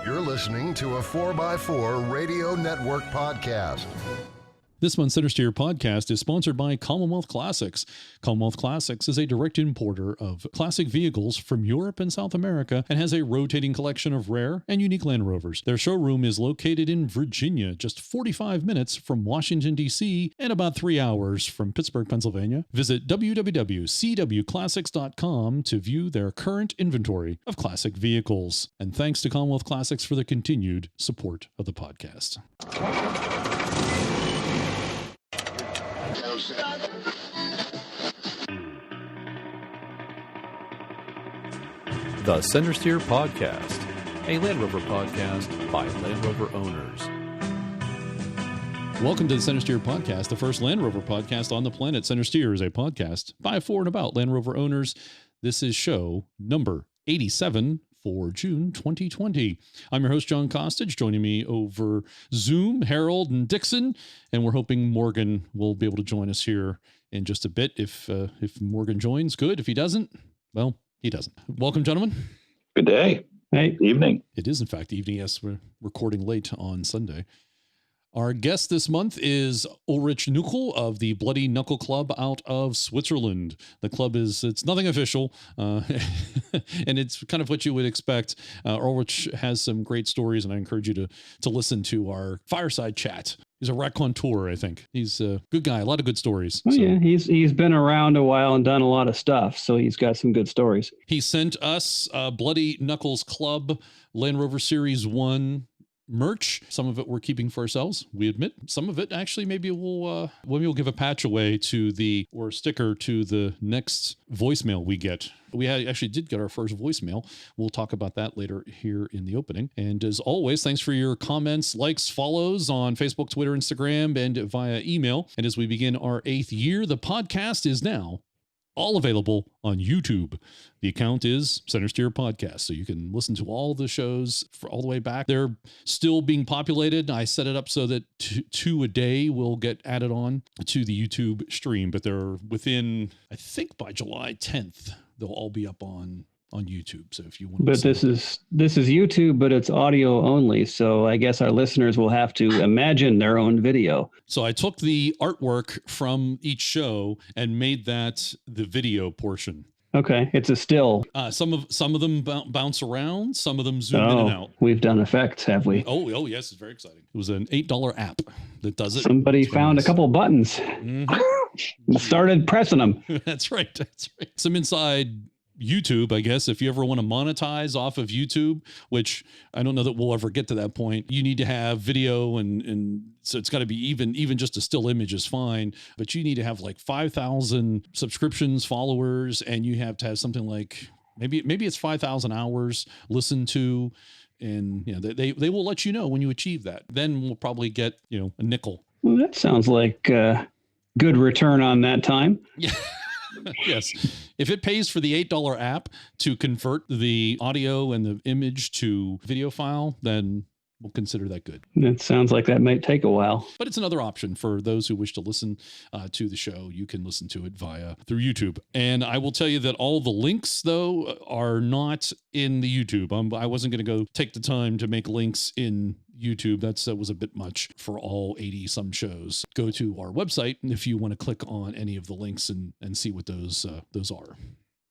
You're listening to a 4x4 Radio Network podcast. This month's Centresteer podcast is sponsored by Commonwealth Classics. Commonwealth Classics is a direct importer of classic vehicles from Europe and South America and has a rotating collection of rare and unique Land Rovers. Their showroom is located in Virginia, just 45 minutes from Washington, D.C., and about 3 hours from Pittsburgh, Pennsylvania. Visit www.cwclassics.com to view their current inventory of classic vehicles. And thanks to Commonwealth Classics for the continued support of the podcast. The Centresteer Podcast, a Land Rover podcast by Land Rover owners. Welcome to the Centresteer Podcast, the first Land Rover podcast on the planet. Centresteer is a podcast by, for, and about Land Rover owners. This is show number 87 for June 2020. I'm your host, John Costage. Joining me over Zoom, Harold and Dixon, and we're hoping Morgan will be able to join us here in just a bit. If Morgan joins, good. If he doesn't, well, he doesn't. Welcome, gentlemen. Good day. Hey. Evening. It is, in fact, evening. Yes, we're recording late on Sunday. Our guest this month is Ulrich Knuchel of the Bloody Knuckle Club out of Switzerland. The club it's nothing official, and it's kind of what you would expect. Ulrich has some great stories, and I encourage you to listen to our fireside chat. He's a raconteur, I think. He's a good guy, a lot of good stories. Oh, so. Yeah, he's been around a while and done a lot of stuff, so he's got some good stories. He sent us Bloody Knuckles Club Land Rover Series 1 merch. Some of it we're keeping for ourselves, we admit. Some of it actually maybe we'll give a patch away or a sticker to the next voicemail we get. We actually did get our first voicemail. We'll talk about that later here in the opening. And as always, thanks for your comments, likes, follows on Facebook, Twitter, Instagram, and via email. And as we begin our 8th year, the podcast is now all available on YouTube. The account is Centresteer Podcast, so you can listen to all the shows for all the way back. They're still being populated. I set it up so that two a day will get added on to the YouTube stream, but they're within, I think by July 10th, they'll all be up on YouTube. So if you want to But this is YouTube, but it's audio only. So I guess our listeners will have to imagine their own video. So I took the artwork from each show and made that the video portion. Okay, it's a still. Some of them bounce around, some of them zoom in and out. We've done effects, have we? Oh yes, it's very exciting. It was an $8 app that does it. Somebody found a couple buttons. Mm-hmm. Started pressing them. That's right. Some inside YouTube, I guess, if you ever want to monetize off of YouTube, which I don't know that we'll ever get to that point, you need to have video and so it's got to be even just a still image is fine, but you need to have like 5,000 subscriptions, followers, and you have to have something like maybe it's 5,000 hours listened to, and they will let you know when you achieve that. Then we'll probably get a nickel. Well, that sounds like good return on that time. Yeah. Yes. If it pays for the $8 app to convert the audio and the image to video file, then we'll consider that good. It sounds like that might take a while. But it's another option for those who wish to listen to the show. You can listen to it through YouTube. And I will tell you that all the links, though, are not in the YouTube. I wasn't going to go take the time to make links in YouTube. That was a bit much for all 80-some shows. Go to our website if you want to click on any of the links and see what those are.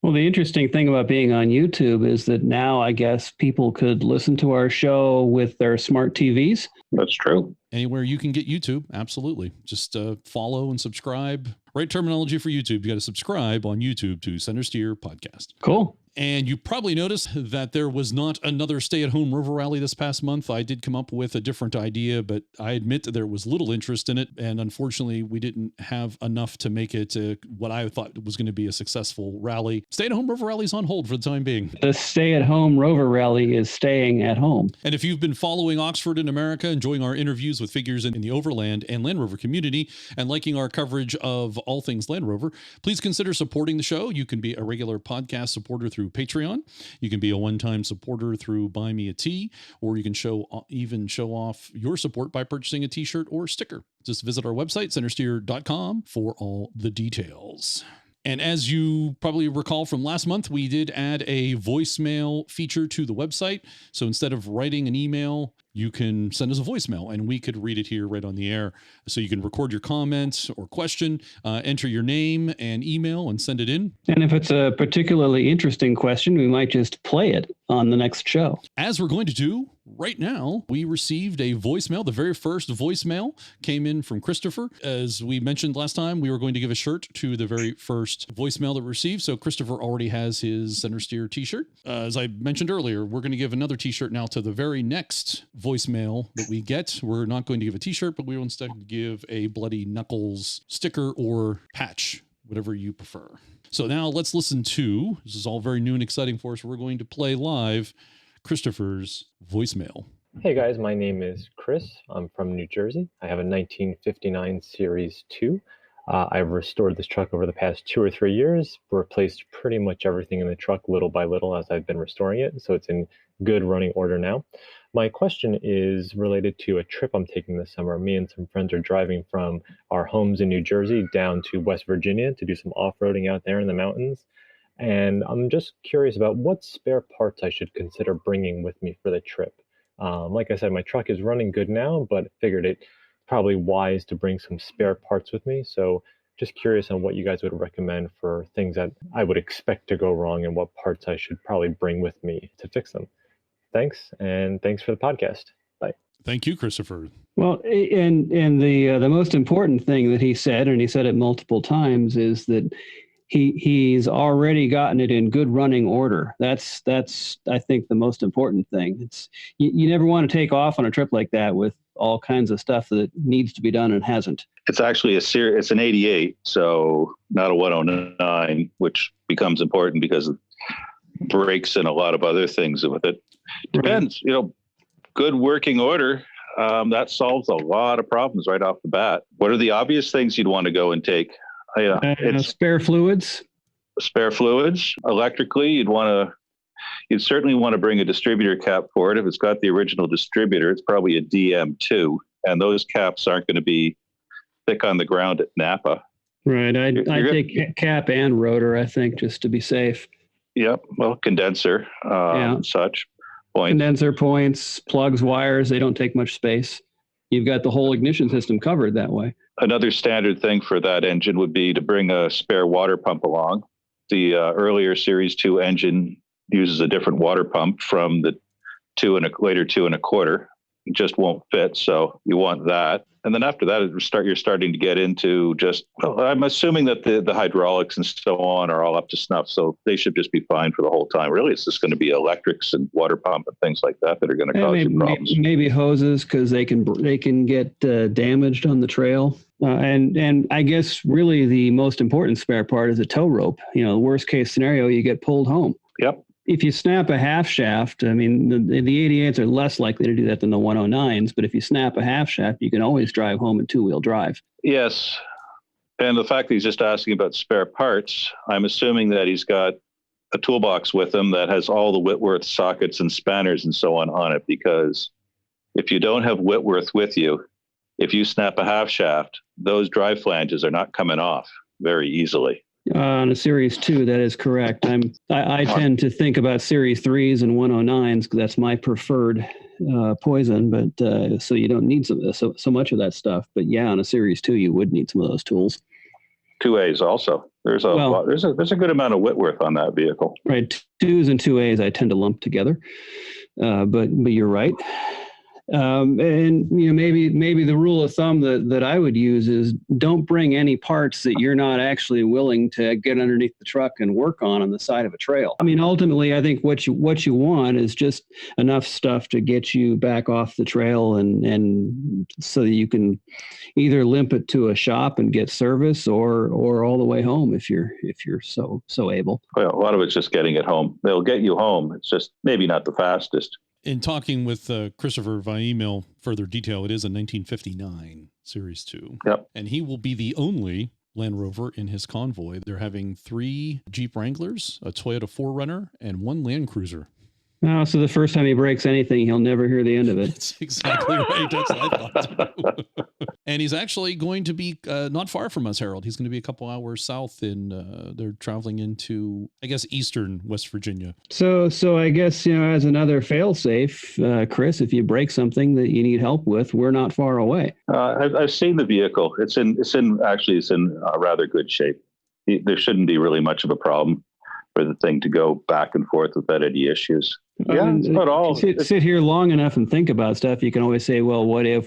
Well, the interesting thing about being on YouTube is that now I guess people could listen to our show with their smart TVs. That's true. Anywhere you can get YouTube, absolutely. Just follow and subscribe. Right terminology for YouTube. You got to subscribe on YouTube to Centresteer Podcast. Cool. And you probably noticed that there was not another stay-at-home Rover rally this past month. I did come up with a different idea, but I admit that there was little interest in it. And unfortunately, we didn't have enough to make it what I thought was going to be a successful rally. Stay-at-home Rover rally is on hold for the time being. The stay-at-home Rover rally is staying at home. And if you've been following Oxford in America, enjoying our interviews with figures in the Overland and Land Rover community, and liking our coverage of all things Land Rover, please consider supporting the show. You can be a regular podcast supporter through Patreon. You can be a one-time supporter through Buy Me a Tea, or you can show off your support by purchasing a t-shirt or sticker. Just visit our website, centresteer.com, for all the details. And as you probably recall from last month, we did add a voicemail feature to the website. So instead of writing an email, you can send us a voicemail and we could read it here right on the air. So you can record your comment or question, enter your name and email and send it in. And if it's a particularly interesting question, we might just play it on the next show. As we're going to do right now, we received a voicemail. The very first voicemail came in from Christopher. As we mentioned last time, we were going to give a shirt to the very first voicemail that we received. So Christopher already has his Centresteer t-shirt. As I mentioned earlier, we're going to give another t-shirt now to the very next voicemail that we get. We're not going to give a t-shirt, but we will instead give a Bloody Knuckles sticker or patch, whatever you prefer. So now let's listen to, this is all very new and exciting for us. We're going to play live Christopher's voicemail. Hey guys, my name is Chris. I'm from New Jersey. I have a 1959 Series 2. I've restored this truck over the past 2 or 3 years, replaced pretty much everything in the truck little by little as I've been restoring it, so it's in good running order now. My question is related to a trip I'm taking this summer. Me and some friends are driving from our homes in New Jersey down to West Virginia to do some off-roading out there in the mountains. And I'm just curious about what spare parts I should consider bringing with me for the trip. Like I said, my truck is running good now, but figured it probably wise to bring some spare parts with me. So just curious on what you guys would recommend for things that I would expect to go wrong and what parts I should probably bring with me to fix them. Thanks, and thanks for the podcast. Bye. Thank you, Christopher. Well, and the most important thing that he said, and he said it multiple times, is that he's already gotten it in good running order. That's I think the most important thing. It's you never want to take off on a trip like that with all kinds of stuff that needs to be done and hasn't. It's actually it's an 88, so not a 109, which becomes important because of brakes and a lot of other things with it. Depends, good working order. That solves a lot of problems right off the bat. What are the obvious things you'd want to go and take? Spare fluids. Spare fluids. Electrically, you'd certainly want to bring a distributor cap for it. If it's got the original distributor, it's probably a DM2, and those caps aren't going to be thick on the ground at Napa. Right. I take cap and rotor, I think, just to be safe. Yep. Well, condenser, such. Points. Condenser, points, plugs, wires, they don't take much space. You've got the whole ignition system covered that way. Another standard thing for that engine would be to bring a spare water pump along. The earlier Series 2 engine uses a different water pump from the later 2 1/4. It just won't fit, so you want that. And then after that, you're starting to get into I'm assuming that the hydraulics and so on are all up to snuff, so they should just be fine for the whole time. Really, it's just going to be electrics and water pump and things like that are going to cause you problems. Maybe hoses, because they can get damaged on the trail. And I guess really the most important spare part is a tow rope. The worst case scenario, you get pulled home. Yep. If you snap a half shaft, I mean, the 88s are less likely to do that than the 109s, but if you snap a half shaft, you can always drive home in two-wheel drive. Yes. And the fact that he's just asking about spare parts, I'm assuming that he's got a toolbox with him that has all the Whitworth sockets and spanners and so on it, because if you don't have Whitworth with you, if you snap a half shaft, those drive flanges are not coming off very easily. On a Series 2, that is correct. I tend to think about Series 3s and 109s because that's my preferred poison. But so you don't need so much of that stuff. But yeah, on a Series 2, you would need some of those tools. 2As also. There's a good amount of Whitworth on that vehicle. Right, 2s and 2As I tend to lump together. But you're right. And maybe the rule of thumb that I would use is don't bring any parts that you're not actually willing to get underneath the truck and work on the side of a trail. I mean, ultimately, I think what you want is just enough stuff to get you back off the trail and so that you can either limp it to a shop and get service or all the way home if you're so able. Well, a lot of it's just getting it home. They'll get you home. It's just maybe not the fastest. In talking with Christopher via email, further detail, it is a 1959 Series 2. Yep. And he will be the only Land Rover in his convoy. They're having 3 Jeep Wranglers, a Toyota 4Runner, and 1 Land Cruiser. Oh, so the first time he breaks anything, he'll never hear the end of it. That's exactly right. That's what I thought too. And he's actually going to be not far from us, Harold. He's going to be a couple hours south they're traveling into, I guess, eastern West Virginia. So I guess, as another fail-safe, Chris, if you break something that you need help with, we're not far away. I've seen the vehicle. It's in rather good shape. There shouldn't be really much of a problem for the thing to go back and forth without any issues. Yeah, it's not all. Sit here long enough and think about stuff. You can always say, well, what if?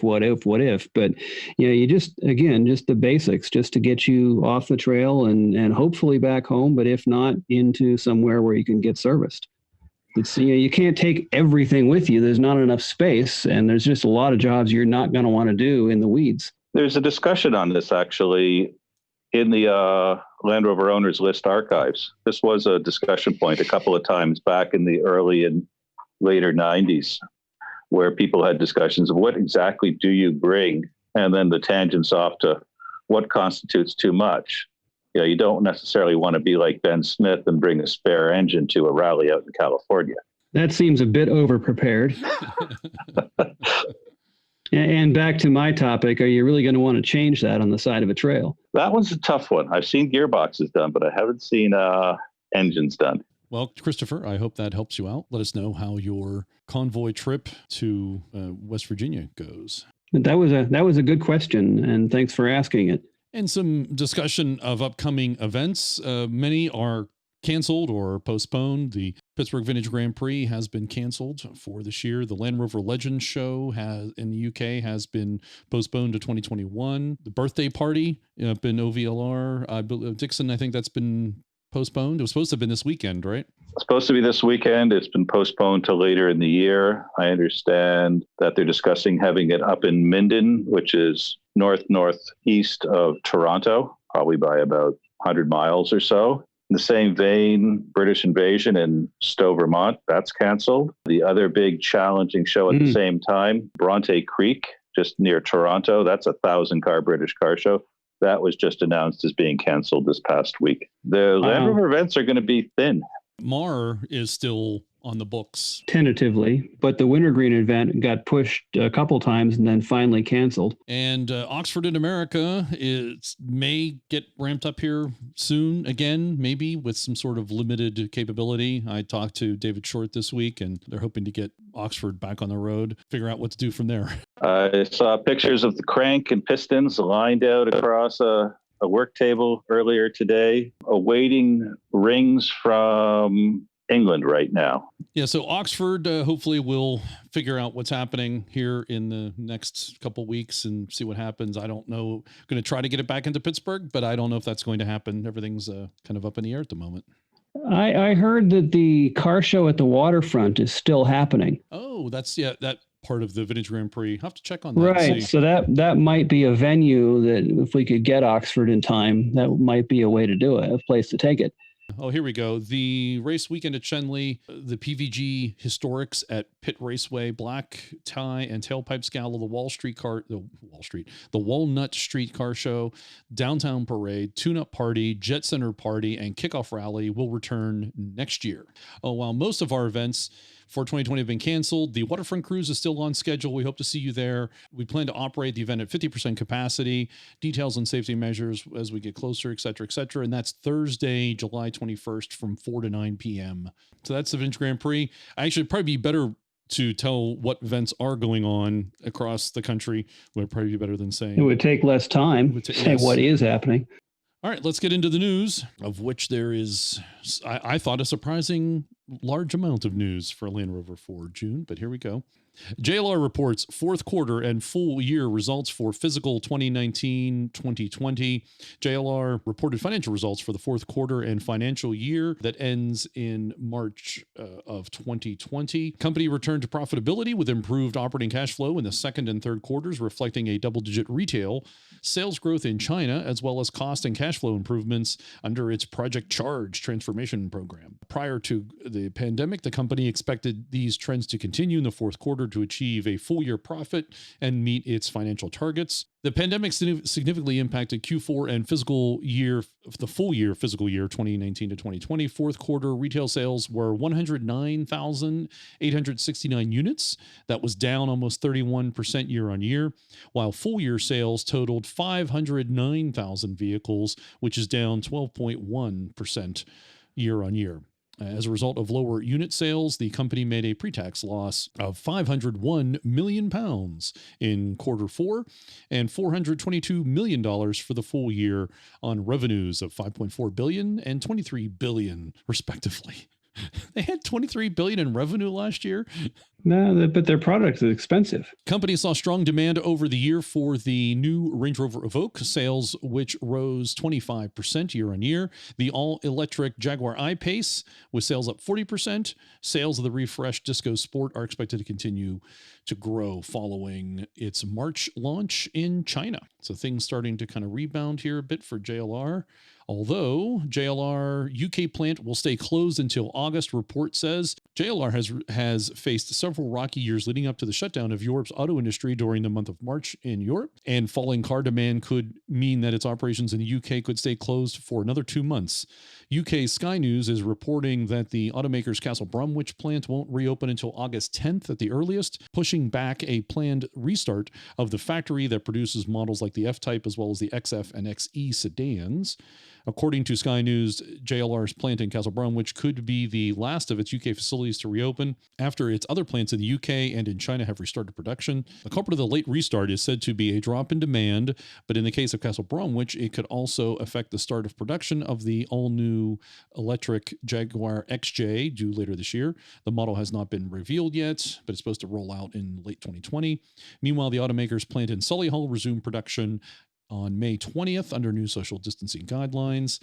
But, you just the basics, just to get you off the trail and hopefully back home. But if not, into somewhere where you can get serviced. It's, you can't take everything with you. There's not enough space. And there's just a lot of jobs you're not going to want to do in the weeds. There's a discussion on this actually in the Land Rover Owners List archives. This was a discussion point a couple of times back in the early and later 90s, where people had discussions of what exactly do you bring, and then the tangents off to what constitutes too much. You don't necessarily want to be like Ben Smith and bring a spare engine to a rally out in California. That seems a bit over-prepared. And back to my topic, are you really going to want to change that on the side of a trail? That one's a tough one. I've seen gearboxes done, but I haven't seen engines done. Well, Christopher, I hope that helps you out. Let us know how your convoy trip to West Virginia goes. That was a good question, and thanks for asking it. And some discussion of upcoming events. Many are canceled or postponed. The Pittsburgh Vintage Grand Prix has been canceled for this year. The Land Rover Legends Show in the UK has been postponed to 2021. The birthday party up in OVLR, Dixon, I think that's been postponed. It was supposed to have been this weekend, right? It's supposed to be this weekend. It's been postponed to later in the year. I understand that they're discussing having it up in Minden, which is northeast of Toronto, probably by about 100 miles or so. In the same vein, British Invasion in Stowe, Vermont, that's canceled. The other big challenging show at the same time, Bronte Creek, just near Toronto, that's a 1,000-car British car show. That was just announced as being canceled this past week. The Land Rover events are going to be thin. Mar is still on the books. Tentatively, but the Wintergreen event got pushed a couple times and then finally canceled. And Oxford in America may get ramped up here soon again, maybe with some sort of limited capability. I talked to David Short this week, and they're hoping to get Oxford back on the road, figure out what to do from there. I saw pictures of the crank and pistons lined out across a work table earlier today, awaiting rings from England right now. Yeah, so Oxford hopefully will figure out what's happening here in the next couple weeks and see what happens. I don't know. Going to try to get it back into Pittsburgh, but I don't know if that's going to happen. Everything's kind of up in the air at the moment. I heard that the car show at the waterfront is still happening. Oh, that's that part of the Vintage Grand Prix. I'll have to check on that. Right. So that might be a venue that if we could get Oxford in time, that might be a way to do it, a place to take it. Oh, here we go. The race weekend at Chenley, the PVG Historics at Pitt Raceway, Black Tie and Tailpipe Scowl, the Walnut Street Car Show, Downtown Parade, Tune-Up Party, Jet Center Party, and Kickoff Rally will return next year. Oh, while most of our events for 2020 have been canceled, the Waterfront Cruise is still on schedule. We hope to see you there. We plan to operate the event at 50% capacity. Details on safety measures as we get closer, et cetera, et cetera. And that's Thursday, July 21st from 4 to 9 p.m. So that's the Vintage Grand Prix. Actually, it'd probably be better to tell what events are going on across the country. Would probably be better than saying. It would take less time to say what is happening. All right, let's get into the news, of which there is, I thought, a surprising large amount of news for Land Rover for June, but here we go. JLR reports fourth quarter and full year results for fiscal 2019-2020. JLR reported financial results for the fourth quarter and financial year that ends in March of 2020. Company returned to profitability with improved operating cash flow in the second and third quarters, reflecting a double-digit retail sales growth in China, as well as cost and cash flow improvements under its Project Charge transformation program. Prior to the pandemic, the company expected these trends to continue in the fourth quarter order to achieve a full-year profit and meet its financial targets. The pandemic significantly impacted Q4 and the full year fiscal year 2019 to 2020. Fourth quarter retail sales were 109,869 units. That was down almost 31% year on year, while full year sales totaled 509,000 vehicles, which is down 12.1% year on year. As a result of lower unit sales, the company made a pre-tax loss of £501 million in quarter four and $422 million for the full year on revenues of $5.4 billion and $23 billion, respectively. They had $23 billion in revenue last year. No, but their product is expensive. Company saw strong demand over the year for the new Range Rover EVOQUE sales, which rose 25% year on year. The all-electric Jaguar I-Pace, with sales up 40%. Sales of the refreshed Disco Sport are expected to continue to grow following its March launch in China. So things starting to kind of rebound here a bit for JLR. Although JLR UK plant will stay closed until August, report says. JLR has faced several rocky years leading up to the shutdown of Europe's auto industry during the month of March in Europe, and falling car demand could mean that its operations in the UK could stay closed for another 2 months. UK Sky News is reporting that the automaker's Castle Bromwich plant won't reopen until August 10th at the earliest, pushing back a planned restart of the factory that produces models like the F-Type as well as the XF and XE sedans. According to Sky News, JLR's plant in Castle Bromwich could be the last of its UK facilities to reopen after its other plants in the UK and in China have restarted production. The culprit of the late restart is said to be a drop in demand, but in the case of Castle Bromwich, it could also affect the start of production of the all-new electric Jaguar XJ due later this year. The model has not been revealed yet, but it's supposed to roll out in late 2020. Meanwhile, the automaker's plant in Solihull resumed production on May 20th under new social distancing guidelines.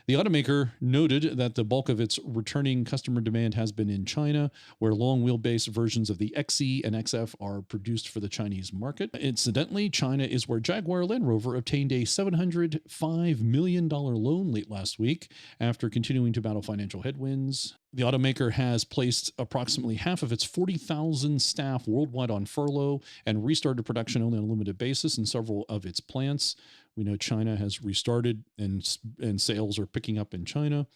The automaker noted that the bulk of its returning customer demand has been in China, where long wheelbase versions of the XE and XF are produced for the Chinese market. Incidentally, China is where Jaguar Land Rover obtained a $705 million loan late last week after continuing to battle financial headwinds. The automaker has placed approximately half of its 40,000 staff worldwide on furlough and restarted production only on a limited basis in several of its plants. We know China has restarted and sales are picking up in China.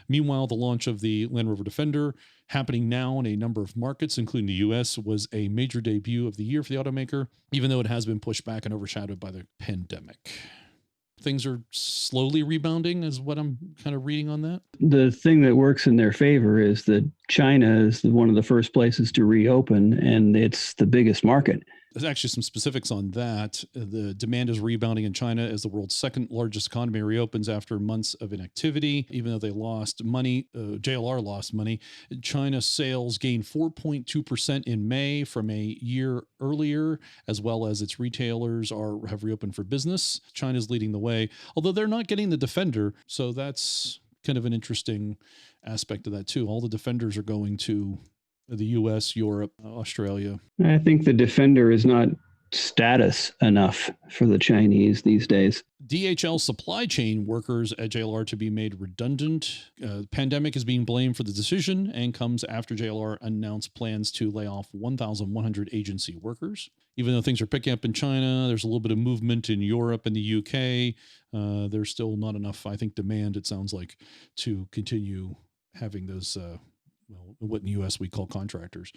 Meanwhile, the launch of the Land Rover Defender, happening now in a number of markets, including the U.S., was a major debut of the year for the automaker, even though it has been pushed back and overshadowed by the pandemic. Things are slowly rebounding is what I'm kind of reading on that. The thing that works in their favor is that China is one of the first places to reopen, and it's the biggest market. There's actually some specifics on that. The demand is rebounding in China as the world's second largest economy reopens after months of inactivity. Even though they lost money, JLR lost money. China sales gained 4.2% in May from a year earlier, as well as its retailers have reopened for business. China's leading the way, although they're not getting the Defender. So that's kind of an interesting aspect of that too. All the Defenders are going to the U.S., Europe, Australia. I think the Defender is not status enough for the Chinese these days. DHL Supply Chain workers at JLR to be made redundant. Pandemic is being blamed for the decision and comes after JLR announced plans to lay off 1,100 agency workers. Even though things are picking up in China, there's a little bit of movement in Europe and the UK. There's still not enough, I think, demand, it sounds like, to continue having those what in the U.S. we call contractors.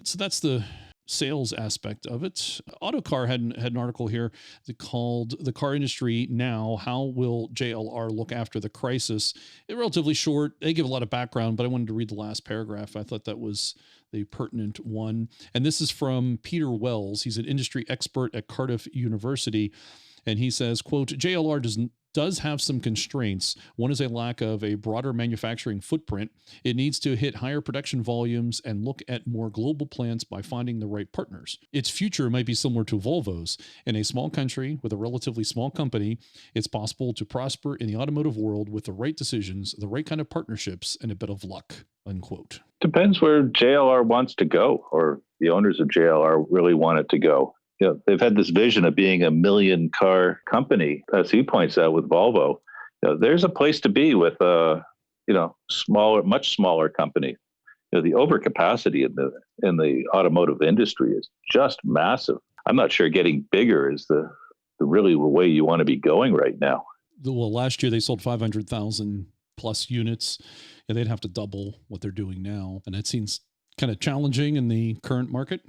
So that's the sales aspect of it. Autocar had an article here called "The Car Industry Now: How Will JLR Look After the Crisis?" It's relatively short. They give a lot of background, but I wanted to read the last paragraph. I thought that was the pertinent one. And this is from Peter Wells. He's an industry expert at Cardiff University. And he says, quote, JLR does have some constraints. One is a lack of a broader manufacturing footprint. It needs to hit higher production volumes and look at more global plants by finding the right partners. Its future might be similar to Volvo's. In a small country with a relatively small company, it's possible to prosper in the automotive world with the right decisions, the right kind of partnerships, and a bit of luck, unquote. Depends where JLR wants to go, or the owners of JLR really want it to go. You know, they've had this vision of being a 1 million car company, as he points out with Volvo. You know, there's a place to be with a, much smaller company. the overcapacity in the automotive industry is just massive. I'm not sure getting bigger is the really the way you want to be going right now. Well, last year they sold 500,000 plus units, and they'd have to double what they're doing now. And that seems kind of challenging in the current market.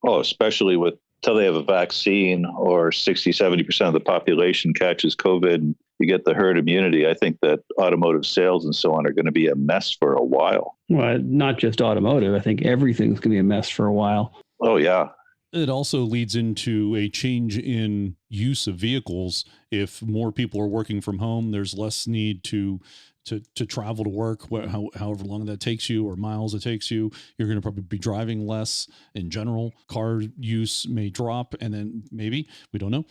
Oh, especially till they have a vaccine or 60, 70% of the population catches COVID and you get the herd immunity. I think that automotive sales and so on are going to be a mess for a while. Well, not just automotive. I think everything's going to be a mess for a while. Oh, yeah. It also leads into a change in use of vehicles. If more people are working from home, there's less need to travel to work, however long that takes you or miles it takes you. You're going to probably be driving less in general. Car use may drop, and then maybe, we don't know.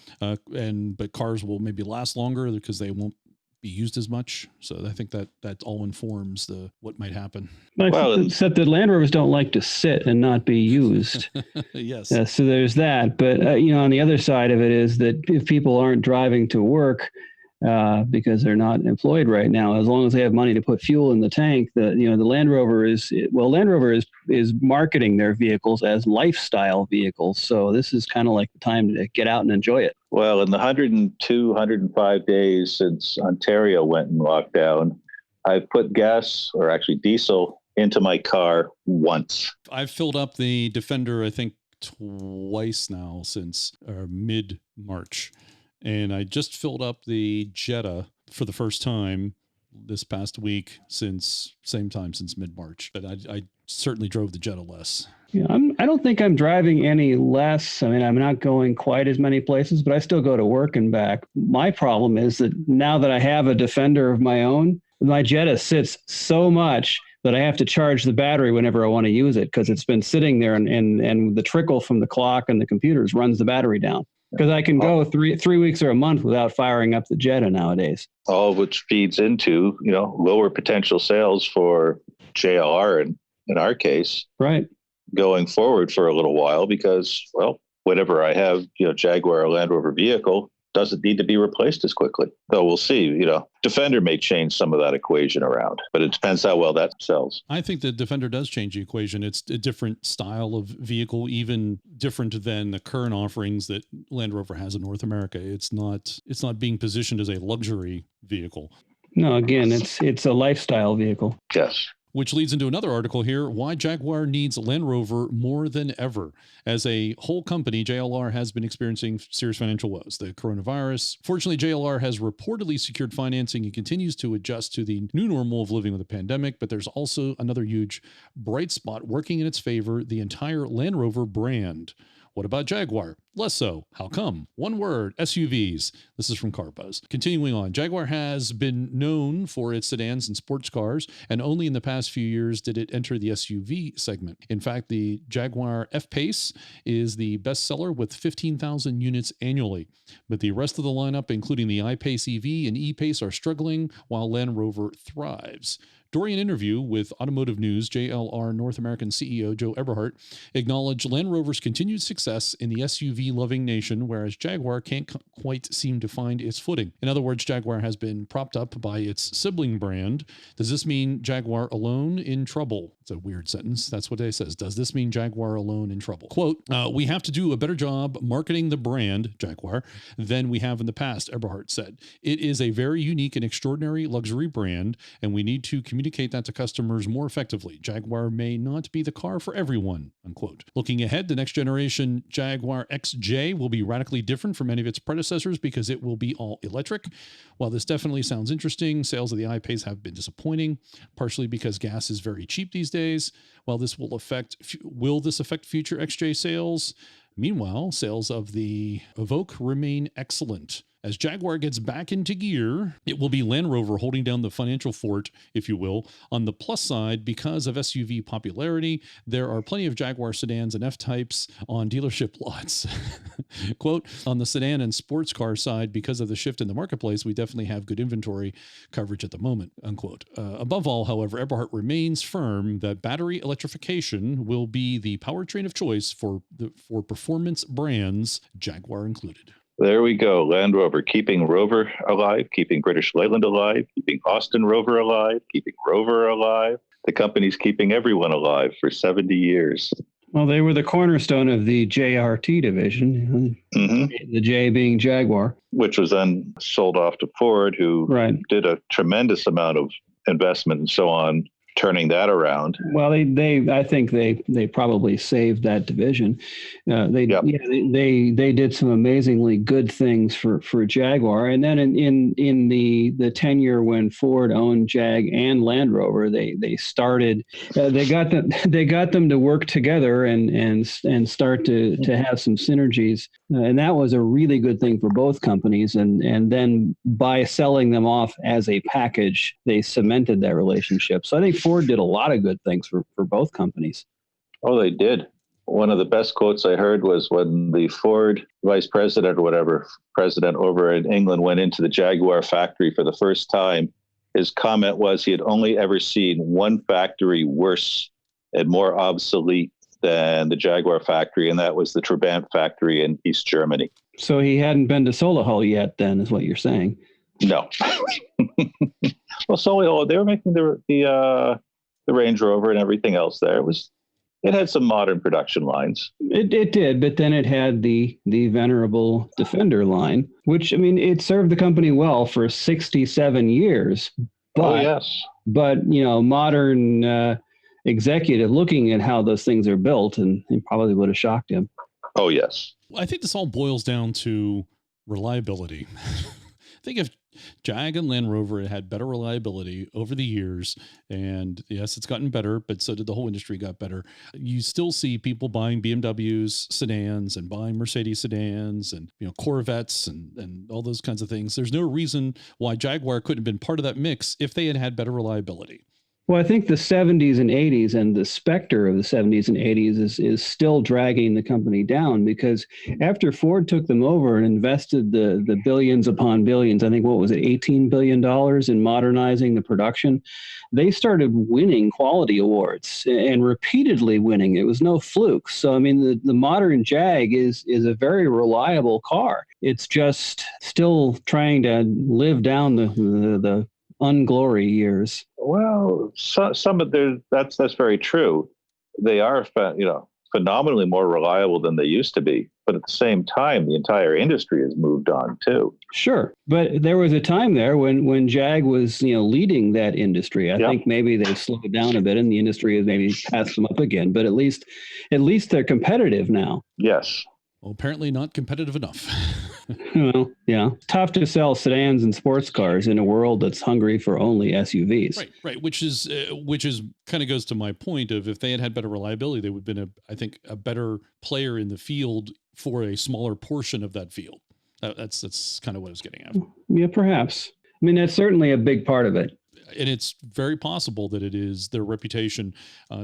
But cars will maybe last longer because they won't be used as much. So I think that all informs what might happen. Except that Land Rovers don't like to sit and not be used. Yes. So there's that. But, on the other side of it is that if people aren't driving to work because they're not employed right now, as long as they have money to put fuel in the tank, the Land Rover is marketing their vehicles as lifestyle vehicles. So this is kind of like the time to get out and enjoy it. Well, in the 102, 105 days since Ontario went in lockdown, I've put gas, or actually diesel, into my car once. I've filled up the Defender, I think, twice now since mid-March. And I just filled up the Jetta for the first time this past week since mid-March. But I certainly drove the Jetta less. Yeah, I don't think I'm driving any less. I mean, I'm not going quite as many places, but I still go to work and back. My problem is that now that I have a Defender of my own, my Jetta sits so much that I have to charge the battery whenever I want to use it because it's been sitting there and the trickle from the clock and the computers runs the battery down. Because I can go three weeks or a month without firing up the Jetta nowadays. All of which feeds into, lower potential sales for JLR in our case. Right. Going forward for a little while because, whenever I have, Jaguar Land Rover vehicle, doesn't need to be replaced as quickly. So we'll see, Defender may change some of that equation around, but it depends how well that sells. I think the Defender does change the equation. It's a different style of vehicle, even different than the current offerings that Land Rover has in North America. It's not being positioned as a luxury vehicle. No, again, it's a lifestyle vehicle. Yes. Which leads into another article here, why Jaguar needs Land Rover more than ever. As a whole company, JLR has been experiencing serious financial woes. The coronavirus. Fortunately, JLR has reportedly secured financing and continues to adjust to the new normal of living with a pandemic, but there's also another huge bright spot working in its favor, the entire Land Rover brand. What about Jaguar? Less so. How come? One word, SUVs. This is from CarBuzz. Continuing on, Jaguar has been known for its sedans and sports cars, and only in the past few years did it enter the SUV segment. In fact, the Jaguar F-Pace is the best seller with 15,000 units annually. But the rest of the lineup, including the I-Pace EV and E-Pace, are struggling, while Land Rover thrives. During an interview with Automotive News, JLR North American CEO Joe Eberhardt acknowledged Land Rover's continued success in the SUV-loving nation, whereas Jaguar can't quite seem to find its footing. In other words, Jaguar has been propped up by its sibling brand. Does this mean Jaguar alone in trouble? It's a weird sentence. That's what it says. Does this mean Jaguar alone in trouble? Quote, we have to do a better job marketing the brand, Jaguar, than we have in the past, Eberhardt said. It is a very unique and extraordinary luxury brand, and we need to communicate that to customers more effectively. Jaguar may not be the car for everyone, unquote. Looking ahead, the next generation Jaguar XJ will be radically different from any of its predecessors because it will be all electric. While this definitely sounds interesting, sales of the I-Pace have been disappointing, partially because gas is very cheap these days. While this will this affect future XJ sales? Meanwhile, sales of the EVOQUE remain excellent. As Jaguar gets back into gear, it will be Land Rover holding down the financial fort, if you will. On the plus side, because of SUV popularity, there are plenty of Jaguar sedans and F-types on dealership lots. Quote, on the sedan and sports car side, because of the shift in the marketplace, we definitely have good inventory coverage at the moment, unquote. Above all, however, Eberhardt remains firm that battery electrification will be the powertrain of choice for performance brands, Jaguar included. There we go. Land Rover, keeping Rover alive, keeping British Leyland alive, keeping Austin Rover alive, keeping Rover alive. The company's keeping everyone alive for 70 years. Well, they were the cornerstone of the JRT division, the J being Jaguar. Which was then sold off to Ford, who did a tremendous amount of investment and so on, turning that around. Well, I think they probably saved that division. They did some amazingly good things for Jaguar, and then in the tenure when Ford owned Jag and Land Rover, they started they got them to work together and start to have some synergies, and that was a really good thing for both companies. And then by selling them off as a package, they cemented that relationship. So I think Ford did a lot of good things for both companies. Oh, they did. One of the best quotes I heard was when the Ford vice president or whatever, president over in England, went into the Jaguar factory for the first time. His comment was he had only ever seen one factory worse and more obsolete than the Jaguar factory, and that was the Trabant factory in East Germany. So he hadn't been to Solihull yet, then, is what you're saying? No. Well, Solihull, they were making the Range Rover and everything else there. It had some modern production lines. It did, but then it had the venerable Defender line, which, I mean, it served the company well for 67 years. But, But, modern executive looking at how those things are built, and it probably would have shocked him. Oh, yes. I think this all boils down to reliability. I think if Jag and Land Rover had better reliability over the years, and yes, it's gotten better, but so did the whole industry got better. You still see people buying BMWs sedans and buying Mercedes sedans and Corvettes and all those kinds of things. There's no reason why Jaguar couldn't have been part of that mix if they had had better reliability. Well, I think the 70s and 80s and the specter of the 70s and 80s is still dragging the company down, because after Ford took them over and invested the billions upon billions, I think, what was it, $18 billion in modernizing the production, they started winning quality awards and repeatedly winning. It was no fluke. So, I mean, the modern Jag is a very reliable car. It's just still trying to live down the unglory years. Well, some of that's very true. They are, phenomenally more reliable than they used to be. But at the same time, the entire industry has moved on too. Sure, but there was a time there when Jag was, leading that industry. I think maybe they slowed down a bit, and the industry has maybe passed them up again. But at least they're competitive now. Yes. Well, apparently not competitive enough. Well, yeah. Tough to sell sedans and sports cars in a world that's hungry for only SUVs. Right. Which is kind of goes to my point of, if they had better reliability, they would have been, I think, a better player in the field for a smaller portion of that field. That's kind of what I was getting at. Yeah, perhaps. I mean, that's certainly a big part of it. And it's very possible that it is their reputation,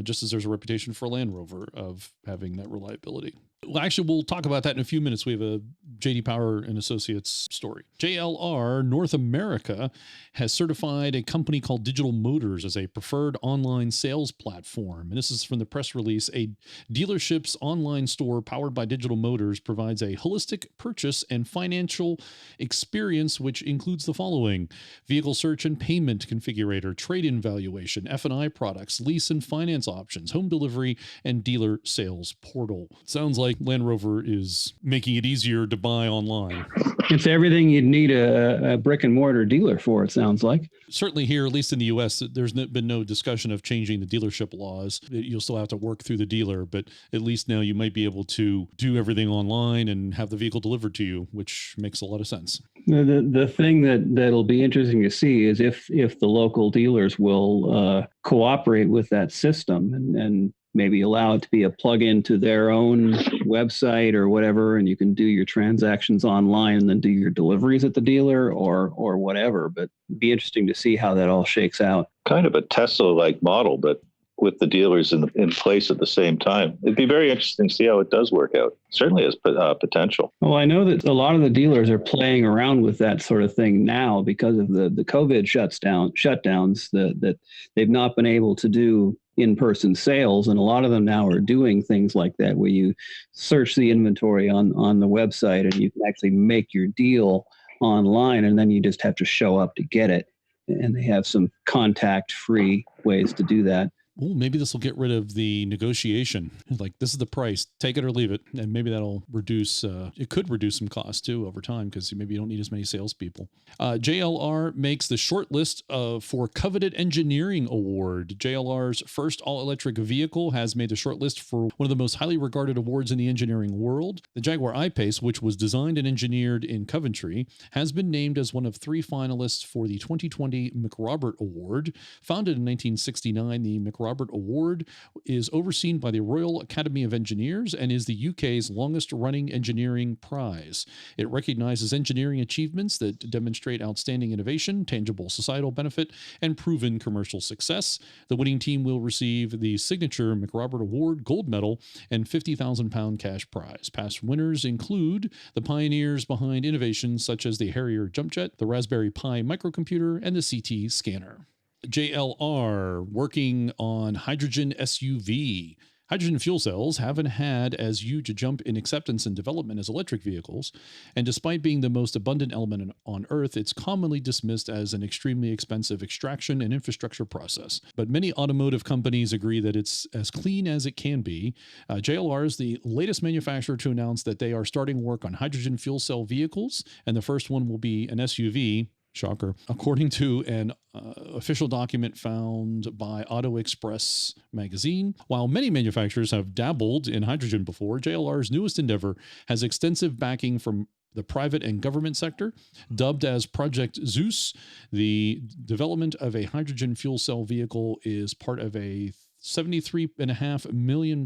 just as there's a reputation for Land Rover of having that reliability. Well, actually, we'll talk about that in a few minutes. We have a J.D. Power and Associates story. JLR North America has certified a company called Digital Motors as a preferred online sales platform. And this is from the press release. A dealership's online store powered by Digital Motors provides a holistic purchase and financial experience, which includes the following: vehicle search and payment configurator, trade-in valuation, F&I products, lease and finance options, home delivery, and dealer sales portal. Sounds like Land Rover is making it easier to buy online. It's everything you'd need a brick and mortar dealer for, it sounds like. Certainly here, at least in the U.S., there's been no discussion of changing the dealership laws. You'll still have to work through the dealer, but at least now you might be able to do everything online and have the vehicle delivered to you, which makes a lot of sense. The thing that'll be interesting to see is if the local dealers will cooperate with that system and maybe allow it to be a plug-in to their own website or whatever, and you can do your transactions online and then do your deliveries at the dealer or whatever. But it'd be interesting to see how that all shakes out. Kind of a Tesla-like model, but with the dealers in place at the same time. It'd be very interesting to see how it does work out. Certainly has potential. Well, I know that a lot of the dealers are playing around with that sort of thing now because of the COVID shutdowns that they've not been able to do in-person sales, and a lot of them now are doing things like that, where you search the inventory on the website and you can actually make your deal online, and then you just have to show up to get it. and they have some contact-free ways to do that. Oh, maybe this will get rid of the negotiation. Like, this is the price, take it or leave it. And maybe that'll reduce, it could reduce some costs too over time, because maybe you don't need as many salespeople. JLR makes the shortlist for Coveted Engineering Award. JLR's first all-electric vehicle has made the shortlist for one of the most highly regarded awards in the engineering world. The Jaguar I-Pace, which was designed and engineered in Coventry, has been named as one of 3 finalists for the 2020 McRobert Award. Founded in 1969, the McRobert Award is overseen by the Royal Academy of Engineers and is the UK's longest-running engineering prize. It recognizes engineering achievements that demonstrate outstanding innovation, tangible societal benefit, and proven commercial success. The winning team will receive the signature McRobert Award Gold Medal and £50,000 cash prize. Past winners include the pioneers behind innovations such as the Harrier Jumpjet, the Raspberry Pi microcomputer, and the CT scanner. JLR working on hydrogen SUV. Hydrogen fuel cells haven't had as huge a jump in acceptance and development as electric vehicles, and despite being the most abundant element on Earth, it's commonly dismissed as an extremely expensive extraction and infrastructure process. But many automotive companies agree that it's as clean as it can be. JLR is the latest manufacturer to announce that they are starting work on hydrogen fuel cell vehicles, and the first one will be an SUV. Shocker. According to an official document found by Auto Express magazine, while many manufacturers have dabbled in hydrogen before, JLR's newest endeavor has extensive backing from the private and government sector. Dubbed as Project Zeus, the development of a hydrogen fuel cell vehicle is part of a £73.5 million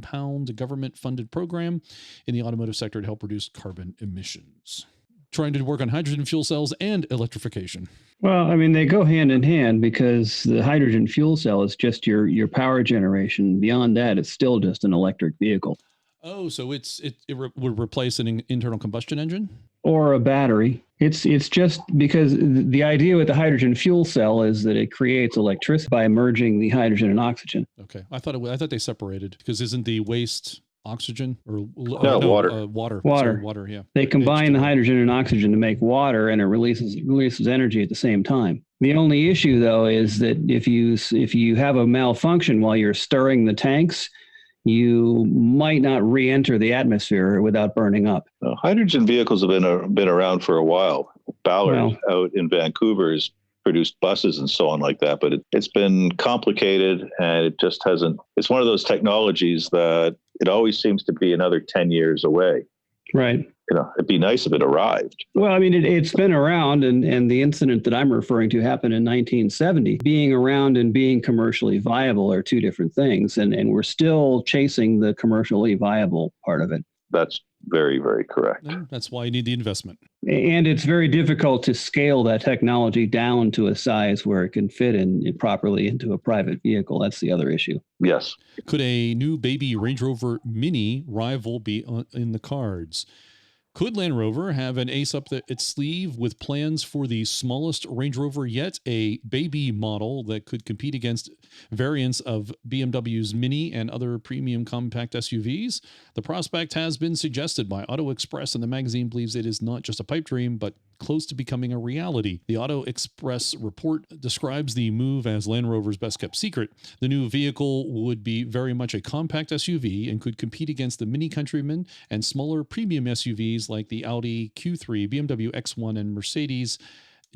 government-funded program in the automotive sector to help reduce carbon emissions. Trying to work on hydrogen fuel cells and electrification. Well, I mean, they go hand in hand, because the hydrogen fuel cell is just your power generation. Beyond that, it's still just an electric vehicle. Oh, so it would replace an internal combustion engine? Or a battery. It's just because the idea with the hydrogen fuel cell is that it creates electricity by merging the hydrogen and oxygen. Okay. I thought they separated, because isn't the waste oxygen or water? Water. Water. Sorry, water. Yeah. They combine the hydrogen and oxygen to make water, and it releases energy at the same time. The only issue, though, is that if you have a malfunction while you're stirring the tanks, you might not re-enter the atmosphere without burning up. Hydrogen vehicles have been around for a while. Ballard out in Vancouver has produced buses and so on like that, but it's been complicated, and it just hasn't. It's one of those technologies that it always seems to be another 10 years away. Right. It'd be nice if it arrived. Well, I mean, it's been around, and the incident that I'm referring to happened in 1970. Being around and being commercially viable are 2 different things, and we're still chasing the commercially viable part of it. That's very, very correct. And that's why you need the investment. And it's very difficult to scale that technology down to a size where it can fit in properly into a private vehicle. That's the other issue. Yes. Could a new baby Range Rover MINI rival be in the cards? Could Land Rover have an ace up its sleeve with plans for the smallest Range Rover yet, a baby model that could compete against variants of BMW's Mini and other premium compact SUVs? The prospect has been suggested by Auto Express, and the magazine believes it is not just a pipe dream, but close to becoming a reality. The Auto Express report describes the move as Land Rover's best-kept secret. The new vehicle would be very much a compact SUV and could compete against the Mini Countryman and smaller premium SUVs like the Audi Q3, BMW X1, and Mercedes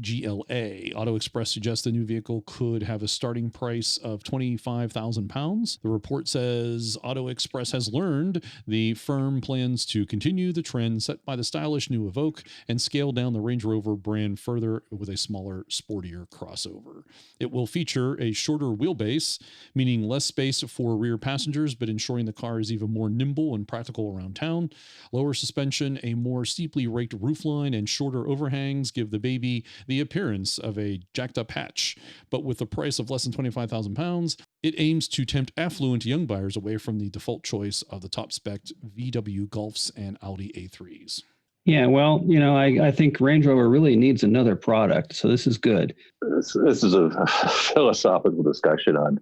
GLA. Auto Express suggests the new vehicle could have a starting price of £25,000. The report says Auto Express has learned the firm plans to continue the trend set by the stylish new EVOQUE and scale down the Range Rover brand further with a smaller, sportier crossover. It will feature a shorter wheelbase, meaning less space for rear passengers, but ensuring the car is even more nimble and practical around town. Lower suspension, a more steeply raked roofline, and shorter overhangs give the baby the appearance of a jacked-up hatch, but with the price of less than £25,000, it aims to tempt affluent young buyers away from the default choice of the top-spec VW Golfs and Audi A3s. Yeah, well, I think Range Rover really needs another product, so this is good. This is a philosophical discussion on,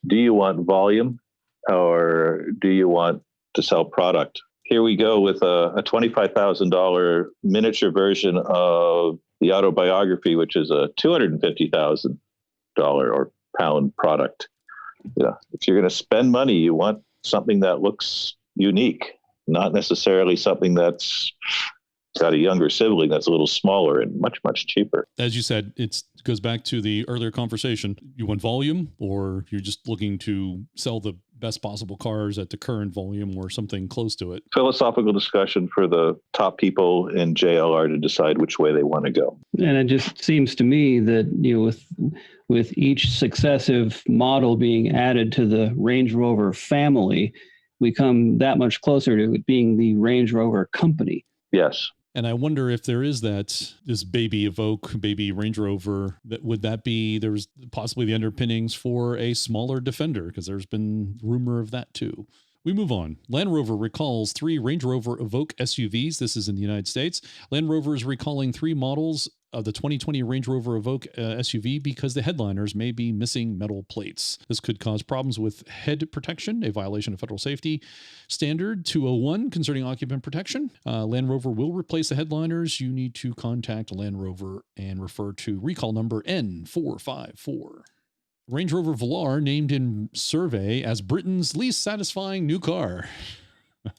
do you want volume or do you want to sell product? here we go with a $25,000 miniature version of the autobiography, which is a $250,000 or pound product. Yeah, if you're going to spend money, you want something that looks unique, not necessarily something that's got a younger sibling that's a little smaller and much, much cheaper. As you said, it goes back to the earlier conversation. You want volume, or you're just looking to sell the best possible cars at the current volume or something close to it? Philosophical discussion for the top people in JLR to decide which way they want to go. And it just seems to me that, with each successive model being added to the Range Rover family, we come that much closer to it being the Range Rover company. Yes. And I wonder if there is this baby EVOQUE, baby Range Rover, there was possibly the underpinnings for a smaller Defender, because there's been rumor of that too. We move on. Land Rover recalls 3 Range Rover EVOQUE SUVs. This is in the United States. Land Rover is recalling 3 models of the 2020 Range Rover EVOQUE SUV because the headliners may be missing metal plates. This could cause problems with head protection, a violation of federal safety standard 201 concerning occupant protection. Land Rover will replace the headliners. You need to contact Land Rover and refer to recall number N454. Range Rover Velar named in survey as Britain's least satisfying new car.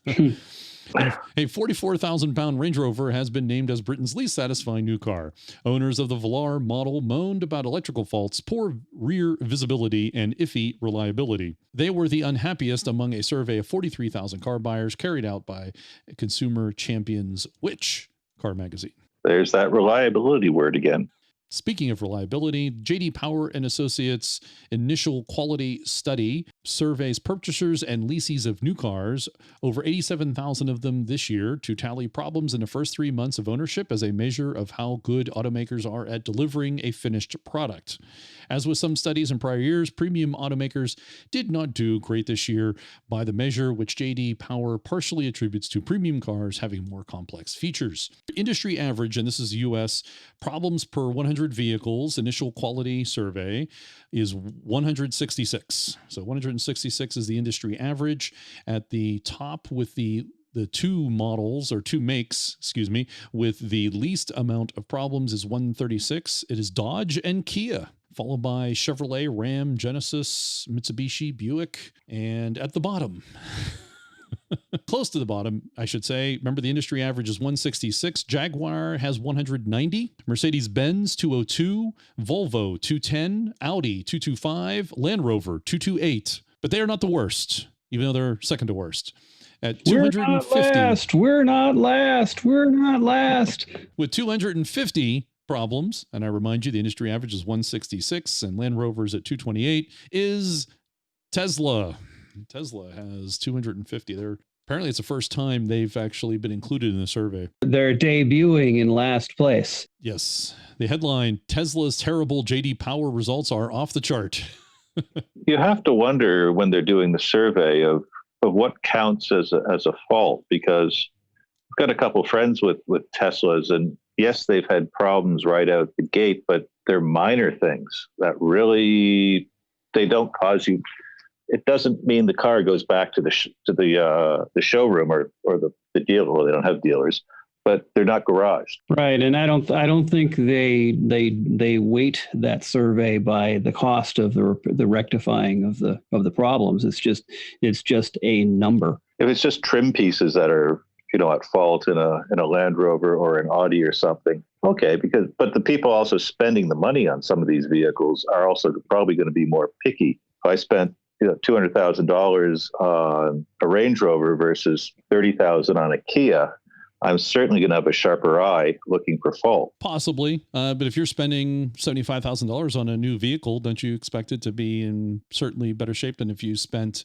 A 44,000-pound Range Rover has been named as Britain's least satisfying new car. Owners of the Velar model moaned about electrical faults, poor rear visibility, and iffy reliability. They were the unhappiest among a survey of 43,000 car buyers carried out by Consumer Champions Which Car magazine. There's that reliability word again. Speaking of reliability, J.D. Power and Associates initial quality study surveys purchasers and lessees of new cars, over 87,000 of them this year, to tally problems in the first 3 months of ownership as a measure of how good automakers are at delivering a finished product. As with some studies in prior years, premium automakers did not do great this year by the measure, which J.D. Power partially attributes to premium cars having more complex features. Industry average, and this is U.S., problems per 100 vehicles, initial quality survey, is 166. So 166 is the industry average. At the top with the 2 models, or 2 makes, with the least amount of problems is 136. It is Dodge and Kia, followed by Chevrolet, Ram, Genesis, Mitsubishi, Buick, and at the bottom, close to the bottom, I should say. Remember, the industry average is 166. Jaguar has 190. Mercedes-Benz 202. Volvo 210. Audi 225. Land Rover 228. But they are not the worst, even though they're second to worst. At 250. We're not last. With 250 problems, and I remind you, the industry average is 166, and Land Rover's at 228, is Tesla. Tesla has 250. Apparently it's the first time they've actually been included in the survey. They're debuting in last place. Yes. The headline, Tesla's terrible J.D. Power results are off the chart. You have to wonder when they're doing the survey of what counts as a fault, because I've got a couple of friends with Teslas, and yes, they've had problems right out the gate, but they're minor things that really, they don't cause you. It doesn't mean the car goes back to the showroom or the dealer. Well, they don't have dealers, but they're not garaged. Right, and I don't think they weight that survey by the cost of the rectifying of the problems. It's just a number. If it's just trim pieces that are at fault in a Land Rover or an Audi or something, okay, but the people also spending the money on some of these vehicles are also probably going to be more picky. If I spent $200,000 on a Range Rover versus $30,000 on a Kia, I'm certainly going to have a sharper eye looking for fault. Possibly. But if you're spending $75,000 on a new vehicle, don't you expect it to be in certainly better shape than if you spent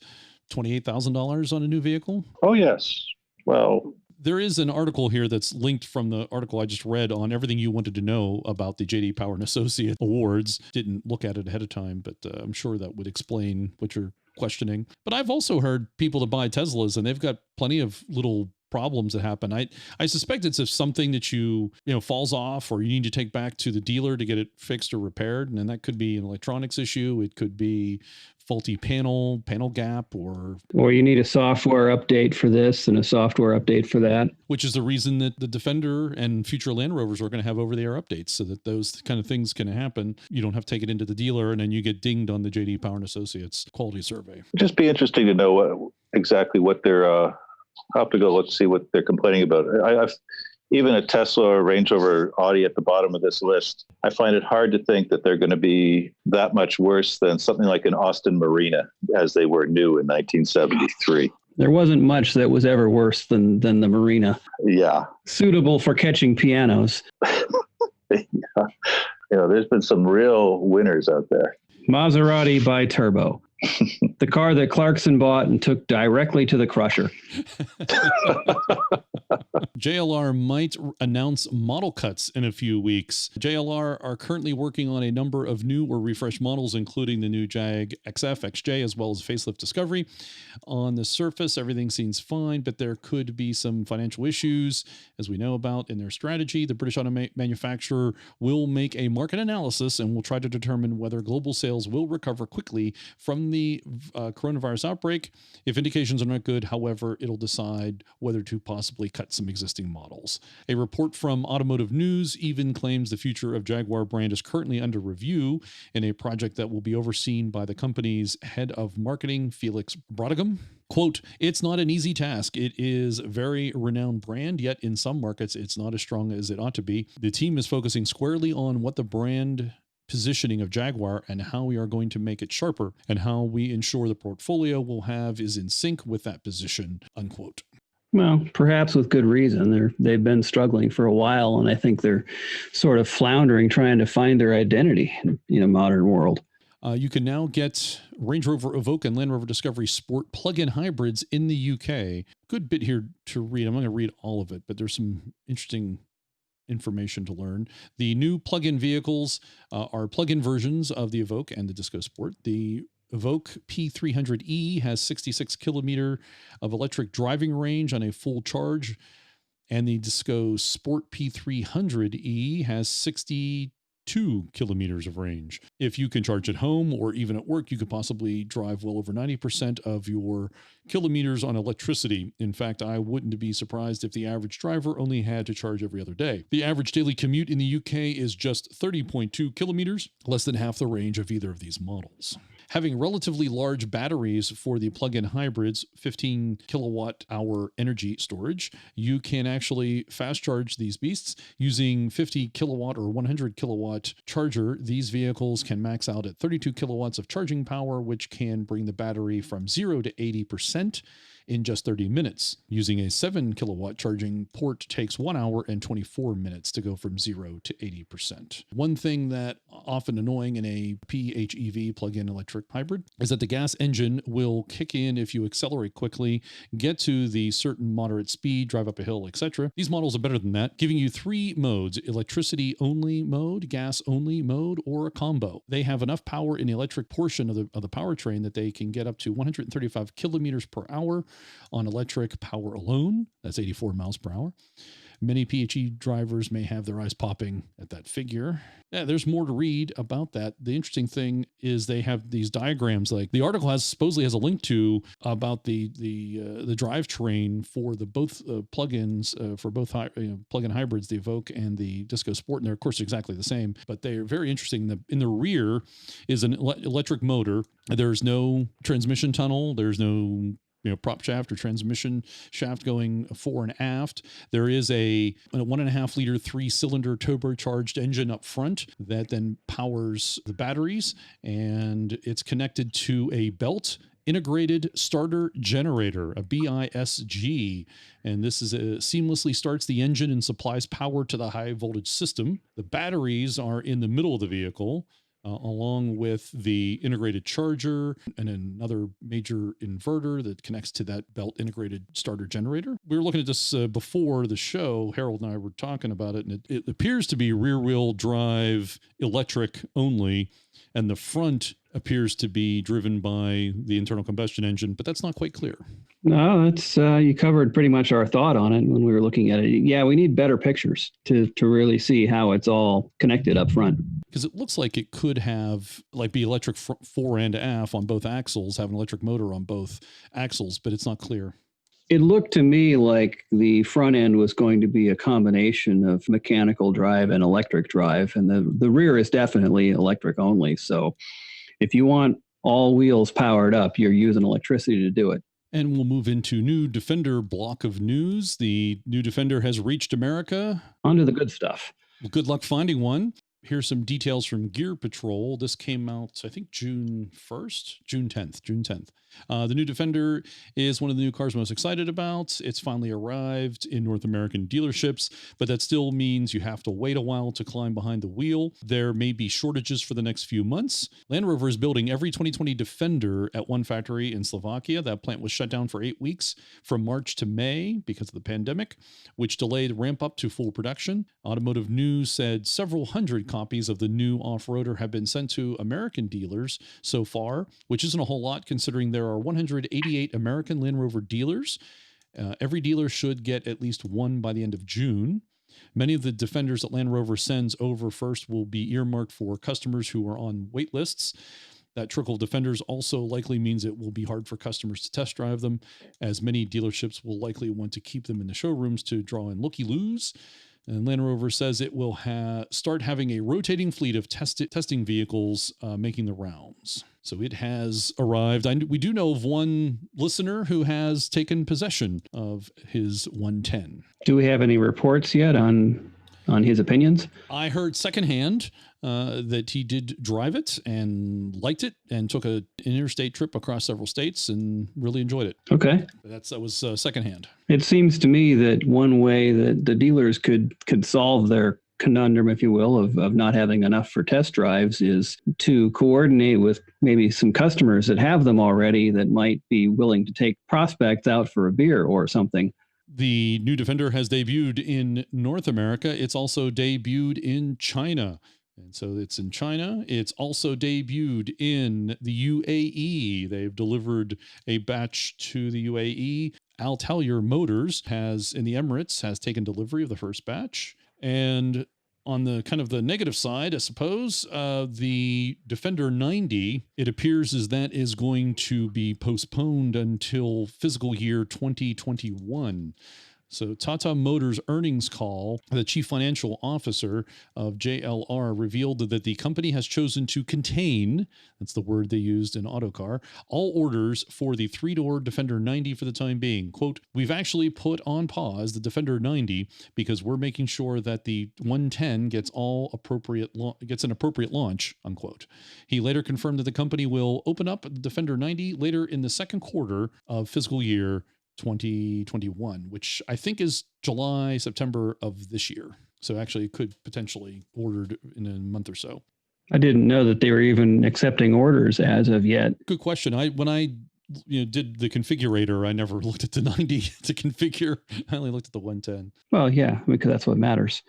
$28,000 on a new vehicle? Oh, yes. Well, there is an article here that's linked from the article I just read on everything you wanted to know about the J.D. Power and Associate Awards. Didn't look at it ahead of time, but I'm sure that would explain what you're questioning. But I've also heard people that buy Teslas, and they've got plenty of little problems that happen. I suspect it's if something that falls off or you need to take back to the dealer to get it fixed or repaired. And then that could be an electronics issue. It could be faulty panel gap, or you need a software update for this and a software update for that. Which is the reason that the Defender and future Land Rovers are going to have over-the-air updates, so that those kind of things can happen. You don't have to take it into the dealer, and then you get dinged on the J.D. Power and Associates quality survey. It'd just be interesting to know exactly what they're. I'll have to go. Let's see what they're complaining about. I've even a Tesla or Range Rover Audi at the bottom of this list. I find it hard to think that they're going to be that much worse than something like an Austin Marina, as they were new in 1973. There wasn't much that was ever worse than the Marina. Yeah. Suitable for catching pianos. Yeah. There's been some real winners out there. Maserati bi-turbo. The car that Clarkson bought and took directly to the crusher. JLR might announce model cuts in a few weeks. JLR are currently working on a number of new or refreshed models, including the new Jag XF, XJ, as well as facelift Discovery. On the surface, everything seems fine, but there could be some financial issues, as we know about in their strategy. The British auto manufacturer will make a market analysis and will try to determine whether global sales will recover quickly from the coronavirus outbreak. If indications are not good, however, it'll decide whether to possibly cut some existing models. A report from Automotive News even claims the future of Jaguar brand is currently under review in a project that will be overseen by the company's head of marketing, Felix Brodegum. Quote, "It's not an easy task. It is a very renowned brand, yet in some markets, it's not as strong as it ought to be. The team is focusing squarely on what the brand positioning of Jaguar and how we are going to make it sharper and how we ensure the portfolio we'll have is in sync with that position," unquote. Well, perhaps with good reason. They've been struggling for a while, and I think they're sort of floundering, trying to find their identity in a modern world. You can now get Range Rover EVOQUE and Land Rover Discovery Sport plug-in hybrids in the UK. Good bit here to read. I'm not going to read all of it, but there's some interesting information to learn. The new plug-in vehicles are plug-in versions of the EVOQUE and the Disco Sport. The EVOQUE P300E has 66 kilometer of electric driving range on a full charge, and the Disco Sport P300E has 62 kilometers of range. If you can charge at home or even at work, you could possibly drive well over 90% of your kilometers on electricity. In fact, I wouldn't be surprised if the average driver only had to charge every other day. The average daily commute in the UK is just 30.2 kilometers, less than half the range of either of these models. Having relatively large batteries for the plug-in hybrids, 15 kilowatt hour energy storage, you can actually fast charge these beasts using 50 kilowatt or 100 kilowatt charger. These vehicles can max out at 32 kilowatts of charging power, which can bring the battery from 0 to 80% in just 30 minutes. Using a 7 kilowatt charging port takes 1 hour and 24 minutes to go from 0 to 80%. One thing that often annoying in a PHEV plug-in electric hybrid is that the gas engine will kick in if you accelerate quickly, get to the certain moderate speed, drive up a hill, etc. These models are better than that, giving you 3 modes: electricity only mode, gas only mode, or a combo. They have enough power in the electric portion of the powertrain that they can get up to 135 kilometers per hour on electric power alone. That's 84 miles per hour. Many PHE drivers may have their eyes popping at that figure. Yeah, there's more to read about that. The interesting thing is they have these diagrams. Like the article supposedly has a link to about the drivetrain for the both plugins for both plug-in hybrids, the EVOQUE and the Disco Sport, and they're of course exactly the same. But they're very interesting. In the rear is an electric motor. There's no transmission tunnel. There's no prop shaft or transmission shaft going fore and aft. There is a 1.5 liter 3-cylinder turbocharged engine up front that then powers the batteries, and it's connected to a belt integrated starter generator, a BISG, and this is seamlessly starts the engine and supplies power to the high voltage system. The batteries are in the middle of the vehicle, along with the integrated charger and another major inverter that connects to that belt integrated starter generator. We were looking at this before the show. Harold and I were talking about it, and it appears to be rear-wheel drive electric only, and the front appears to be driven by the internal combustion engine, but that's not quite clear. No, that's you covered pretty much our thought on it when we were looking at it. Yeah, we need better pictures to really see how it's all connected up front. Because it looks like it could have be electric fore and aft on both axles, have an electric motor on both axles, but it's not clear. It looked to me like the front end was going to be a combination of mechanical drive and electric drive, and the rear is definitely electric only. So if you want all wheels powered up, you're using electricity to do it. And we'll move into new Defender block of news. The new Defender has reached America. On to the good stuff. Well, good luck finding one. Here's some details from Gear Patrol. This came out, I think, June 10th. The new Defender is one of the new cars I'm most excited about. It's finally arrived in North American dealerships, but that still means you have to wait a while to climb behind the wheel. There may be shortages for the next few months. Land Rover is building every 2020 Defender at one factory in Slovakia. That plant was shut down for 8 weeks from March to May because of the pandemic, which delayed ramp up to full production. Automotive News said several hundred copies of the new off-roader have been sent to American dealers so far, which isn't a whole lot considering there are 188 American Land Rover dealers. Every dealer should get at least one by the end of June. Many of the Defenders that Land Rover sends over first will be earmarked for customers who are on wait lists. That trickle of Defenders also likely means it will be hard for customers to test drive them, as many dealerships will likely want to keep them in the showrooms to draw in looky-loos. And Land Rover says it will start having a rotating fleet of testing vehicles making the rounds. So it has arrived. We do know of one listener who has taken possession of his 110. Do we have any reports yet on his opinions? I heard secondhand that he did drive it and liked it and took an interstate trip across several states and really enjoyed it. Okay. That was secondhand. It seems to me that one way that the dealers could solve their conundrum, if you will, of not having enough for test drives is to coordinate with maybe some customers that have them already that might be willing to take prospects out for a beer or something. The new Defender has debuted in North America. It's also debuted in China. And so it's in China. It's also debuted in the UAE. They've delivered a batch to the UAE. Al Talyer Motors in the Emirates has taken delivery of the first batch. And on the kind of the negative side, I suppose, the Defender 90, it appears as that is going to be postponed until fiscal year 2021. So Tata Motors earnings call, the chief financial officer of JLR revealed that the company has chosen to contain, that's the word they used in Autocar, all orders for the three-door Defender 90 for the time being. Quote, we've actually put on pause the Defender 90 because we're making sure that the 110 gets an appropriate launch, unquote. He later confirmed that the company will open up the Defender 90 later in the second quarter of fiscal year 2021, which I think is July, September of this year. So actually it could potentially ordered in a month or so. I didn't know that they were even accepting orders as of yet. Good question. When I did the configurator, I never looked at the 90 to configure. I only looked at the 110. Well, yeah, because that's what matters.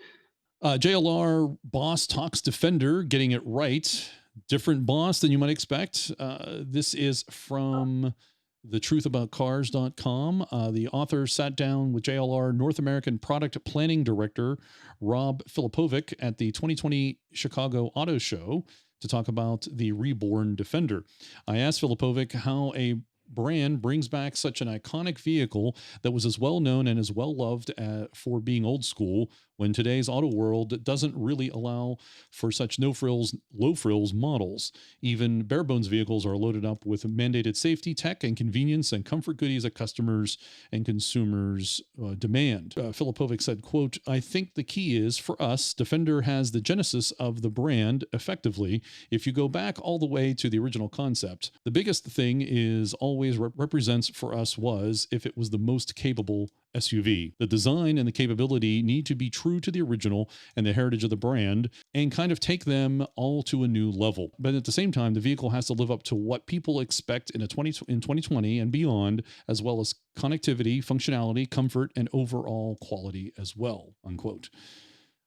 JLR boss talks Defender, getting it right. Different boss than you might expect. This is from thetruthaboutcars.com. The author sat down with JLR North American Product Planning Director Rob Filipovic at the 2020 Chicago Auto Show to talk about the reborn Defender. I asked Filipovic how a brand brings back such an iconic vehicle that was as well known and as well loved for being old school when today's auto world doesn't really allow for such no-frills, low-frills models. Even bare-bones vehicles are loaded up with mandated safety, tech, and convenience and comfort goodies that customers and consumers demand. Filipovic said, quote, I think the key is, for us, Defender has the genesis of the brand effectively. If you go back all the way to the original concept, the biggest thing is always represents for us was if it was the most capable SUV. The design and the capability need to be true to the original and the heritage of the brand and kind of take them all to a new level. But at the same time, the vehicle has to live up to what people expect in 2020 and beyond, as well as connectivity, functionality, comfort, and overall quality as well, unquote.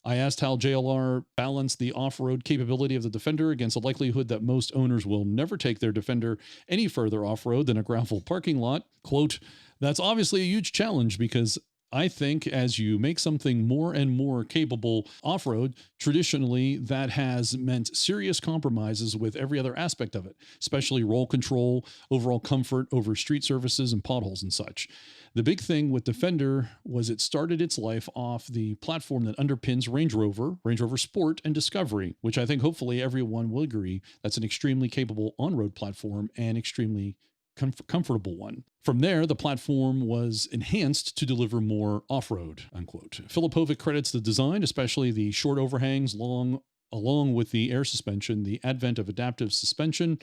I asked how JLR balanced the off-road capability of the Defender against the likelihood that most owners will never take their Defender any further off-road than a gravel parking lot. Quote, that's obviously a huge challenge because I think as you make something more and more capable off-road, traditionally that has meant serious compromises with every other aspect of it, especially roll control, overall comfort over street surfaces and potholes and such. The big thing with Defender was it started its life off the platform that underpins Range Rover Sport, and Discovery, which I think hopefully everyone will agree that's an extremely capable on-road platform and extremely comfortable one. From there, the platform was enhanced to deliver more off-road, unquote. Filipovic credits the design, especially the short overhangs along with the air suspension, the advent of adaptive suspension,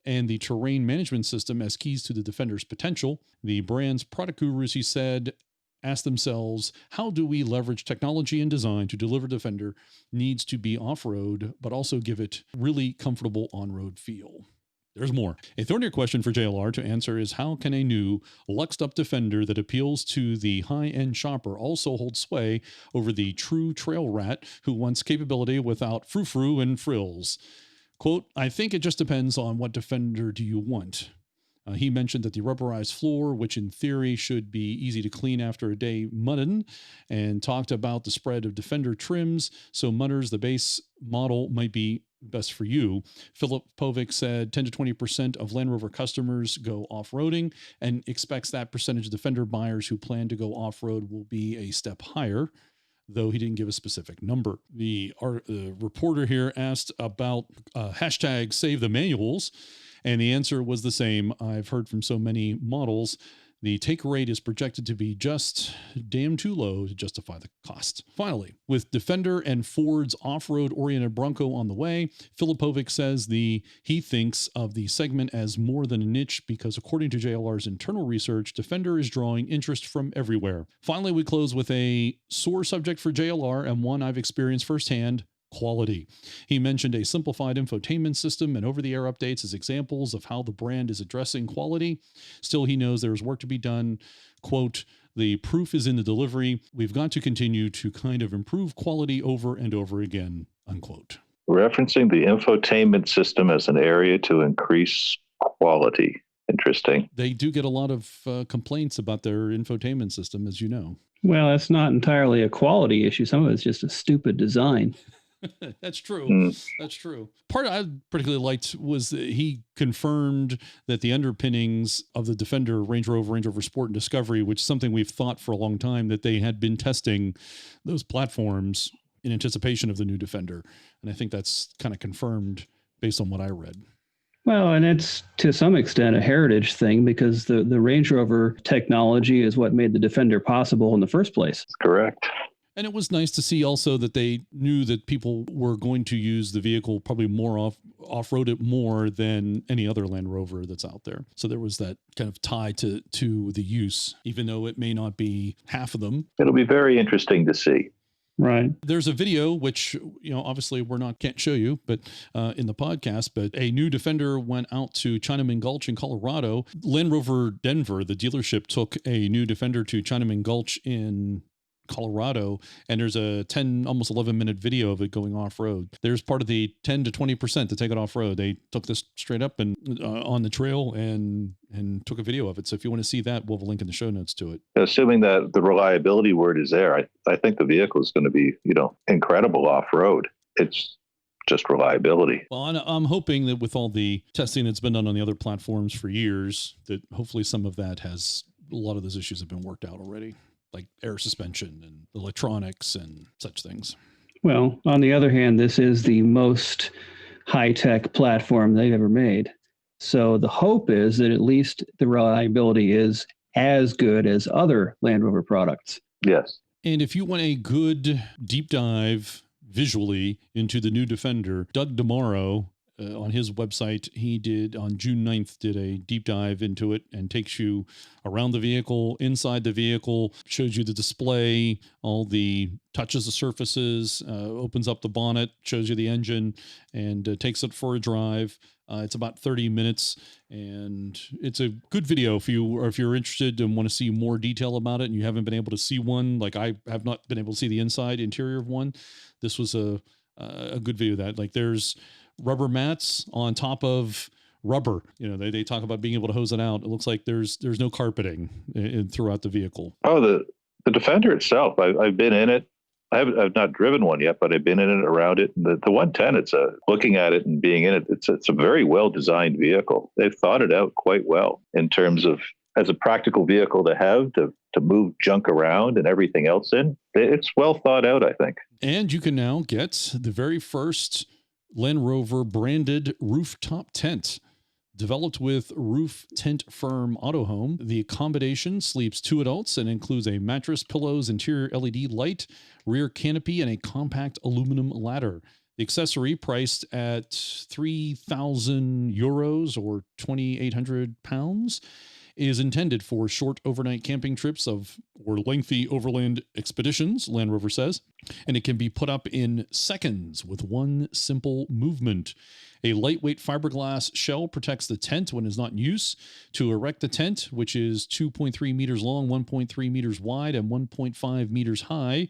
and the terrain management system as keys to the Defender's potential. The brand's product gurus, he said, ask themselves, how do we leverage technology and design to deliver Defender needs to be off-road, but also give it really comfortable on-road feel. There's more. A thornier question for JLR to answer is how can a new, luxed-up Defender that appeals to the high-end shopper also hold sway over the true trail rat who wants capability without frou-frou and frills? Quote, I think it just depends on what Defender do you want. He mentioned that the rubberized floor, which in theory should be easy to clean after a day mudding, and talked about the spread of Defender trims. So mudders, the base model might be best for you. Filipovic said 10 to 20% of Land Rover customers go off-roading and expects that percentage of Defender buyers who plan to go off-road will be a step higher, though he didn't give a specific number. The reporter here asked about hashtag save the manuals, and the answer was the same. I've heard from so many models. The take rate is projected to be just damn too low to justify the cost. Finally, with Defender and Ford's off-road oriented Bronco on the way, Filipovic says he thinks of the segment as more than a niche because according to JLR's internal research, Defender is drawing interest from everywhere. Finally, we close with a sore subject for JLR and one I've experienced firsthand: quality. He mentioned a simplified infotainment system and over-the-air updates as examples of how the brand is addressing quality. Still, he knows there is work to be done. Quote, the proof is in the delivery. We've got to continue to kind of improve quality over and over again, unquote. Referencing the infotainment system as an area to increase quality. Interesting. They do get a lot of complaints about their infotainment system, as you know. Well, that's not entirely a quality issue. Some of it's just a stupid design. That's true. That's true. Part I particularly liked was that he confirmed that the underpinnings of the Defender, Range Rover Sport, and Discovery, which is something we've thought for a long time, that they had been testing those platforms in anticipation of the new Defender. And I think that's kind of confirmed based on what I read. Well, and it's to some extent a heritage thing because the Range Rover technology is what made the Defender possible in the first place. Correct. And it was nice to see also that they knew that people were going to use the vehicle probably more off-road it more than any other Land Rover that's out there. So there was that kind of tie to the use, even though it may not be half of them. It'll be very interesting to see. Right. There's a video, which, obviously can't show you, but in the podcast, but a new Defender went out to Chinaman Gulch in Colorado. Land Rover Denver, the dealership, took a new Defender to Chinaman Gulch in Colorado, and there's a 10, almost 11-minute video of it going off-road. There's part of the 10 to 20% to take it off-road. They took this straight up and on the trail and took a video of it. So if you want to see that, we'll have a link in the show notes to it. Assuming that the reliability word is there, I think the vehicle is going to be, incredible off-road. It's just reliability. Well, I'm hoping that with all the testing that's been done on the other platforms for years, that hopefully some of that a lot of those issues have been worked out already, like air suspension and electronics and such things. Well, on the other hand, this is the most high-tech platform they've ever made. So the hope is that at least the reliability is as good as other Land Rover products. Yes. And if you want a good deep dive visually into the new Defender, Doug DeMauro on his website, he did on June 9th, did a deep dive into it and takes you around the vehicle, inside the vehicle, shows you the display, all the touches the surfaces, opens up the bonnet, shows you the engine, and takes it for a drive. It's about 30 minutes, and it's a good video if you're interested and want to see more detail about it and you haven't been able to see one, like I have not been able to see the inside interior of one. This was a good video of that. Like, there's rubber mats on top of rubber. You know, they talk about being able to hose it out. It looks like there's no carpeting throughout the vehicle. Oh, the Defender itself, I've been in it. I've not driven one yet, but I've been in it, around it. The 110, it's looking at it and being in it, it's a very well designed vehicle. They've thought it out quite well in terms of as a practical vehicle to have to move junk around and everything else in. It's well thought out, I think. And you can now get the very first Land Rover branded rooftop tent. Developed with roof tent firm Autohome, the accommodation sleeps 2 adults and includes a mattress, pillows, interior LED light, rear canopy, and a compact aluminum ladder. The accessory, priced at 3,000 euros or 2,800 pounds, is intended for short overnight camping trips or lengthy overland expeditions, Land Rover says, and it can be put up in seconds with one simple movement. A lightweight fiberglass shell protects the tent when it's not in use. To erect the tent, which is 2.3 meters long, 1.3 meters wide, and 1.5 meters high,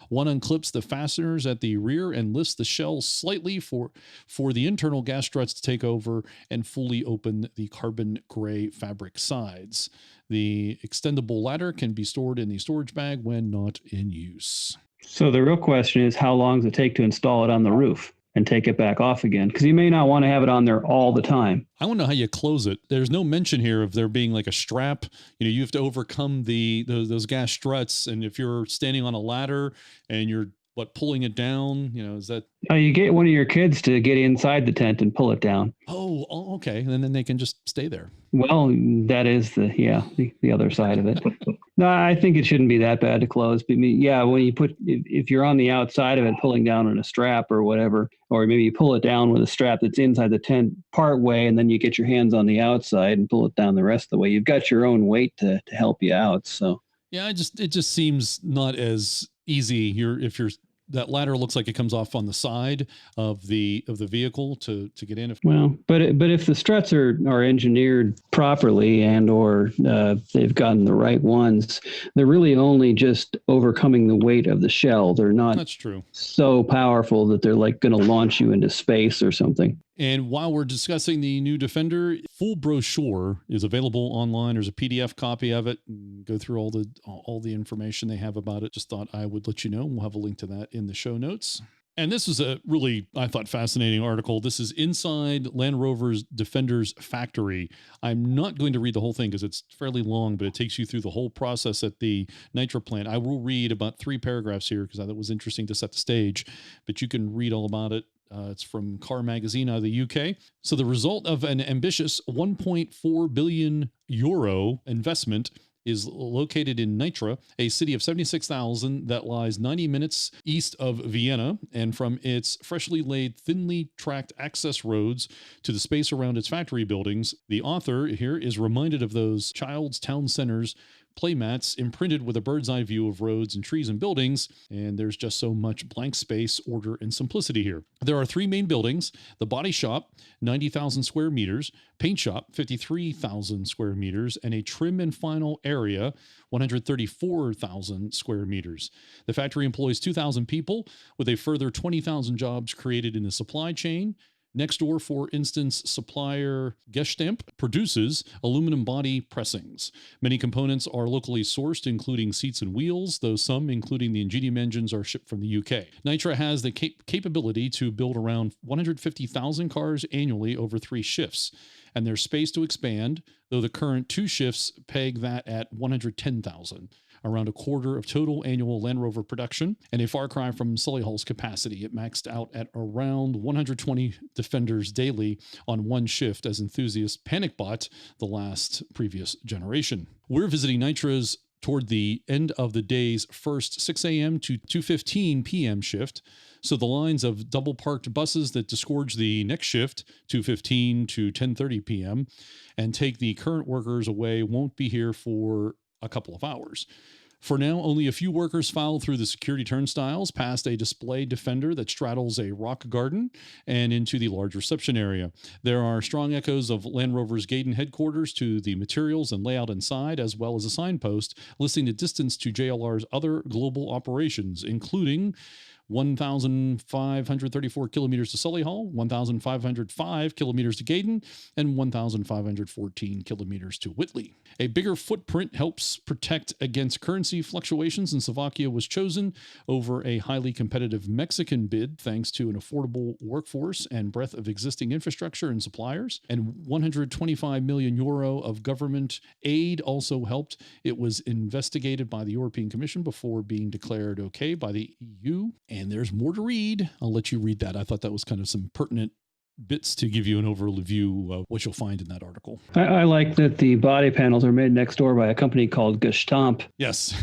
one unclips the fasteners at the rear and lifts the shell slightly for the internal gas struts to take over and fully open the carbon gray fabric sides. The extendable ladder can be stored in the storage bag when not in use. So the real question is, how long does it take to install it on the roof and take it back off again? Because you may not want to have it on there all the time. I want to know how you close it. There's no mention here of there being like a strap. You know, you have to overcome those gas struts. And if you're standing on a ladder and you're pulling it down, you know, is that? You get one of your kids to get inside the tent and pull it down. Oh, okay. And then they can just stay there. Well, that is the other side of it. No, I think it shouldn't be that bad to close. But when you if you're on the outside of it, pulling down on a strap or whatever, or maybe you pull it down with a strap that's inside the tent part way, and then you get your hands on the outside and pull it down the rest of the way. You've got your own weight to help you out. So yeah, it just seems not as easy. That ladder looks like it comes off on the side of the vehicle to get in. But if the struts are engineered properly and or they've gotten the right ones, they're really only just overcoming the weight of the shell. They're not. That's true. So powerful that they're like going to launch you into space or something. And while we're discussing the new Defender, full brochure is available online. There's a PDF copy of it. And go through all the information they have about it. Just thought I would let you know. We'll have a link to that in the show notes. And this was a really, I thought, fascinating article. This is inside Land Rover's Defender's factory. I'm not going to read the whole thing because it's fairly long, but it takes you through the whole process at the Nitra plant. I will read about 3 paragraphs here because I thought it was interesting to set the stage, but you can read all about it. It's from Car Magazine out of the UK. So the result of an ambitious 1.4 billion euro investment is located in Nitra, a city of 76,000 that lies 90 minutes east of Vienna. And from its freshly laid, thinly tracked access roads to the space around its factory buildings, the author here is reminded of those child's town centers playmats imprinted with a bird's eye view of roads and trees and buildings, and there's just so much blank space, order, and simplicity here. There are 3 main buildings: the body shop, 90,000 square meters, paint shop, 53,000 square meters, and a trim and final area, 134,000 square meters. The factory employs 2,000 people, with a further 20,000 jobs created in the supply chain. Next door, for instance, supplier Gestamp produces aluminum body pressings. Many components are locally sourced, including seats and wheels, though some, including the Ingenium engines, are shipped from the UK. Nitra has the capability to build around 150,000 cars annually over 3 shifts, and there's space to expand, though the current 2 shifts peg that at 110,000. Around a quarter of total annual Land Rover production, and a far cry from Solihull's capacity. It maxed out at around 120 Defenders daily on 1 shift as enthusiasts panic bought the previous generation. We're visiting Nitra's toward the end of the day's first 6 a.m. to 2:15 p.m. shift. So the lines of double parked buses that disgorge the next shift, 2:15 to 10:30 p.m., and take the current workers away won't be here for a couple of hours. For now, only a few workers filed through the security turnstiles, past a display defender that straddles a rock garden, and into the large reception area. There are strong echoes of Land Rover's Gaydon headquarters to the materials and layout inside, as well as a signpost listing the distance to JLR's other global operations, including 1,534 kilometers to Solihull, 1,505 kilometers to Gaydon, and 1,514 kilometers to Whitley. A bigger footprint helps protect against currency fluctuations, and Slovakia was chosen over a highly competitive Mexican bid thanks to an affordable workforce and breadth of existing infrastructure and suppliers. And 125 million euro of government aid also helped. It was investigated by the European Commission before being declared okay by the EU. And there's more to read. I'll let you read that. I thought that was kind of some pertinent bits to give you an overview of what you'll find in that article. I like that the body panels are made next door by a company called Gestamp. Yes.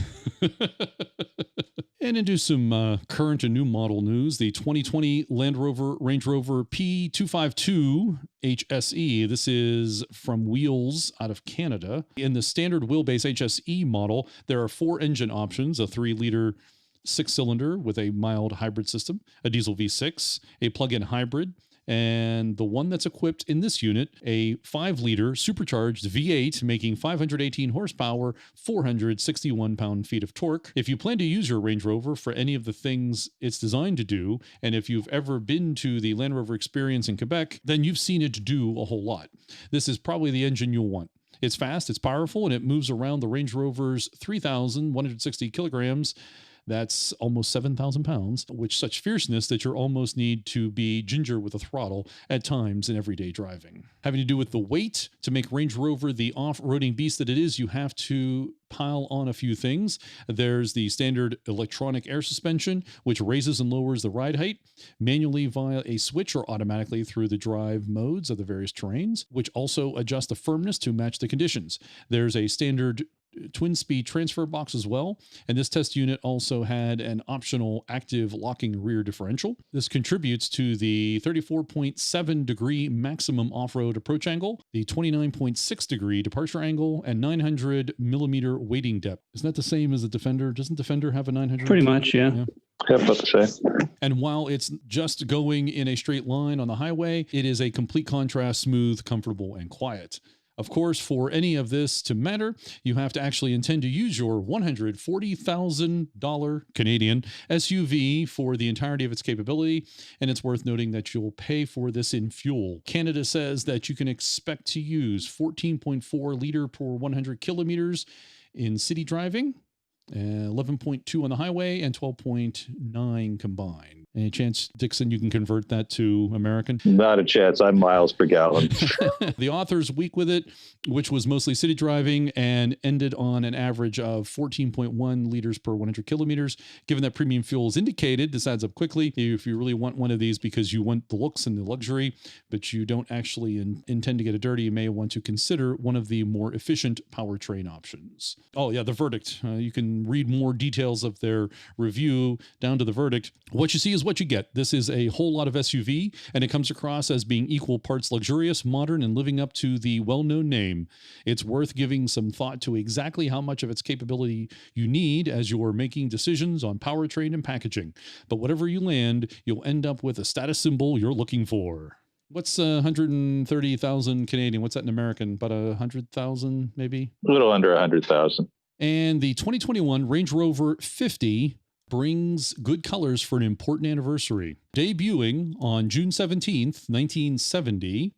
And into some current and new model news, the 2020 Range Rover P252 HSE. This is from Wheels out of Canada. In the standard wheelbase HSE model, there are 4 engine options: a 3-liter 6-cylinder with a mild hybrid system, a diesel V6, a plug-in hybrid, and the one that's equipped in this unit, a 5-liter supercharged V8 making 518 horsepower, 461 pound-feet of torque. If you plan to use your Range Rover for any of the things it's designed to do, and if you've ever been to the Land Rover experience in Quebec, then you've seen it do a whole lot. This is probably the engine you'll want. It's fast, it's powerful, and it moves around the Range Rover's 3,160 kilograms. That's almost 7,000 pounds, with such fierceness that you almost need to be ginger with a throttle at times in everyday driving. Having to do with the weight, to make Range Rover the off-roading beast that it is, you have to pile on a few things. There's the standard electronic air suspension, which raises and lowers the ride height manually via a switch or automatically through the drive modes of the various terrains, which also adjust the firmness to match the conditions. There's a standard twin-speed transfer box as well, and this test unit also had an optional active locking rear differential. This contributes to the 34.7 degree maximum off-road approach angle, the 29.6 degree departure angle, and 900 millimeter weighting depth. Isn't that the same as the Defender? Doesn't Defender have a 900? Pretty much, yeah. Yeah, about the same. And while it's just going in a straight line on the highway, it is a complete contrast, smooth, comfortable, and quiet. Of course, for any of this to matter, you have to actually intend to use your $140,000 Canadian SUV for the entirety of its capability, and it's worth noting that you'll pay for this in fuel. Canada says that you can expect to use 14.4 liter per 100 kilometers in city driving, 11.2 on the highway, and 12.9 combined. Any chance, Dixon, you can convert that to American? Not a chance. I'm miles per gallon. The author's week with it, which was mostly city driving and ended on an average of 14.1 liters per 100 kilometers. Given that premium fuel is indicated, this adds up quickly. If you really want one of these because you want the looks and the luxury, but you don't actually intend to get it dirty, you may want to consider one of the more efficient powertrain options. Oh yeah, the verdict. You can read more details of their review down to the verdict. What you see is what you get. This is a whole lot of SUV, and it comes across as being equal parts luxurious, modern, and living up to the well-known name. It's worth giving some thought to exactly how much of its capability you need as you're making decisions on powertrain and packaging. But whatever you land, you'll end up with a status symbol you're looking for. What's 130,000 Canadian? What's that in American? About 100,000, maybe? A little under 100,000. And the 2021 Range Rover 50 brings good colors for an important anniversary. Debuting on June 17th, 1970,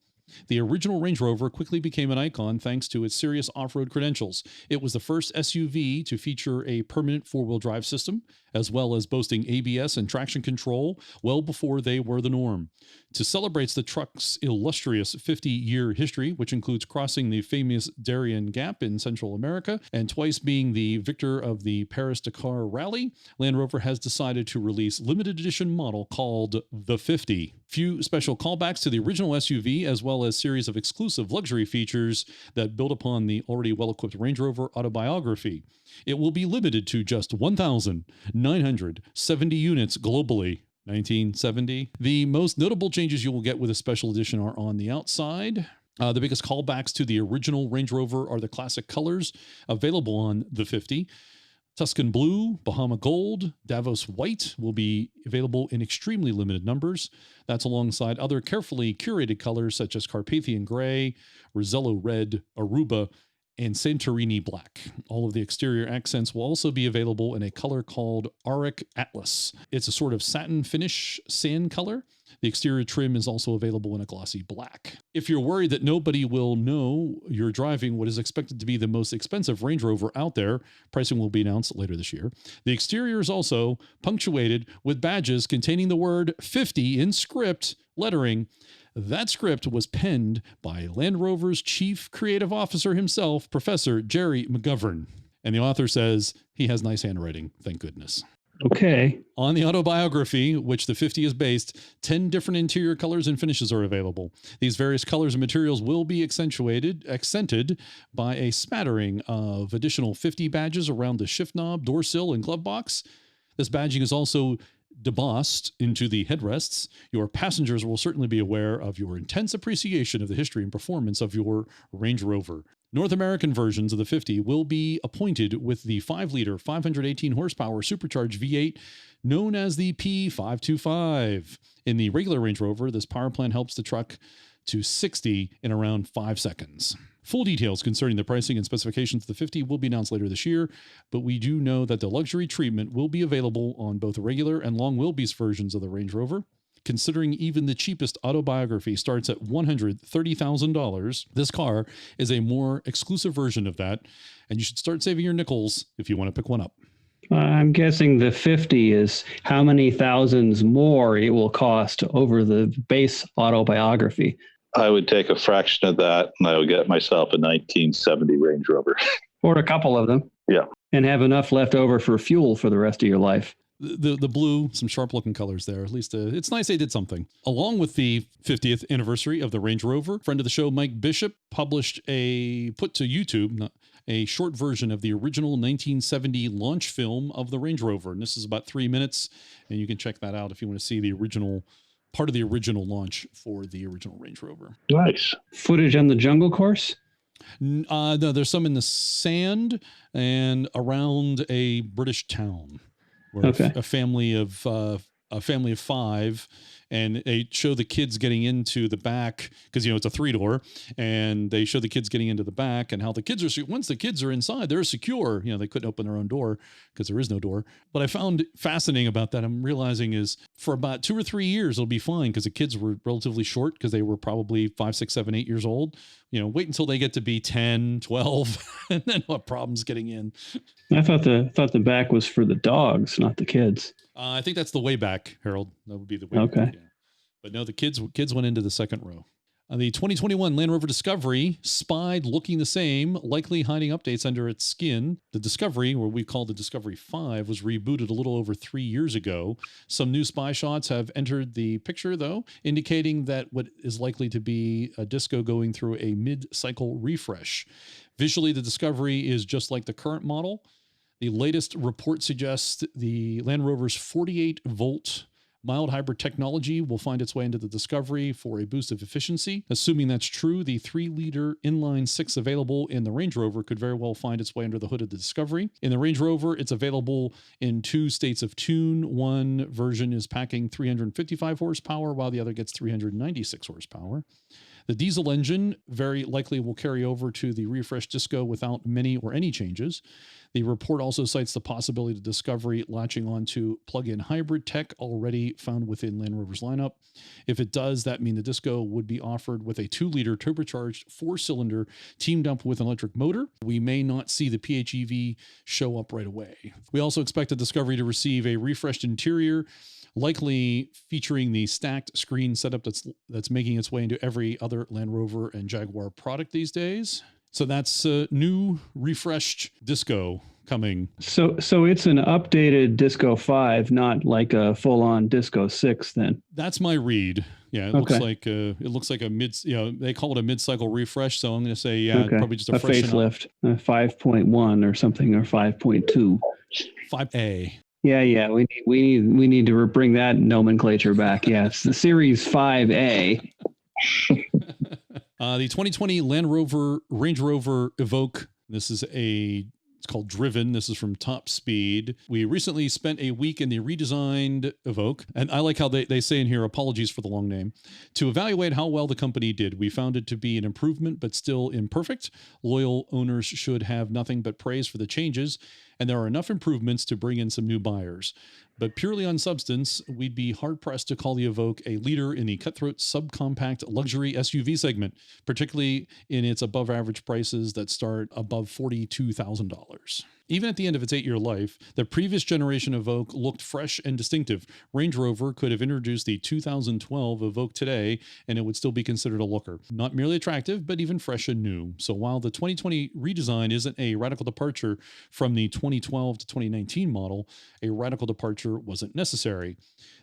the original Range Rover quickly became an icon thanks to its serious off-road credentials. It was the first SUV to feature a permanent four-wheel drive system, as well as boasting ABS and traction control well before they were the norm. To celebrate the truck's illustrious 50-year history, which includes crossing the famous Darien Gap in Central America and twice being the victor of the Paris-Dakar Rally, Land Rover has decided to release limited edition model called the 50. Few special callbacks to the original SUV, as well well as series of exclusive luxury features that build upon the already well-equipped Range Rover autobiography. It will be limited to just 1,970 units globally. 1970. The most notable changes you will get with a special edition are on the outside. The biggest callbacks to the original Range Rover are the classic colors available on the 50. Tuscan Blue, Bahama Gold, Davos White will be available in extremely limited numbers. That's alongside other carefully curated colors such as Carpathian Gray, Rosello Red, Aruba, and Santorini Black. All of the exterior accents will also be available in a color called Auric Atlas. It's a sort of satin finish sand color. The exterior trim is also available in a glossy black. If you're worried that nobody will know you're driving what is expected to be the most expensive Range Rover out there, pricing will be announced later this year. The exterior is also punctuated with badges containing the word 50 in script lettering. That script was penned by Land Rover's chief creative officer himself, Professor Jerry McGovern. And the author says he has nice handwriting, thank goodness. Okay. On the autobiography, which the 50 is based, 10 different interior colors and finishes are available. These various colors and materials will be accented by a smattering of additional 50 badges around the shift knob, door sill, and glove box. This badging is also debossed into the headrests. Your passengers will certainly be aware of your intense appreciation of the history and performance of your Range Rover. North American versions of the 50 will be appointed with the 5-liter, 518 horsepower supercharged V8 known as the P525. In the regular Range Rover, this power plant helps the truck to 60 in around 5 seconds. Full details concerning the pricing and specifications of the 50 will be announced later this year, but we do know that the luxury treatment will be available on both regular and long wheelbase versions of the Range Rover. Considering even the cheapest autobiography starts at $130,000, this car is a more exclusive version of that, and you should start saving your nickels if you want to pick one up. I'm guessing the 50 is how many thousands more it will cost over the base autobiography. I would take a fraction of that and I would get myself a 1970 Range Rover. Or a couple of them. Yeah. And have enough left over for fuel for the rest of your life. The blue, some sharp looking colors there. At least it's nice they did something. Along with the 50th anniversary of the Range Rover, friend of the show, Mike Bishop, put to YouTube a short version of the original 1970 launch film of the Range Rover. And this is about 3 minutes. And you can check that out if you want to see the original part of the original launch for the original Range Rover. Nice. Footage on the jungle course? No, there's some in the sand and around a British town. Where a family of 5, and they show the kids getting into the back because it's a 3-door, and they show the kids getting into the back and how the kids are once the kids are inside, they're secure. They couldn't open their own door because there is no door. What I found fascinating about that, I'm realizing, is for about 2 or 3 years it'll be fine because the kids were relatively short because they were probably 5, 6, 7, 8 years old. Wait until they get to be 10, 12, and then we'll have problems getting in. I thought the back was for the dogs, not the kids. I think that's the way back, Harold. That would be the way back. Okay. Yeah. But no, the kids went into the second row. The 2021 Land Rover Discovery, spied looking the same, likely hiding updates under its skin. The Discovery, or we call the Discovery 5, was rebooted a little over 3 years ago. Some new spy shots have entered the picture, though, indicating that what is likely to be a Disco going through a mid-cycle refresh. Visually, the Discovery is just like the current model. The latest report suggests the Land Rover's 48-volt mild hybrid technology will find its way into the Discovery for a boost of efficiency. Assuming that's true, the 3-liter inline-6 available in the Range Rover could very well find its way under the hood of the Discovery. In the Range Rover, it's available in 2 states of tune. One version is packing 355 horsepower, while the other gets 396 horsepower. The diesel engine very likely will carry over to the refreshed Disco without many or any changes. The report also cites the possibility of Discovery latching onto plug-in hybrid tech already found within Land Rover's lineup. If it does, that means the Disco would be offered with a 2-liter turbocharged 4-cylinder teamed up with an electric motor. We may not see the PHEV show up right away. We also expect the Discovery to receive a refreshed interior, likely featuring the stacked screen setup that's making its way into every other Land Rover and Jaguar product these days. So that's a new refreshed Disco coming. So it's an updated Disco 5, not like a full-on Disco 6 then. That's my read. Yeah, it looks like a mid, they call it a mid-cycle refresh, so I'm going to say probably just a facelift, 5.1 or something, or 5.2. 5A. Yeah, we need to bring that nomenclature back. Yes, the Series 5A. The 2020 Range Rover EVOQUE. It's called Driven. This is from Top Speed. We recently spent a week in the redesigned EVOQUE, and I like how they say in here, apologies for the long name, to evaluate how well the company did. We found it to be an improvement, but still imperfect. Loyal owners should have nothing but praise for the changes, and there are enough improvements to bring in some new buyers. But purely on substance, we'd be hard-pressed to call the EVOQUE a leader in the cutthroat subcompact luxury SUV segment, particularly in its above-average prices that start above $42,000. Even at the end of its 8-year life, the previous generation EVOQUE looked fresh and distinctive. Range Rover could have introduced the 2012 EVOQUE today, and it would still be considered a looker. Not merely attractive, but even fresh and new. So while the 2020 redesign isn't a radical departure from the 2012 to 2019 model, a radical departure wasn't necessary.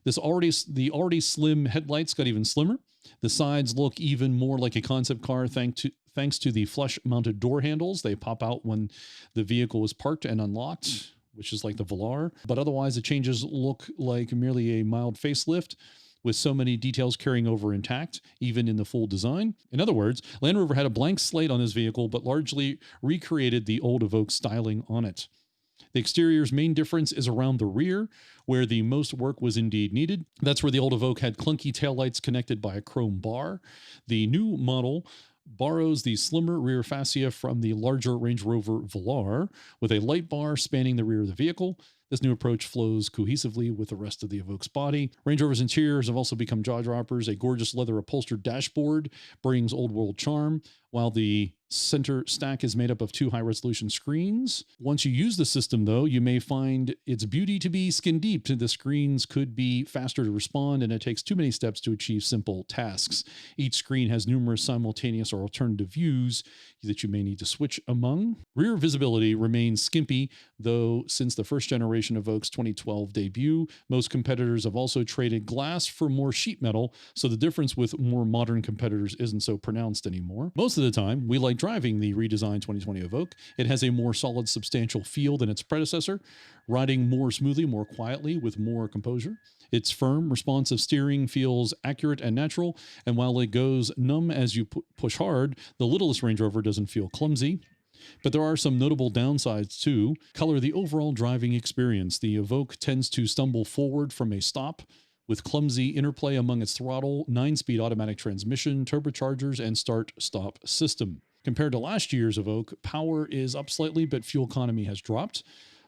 The already slim headlights got even slimmer. The sides look even more like a concept car thanks to the flush-mounted door handles. They pop out when the vehicle is parked and unlocked, which is like the Velar. But otherwise, the changes look like merely a mild facelift, with so many details carrying over intact, even in the full design. In other words, Land Rover had a blank slate on this vehicle, but largely recreated the old EVOQUE styling on it. The exterior's main difference is around the rear, where the most work was indeed needed. That's where the old EVOQUE had clunky taillights connected by a chrome bar. The new model borrows the slimmer rear fascia from the larger Range Rover Velar, with a light bar spanning the rear of the vehicle. This new approach flows cohesively with the rest of the EVOQUE's body. Range Rover's interiors have also become jaw-droppers. A gorgeous leather upholstered dashboard brings old-world charm, while the center stack is made up of 2 high-resolution screens. Once you use the system, though, you may find its beauty to be skin-deep. The screens could be faster to respond, and it takes too many steps to achieve simple tasks. Each screen has numerous simultaneous or alternative views that you may need to switch among. Rear visibility remains skimpy, though since the first generation of EVOQUE's 2012 debut, most competitors have also traded glass for more sheet metal, so the difference with more modern competitors isn't so pronounced anymore. Most of the time, we like driving the redesigned 2020 EVOQUE. It has a more solid, substantial feel than its predecessor, riding more smoothly, more quietly, with more composure. Its firm, responsive steering feels accurate and natural, and while it goes numb as you push hard, the littlest Range Rover doesn't feel clumsy. But there are some notable downsides too. Color the overall driving experience. The EVOQUE tends to stumble forward from a stop, with clumsy interplay among its throttle, 9-speed automatic transmission, turbochargers, and start-stop system. Compared to last year's EVOQUE, power is up slightly, but fuel economy has dropped.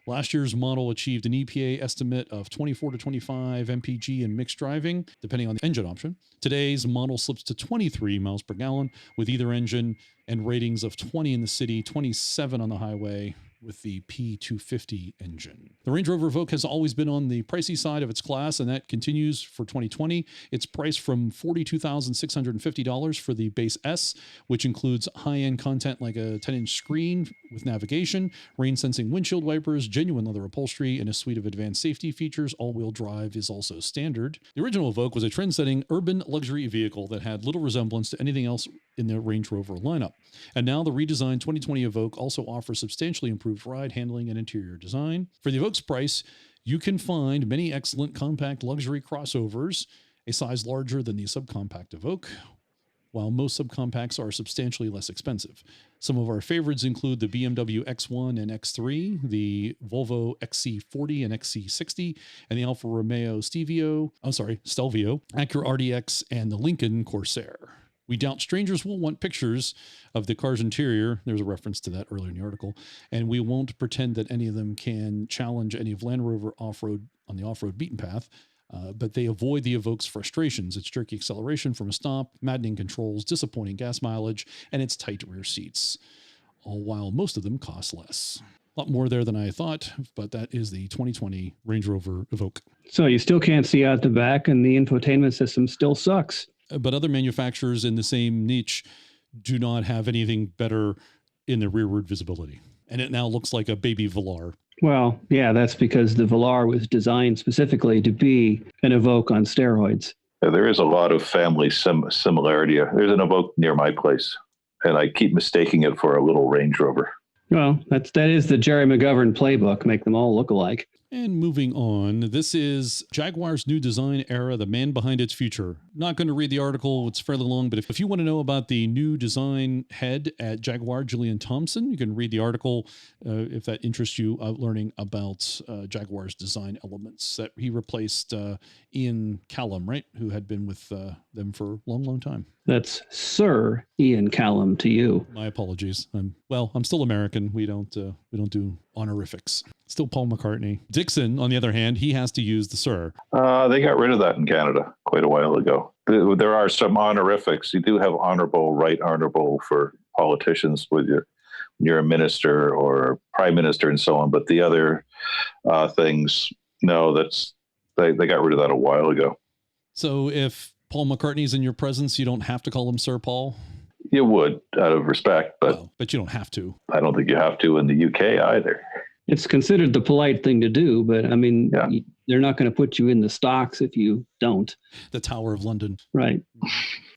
Last year's model achieved an EPA estimate of 24 to 25 mpg in mixed driving, depending on the engine option. Today's model slips to 23 miles per gallon with either engine, and ratings of 20 in the city, 27 on the highway with the P250 engine. The Range Rover EVOQUE has always been on the pricey side of its class, and that continues for 2020. It's priced from $42,650 for the base S, which includes high-end content like a 10-inch screen with navigation, rain-sensing windshield wipers, genuine leather upholstery, and a suite of advanced safety features. All-wheel drive is also standard. The original EVOQUE was a trend-setting urban luxury vehicle that had little resemblance to anything else in the Range Rover lineup. And now the redesigned 2020 EVOQUE also offers substantially improved ride handling and interior design. For the EVOQUE's price, you can find many excellent compact luxury crossovers, a size larger than the subcompact EVOQUE, while most subcompacts are substantially less expensive. Some of our favorites include the BMW X1 and X3, the Volvo XC40 and XC60, and the Alfa Romeo Stelvio, Acura RDX, and the Lincoln Corsair. We doubt strangers will want pictures of the car's interior. There's a reference to that earlier in the article. And we won't pretend that any of them can challenge any of Land Rover off-road on the off-road beaten path. But they avoid the EVOQUE's frustrations, its jerky acceleration from a stop, maddening controls, disappointing gas mileage, and its tight rear seats, all while most of them cost less. A lot more there than I thought, but that is the 2020 Range Rover EVOQUE. So you still can't see out the back, and the infotainment system still sucks. But other manufacturers in the same niche do not have anything better in the rearward visibility. and it now looks like a baby Velar. Well, yeah, that's because the Velar was designed specifically to be an EVOQUE on steroids. There is a lot of family similarity. There's an EVOQUE near my place, and I keep mistaking it for a little Range Rover. Well, that is the Jerry McGovern playbook. Make them all look alike. And moving on, this is Jaguar's new design era, the man behind its future. Not going to read the article, it's fairly long, but if you want to know about the new design head at Jaguar, Julian Thompson, you can read the article if that interests you, learning about Jaguar's design elements. That he replaced Ian Callum, right, who had been with them for a long, long time. That's Sir Ian Callum to you. My apologies. I'm still American. We don't do honorifics. Still Paul McCartney. Dixon, on the other hand, he has to use the Sir. They got rid of that in Canada quite a while ago. There are some honorifics. You do have honorable, right honorable for politicians with you're a minister or prime minister and so on. But the other things, no, they got rid of that a while ago. So if Paul McCartney's in your presence, you don't have to call him Sir Paul? You would, out of respect, but you don't have to. I don't think you have to in the UK either. It's considered the polite thing to do, but I mean, they're not going to put you in the stocks if you don't. The Tower of London. Right.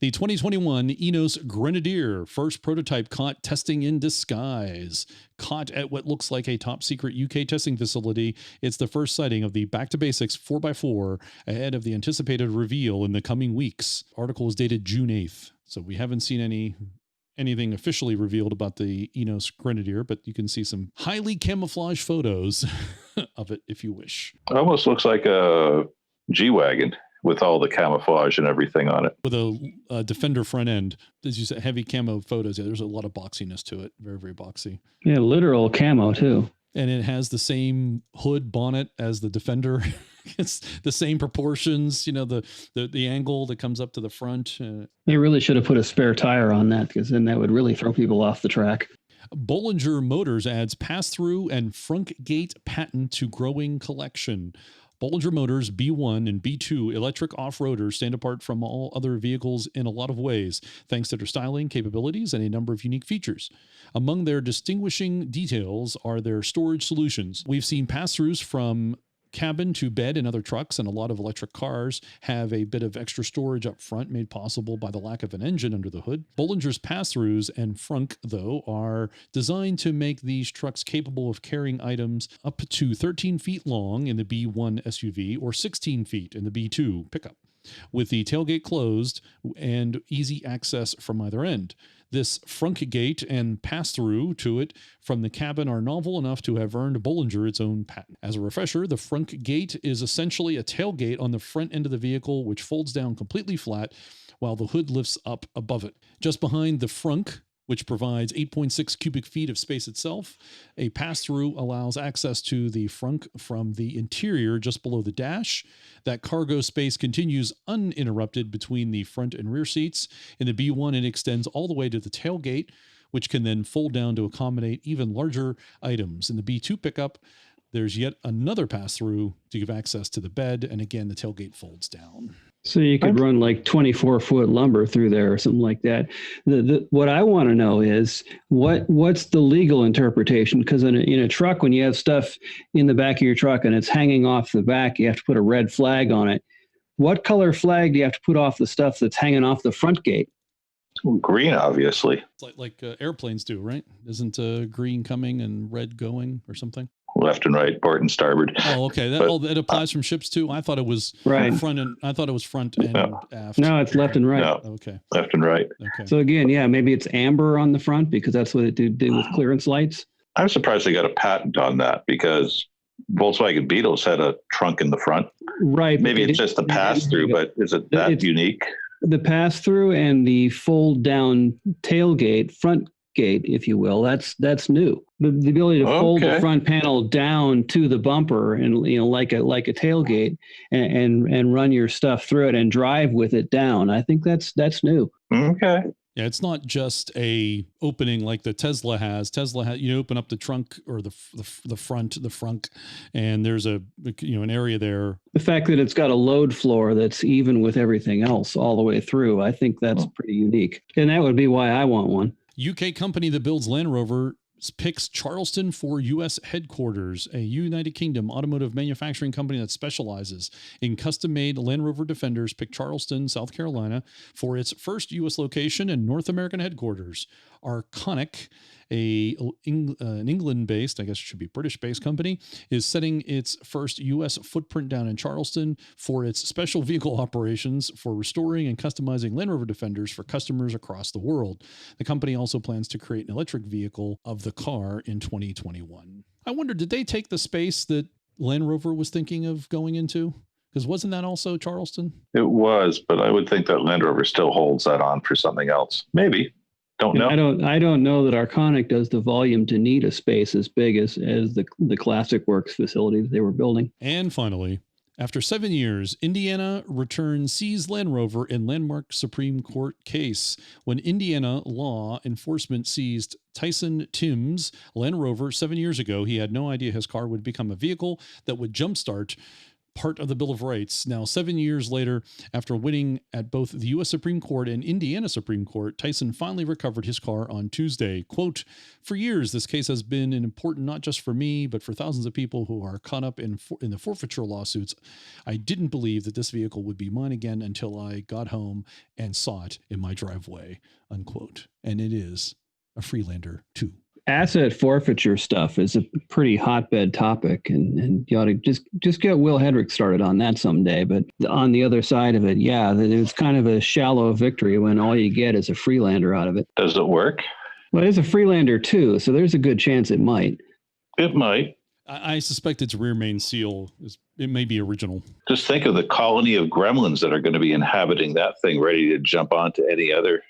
The 2021 Enos Grenadier, first prototype caught testing in disguise. Caught at what looks like a top secret UK testing facility, it's the first sighting of the Back to Basics 4x4 ahead of the anticipated reveal in the coming weeks. Article is dated June 8th, so we haven't seen anything officially revealed about the Enos Grenadier, but you can see some highly camouflaged photos of it if you wish. It almost looks like a G-Wagon with all the camouflage and everything on it. With a Defender front end. As you said, heavy camo photos. Yeah, there's a lot of boxiness to it. Very, very boxy. Yeah, literal camo too. And it has the same hood bonnet as the Defender. It's the same proportions, the angle that comes up to the front. They really should have put a spare tire on that, because then that would really throw people off the track. Bollinger Motors adds pass-through and front gate patent to growing collection. Bollinger Motors B1 and B2 electric off-roaders stand apart from all other vehicles in a lot of ways, thanks to their styling, capabilities, and a number of unique features. Among their distinguishing details are their storage solutions. We've seen pass-throughs from cabin to bed in other trucks, and a lot of electric cars have a bit of extra storage up front made possible by the lack of an engine under the hood. Bollinger's pass-throughs and frunk, though, are designed to make these trucks capable of carrying items up to 13 feet long in the B1 SUV or 16 feet in the B2 pickup, with the tailgate closed and easy access from either end. This front gate and pass-through to it from the cabin are novel enough to have earned Bollinger its own patent. As a refresher, the front gate is essentially a tailgate on the front end of the vehicle, which folds down completely flat while the hood lifts up above it. Just behind the frunk, which provides 8.6 cubic feet of space itself, a pass-through allows access to the frunk from the interior just below the dash. That cargo space continues uninterrupted between the front and rear seats. In the B1, it extends all the way to the tailgate, which can then fold down to accommodate even larger items. In the B2 pickup, there's yet another pass-through to give access to the bed, and again, the tailgate folds down. So you could run like 24-foot lumber through there or something like that. What I want to know is what's the legal interpretation? Because in a truck, when you have stuff in the back of your truck and it's hanging off the back, you have to put a red flag on it. What color flag do you have to put off the stuff that's hanging off the front gate? Green, obviously. It's like airplanes do, right? Isn't green coming and red going or something? Left and right, port and starboard. Oh, okay. That applies from ships too. I thought it was right. front and aft. No, it's left and right. No, okay. Left and right. Okay. So again, maybe it's amber on the front because that's what it did with clearance lights. I'm surprised they got a patent on that because Volkswagen Beetles had a trunk in the front. Right. Maybe it's just a pass-through, but is it that unique? The pass-through and the fold-down tailgate, front gate, if you will, that's new. The ability to fold the front panel down to the bumper and like a tailgate and run your stuff through it and drive with it down. I think that's new. Okay. Yeah, it's not just a opening like the Tesla has. You open up the trunk or the frunk, and there's an area there. The fact that it's got a load floor that's even with everything else all the way through, I think that's pretty unique. And that would be why I want one. UK company that builds Land Rover picks Charleston for U.S. headquarters, a United Kingdom automotive manufacturing company that specializes in custom-made Land Rover Defenders. Picked Charleston, South Carolina, for its first U.S. location and North American headquarters. Arconic, an England-based, I guess it should be British-based company, is setting its first U.S. footprint down in Charleston for its special vehicle operations for restoring and customizing Land Rover Defenders for customers across the world. The company also plans to create an electric vehicle of the car in 2021. I wonder, did they take the space that Land Rover was thinking of going into? Because wasn't that also Charleston? It was, but I would think that Land Rover still holds that on for something else. Maybe. Don't know. I don't know that Arconic does the volume to need a space as big as the Classic Works facility that they were building. And finally, after 7 years, Indiana returns seized Land Rover in landmark Supreme Court case. When Indiana law enforcement seized Tyson Timms' Land Rover 7 years ago, he had no idea his car would become a vehicle that would jumpstart part of the Bill of Rights. Now, 7 years later, after winning at both the U.S. Supreme Court and Indiana Supreme Court, Tyson finally recovered his car on Tuesday. Quote, "For years, this case has been important not just for me, but for thousands of people who are caught up in the forfeiture lawsuits. I didn't believe that this vehicle would be mine again until I got home and saw it in my driveway," unquote. And it is a Freelander too. Asset forfeiture stuff is a pretty hotbed topic, and you ought to just get Will Hedrick started on that someday. But on the other side of it, yeah, it's kind of a shallow victory when all you get is a Freelander out of it. Does it work? Well, it's a Freelander too, so there's a good chance it might. It might. I suspect its rear main seal it may be original. Just think of the colony of gremlins that are going to be inhabiting that thing, ready to jump onto any other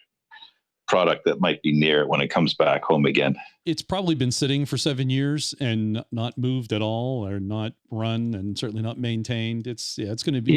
product that might be near it when it comes back home again. It's probably been sitting for 7 years and not moved at all, or not run, and certainly not maintained. It's going to be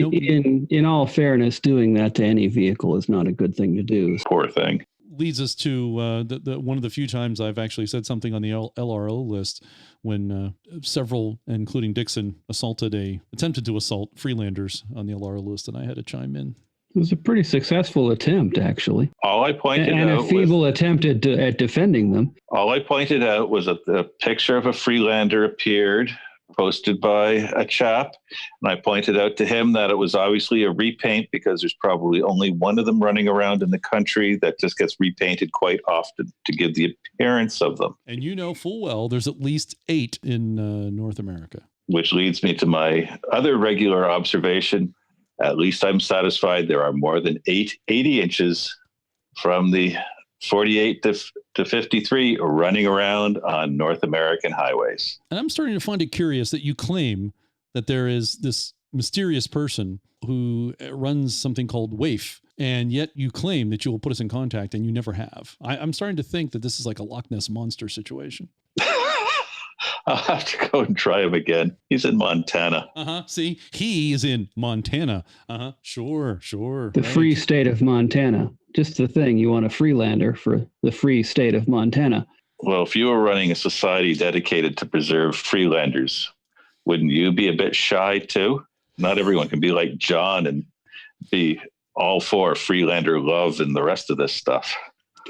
in all fairness, doing that to any vehicle is not a good thing to do. Poor thing. Leads us to the one of the few times I've actually said something on the LRO list when several, including Dixon, attempted to assault Freelanders on the LRO list, and I had to chime in. It was a pretty successful attempt, actually. All I pointed out, and a feeble attempt at defending them. All I pointed out was that the picture of a Freelander appeared, posted by a chap, and I pointed out to him that it was obviously a repaint because there's probably only one of them running around in the country that just gets repainted quite often to give the appearance of them. And you know full well there's at least 8 in North America. Which leads me to my other regular observation. At least I'm satisfied there are more than 80 inches from the 48 to 53 running around on North American highways. And I'm starting to find it curious that you claim that there is this mysterious person who runs something called WAIF, and yet you claim that you will put us in contact, and you never have. I'm starting to think that this is like a Loch Ness Monster situation. I'll have to go and try him again. He's in Montana. See, he is in Montana. Sure. The free state of Montana. Just the thing. You want a Freelander for the free state of Montana. Well, if you were running a society dedicated to preserve Freelanders, wouldn't you be a bit shy too? Not everyone can be like John and be all for Freelander love and the rest of this stuff.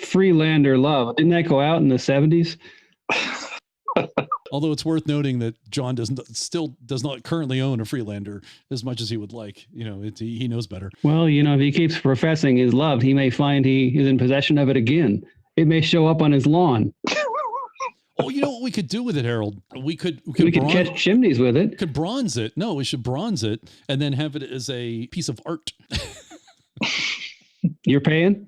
Freelander love. Didn't that go out in the 70s? Although it's worth noting that John does not currently own a Freelander as much as he would like. He knows better. Well, if he keeps professing his love, he may find he is in possession of it again. It may show up on his lawn. Oh, you know what we could do with it, Harold? We could catch chimneys with it. Could bronze it. No, we should bronze it and then have it as a piece of art. You're paying?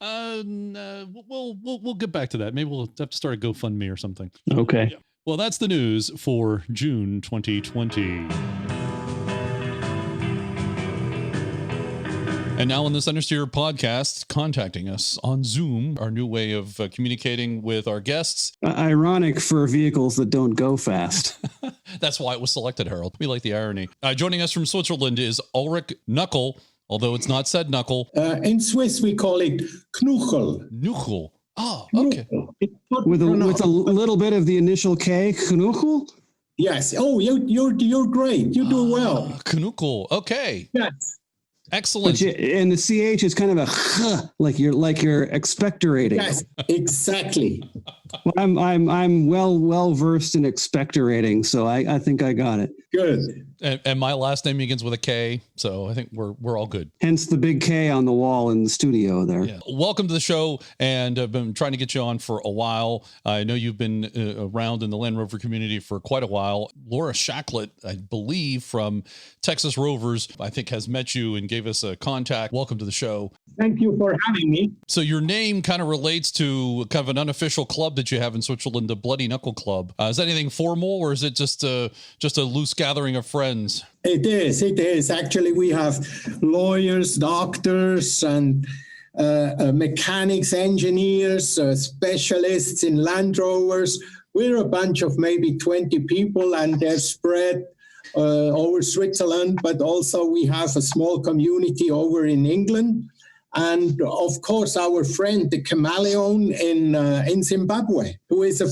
We'll get back to that. Maybe we'll have to start a GoFundMe or something. Okay. Yeah. Well, that's the news for June 2020. And now on the Centresteer podcast, contacting us on Zoom, our new way of communicating with our guests. Ironic for vehicles that don't go fast. That's why it was selected, Harold. We like the irony. Joining us from Switzerland is Ulrich Knuchel, although it's not said knuckle. In Swiss, we call it Knuchel. Knuchel. Oh, okay. With a little bit of the initial K, Knuchel? Yes. Oh, you're great. You do well. Knuchel. Okay. Yes. Excellent. And the CH is kind of a like you're expectorating. Yes, exactly. Well, I'm well versed in expectorating, so I think I got it. Good. And my last name begins with a K, so I think we're all good. Hence the big K on the wall in the studio there. Yeah. Welcome to the show, and I've been trying to get you on for a while. I know you've been around in the Land Rover community for quite a while. Laura Shacklet, I believe, from Texas Rovers, I think has met you and gave us a contact. Welcome to the show. Thank you for having me. So your name kind of relates to kind of an unofficial club that you have in Switzerland, the Bloody Knuckle Club. Is that anything formal, or is it just a loose gathering of friends? It is. Actually, we have lawyers, doctors, and mechanics, engineers, specialists in Land Rovers. We're a bunch of maybe 20 people, and they're spread over Switzerland, but also we have a small community over in England. And of course, our friend, the chameleon in Zimbabwe, who is a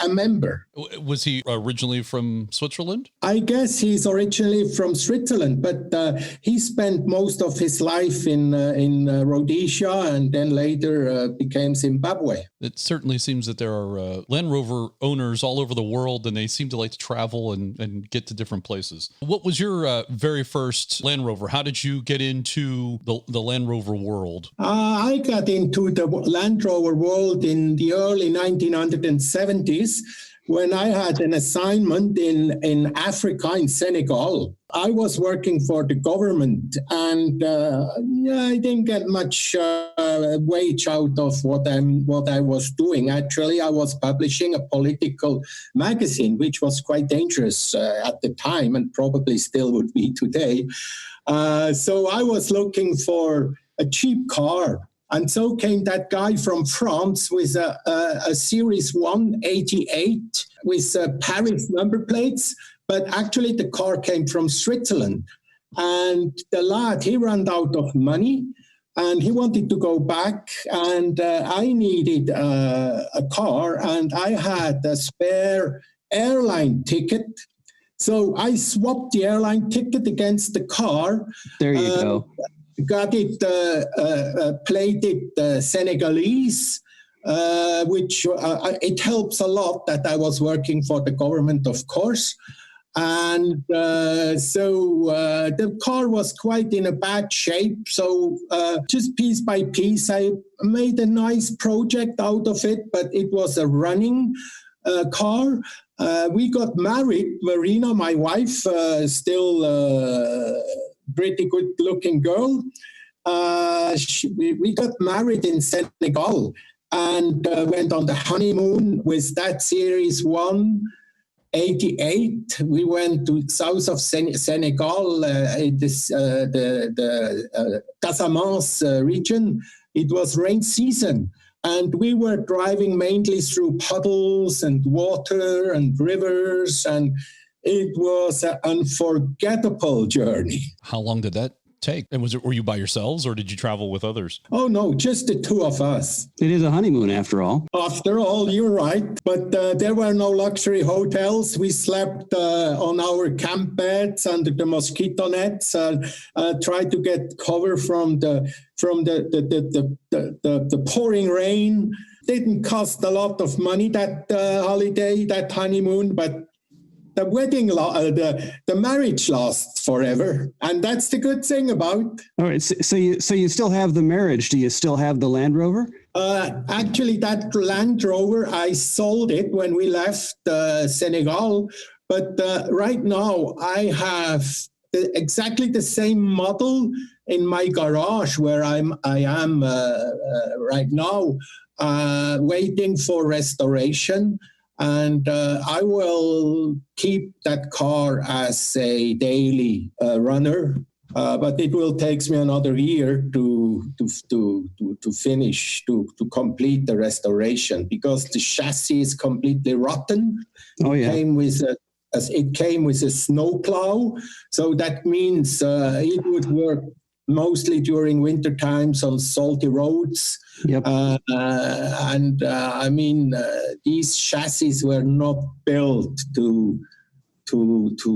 member. Was he originally from Switzerland? I guess he's originally from Switzerland, but he spent most of his life in Rhodesia and then later became Zimbabwe. It certainly seems that there are Land Rover owners all over the world, and they seem to like to travel and get to different places. What was your very first Land Rover? How did you get into the Land Rover world? I got into the Land Rover world in the early 1970s when I had an assignment in Africa, in Senegal. I was working for the government, and I didn't get much wage out of what I was doing. Actually, I was publishing a political magazine, which was quite dangerous at the time and probably still would be today. So I was looking for a cheap car. And so came that guy from France with a Series 188 with Paris number plates. But actually, the car came from Switzerland. And the lad, he ran out of money and he wanted to go back. And I needed a car, and I had a spare airline ticket. So I swapped the airline ticket against the car. There you go. Got it plated Senegalese, which it helps a lot that I was working for the government, of course. And so the car was quite in a bad shape. So just piece by piece, I made a nice project out of it, but it was a running car. We got married. Marina, my wife, still pretty good looking girl. We got married in Senegal and went on the honeymoon with that Series 188. We went to south of Senegal, the Casamance region. It was rain season. And we were driving mainly through puddles and water and rivers, and it was an unforgettable journey. How long did that take? And were you by yourselves, or did you travel with others? Oh, no, just the two of us. It is a honeymoon after all. After all, you're right. But there were no luxury hotels. We slept on our camp beds under the mosquito nets, tried to get cover from the pouring rain. Didn't cost a lot of money, that holiday, that honeymoon, but the wedding, the marriage lasts forever, and that's the good thing about. All right, so you still have the marriage. Do you still have the Land Rover? Actually, that Land Rover, I sold it when we left Senegal, but right now I have exactly the same model in my garage where I am right now, waiting for restoration. And I will keep that car as a daily runner, but it will take me another year to finish, to complete the restoration, because the chassis is completely rotten. Oh yeah. It came with a snow plow, so that means it would work mostly during winter times on salty roads. Yep. I mean, these chassis were not built to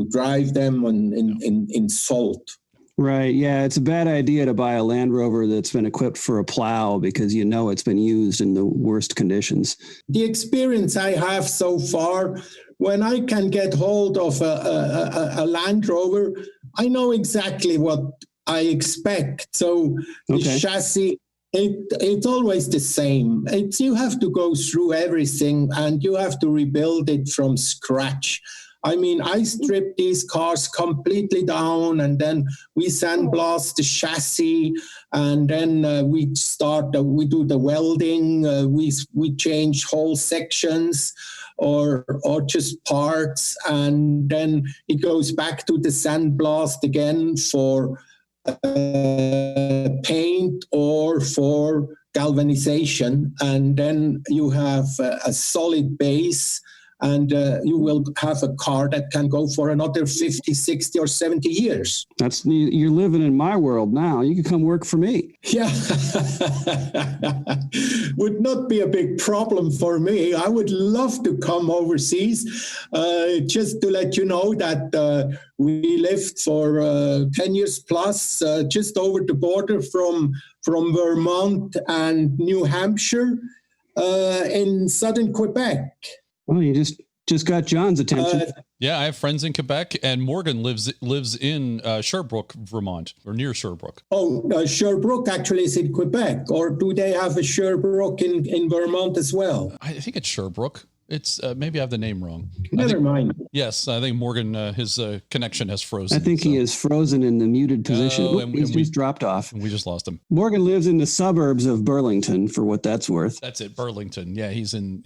drive them in salt. Right. Yeah. It's a bad idea to buy a Land Rover that's been equipped for a plow because you know it's been used in the worst conditions. The experience I have so far, when I can get hold of a Land Rover, I know exactly what I expect. So the chassis, it's always the same. You have to go through everything and you have to rebuild it from scratch. I mean, I strip these cars completely down, and then we sandblast the chassis, and then we do the welding. We change whole sections or just parts, and then it goes back to the sandblast again for paint or for galvanization, and then you have a solid base. And you will have a car that can go for another 50, 60, or 70 years. You're living in my world now. You can come work for me. Yeah. Would not be a big problem for me. I would love to come overseas. Just to let you know that we lived for 10 years plus just over the border from Vermont and New Hampshire in southern Quebec. Well, you just got John's attention. Yeah, I have friends in Quebec, and Morgan lives in Sherbrooke, Vermont, or near Sherbrooke. Oh, Sherbrooke actually is in Quebec, or do they have a Sherbrooke in Vermont as well? I think it's Sherbrooke. It's maybe I have the name wrong. Never mind. Yes, I think Morgan, his connection has frozen. I think he is frozen in the muted position. He's dropped off. And we just lost him. Morgan lives in the suburbs of Burlington, for what that's worth. That's it, Burlington. Yeah, he's in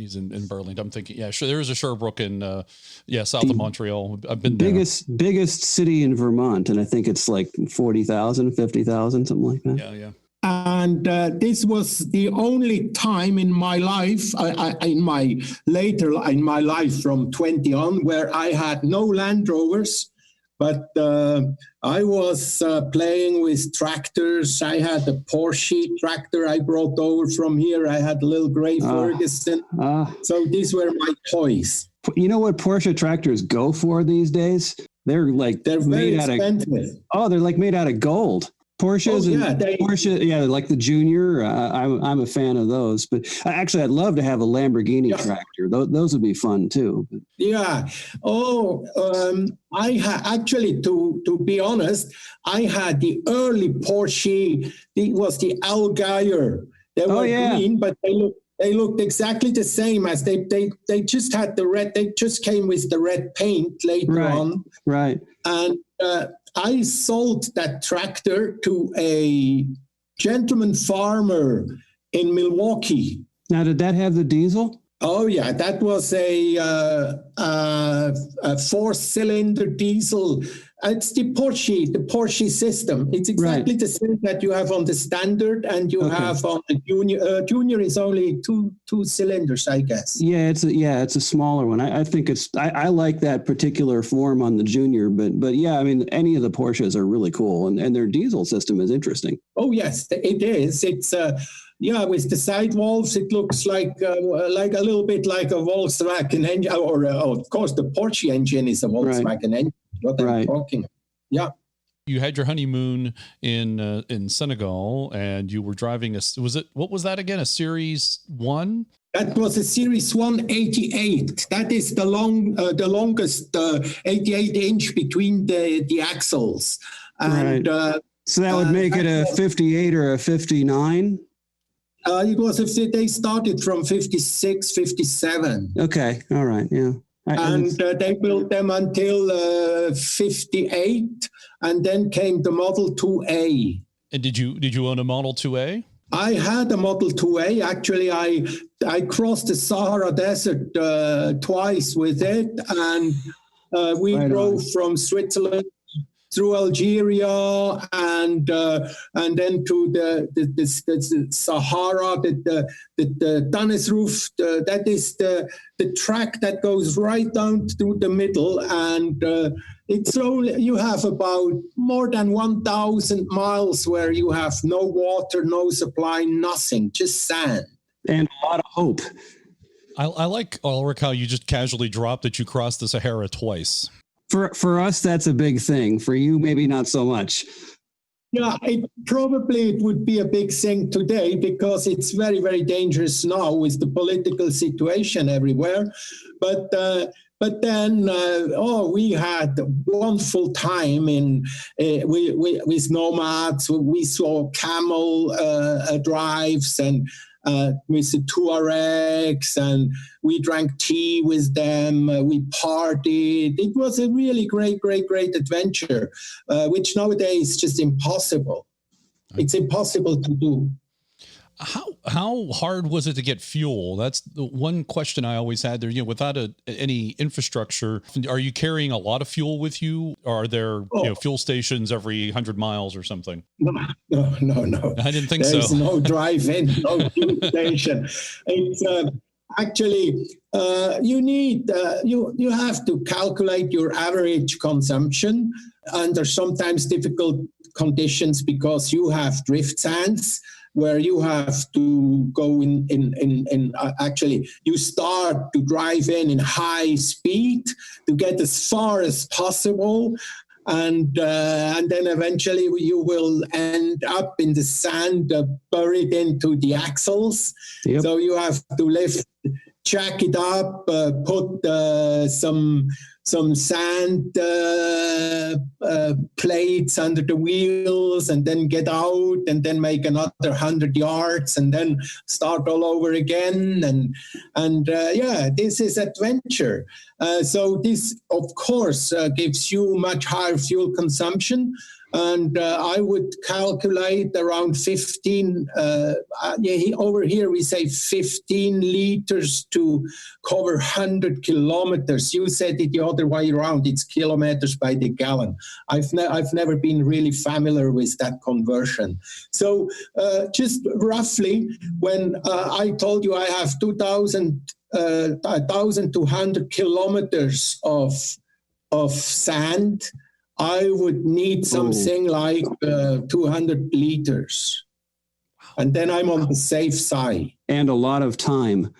Burlington. I'm thinking, yeah, sure. There is a Sherbrooke in south of Montreal. I've been there. Biggest city in Vermont, and I think it's like 40,000, 50,000, something like that. Yeah. And this was the only time in my life, in my life from 20 on, where I had no Land Rovers, but I was playing with tractors. I had a Porsche tractor I brought over from here. I had a little gray Ferguson. So these were my toys. You know what Porsche tractors go for these days? They're very expensive. They're like made out of gold. Porsches like the Junior. I'm a fan of those, but I'd love to have a Lamborghini tractor. Those would be fun too. Yeah. I actually, to be honest, I had the early Porsche. It was the Allgaier. They were green, but they looked exactly the same as they just had the red. They just came with the red paint later on. Right. And I sold that tractor to a gentleman farmer in Milwaukee. Now, did that have the diesel? Oh, yeah. That was a 4-cylinder diesel. It's the Porsche system. It's exactly the same that you have on the Standard and you have on the Junior. Junior is only two cylinders, I guess. Yeah, it's a smaller one. I think I like that particular form on the Junior, but yeah, I mean, any of the Porsches are really cool, and their diesel system is interesting. Oh yes, it is. It's with the sidewalls, it looks like a little bit like a Volkswagen engine, or of course the Porsche engine is a Volkswagen engine. What I'm talking. Yeah. You had your honeymoon in Senegal, and you were driving what was that again? A Series 1? That was a Series 188. That is the longest 88 inch between the axles. And so that would make it a 58 or a 59? It was they started from 56, 57. Okay. All right. Yeah. And they built them until 58, and then came the Model 2A. And did you own a Model 2A? I had a Model 2A. Actually, I crossed the Sahara Desert twice with it, and we drove from Switzerland through Algeria and then to the Sahara, the Tanisroof. That is the track that goes right down through the middle, and it's only you have about more than 1,000 miles where you have no water, no supply, nothing, just sand and a lot of hope. I like, Ulrich, how you just casually dropped that you crossed the Sahara twice. For us, that's a big thing. For you, maybe not so much. Yeah, it would be a big thing today because it's very, very dangerous now with the political situation everywhere. But then, we had wonderful time with nomads. We saw camel drives and with the Tuaregs, and we drank tea with them. We partied. It was a really great adventure, which nowadays is just impossible. It's impossible to do. How hard was it to get fuel? That's the one question I always had there. Without any infrastructure, are you carrying a lot of fuel with you? Or are there fuel stations every 100 miles or something? No. I didn't think so. There's no drive-in, no fuel station. It's actually you need you have to calculate your average consumption under sometimes difficult conditions because you have drift sands, where you have to go actually you start to drive in high speed to get as far as possible, and then eventually you will end up in the sand, buried into the axles. Yep. So you have to jack it up, put some sand plates under the wheels, and then get out and then make another 100 yards and then start all over again. And this is adventure. So this, of course, gives you much higher fuel consumption. And I would calculate around 15, over here we say 15 liters to cover 100 kilometers. You said it the other way around, it's kilometers by the gallon. I've never been really familiar with that conversion. So just roughly, when I told you I have 1,200 kilometers of sand, I would need something like 200 liters. And then I'm on the safe side. And a lot of time.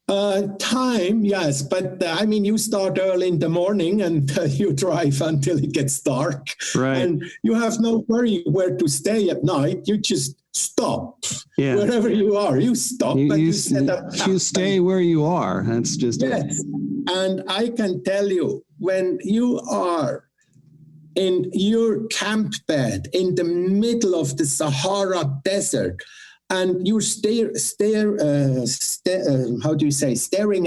Time, yes. But you start early in the morning and you drive until it gets dark. Right. And you have no worry where to stay at night. You just stop. Yeah. Wherever you are, you stop. You set up camp. You stay where you are. That's just yes. And I can tell you, when you are in your camp bed in the middle of the Sahara Desert, and you staring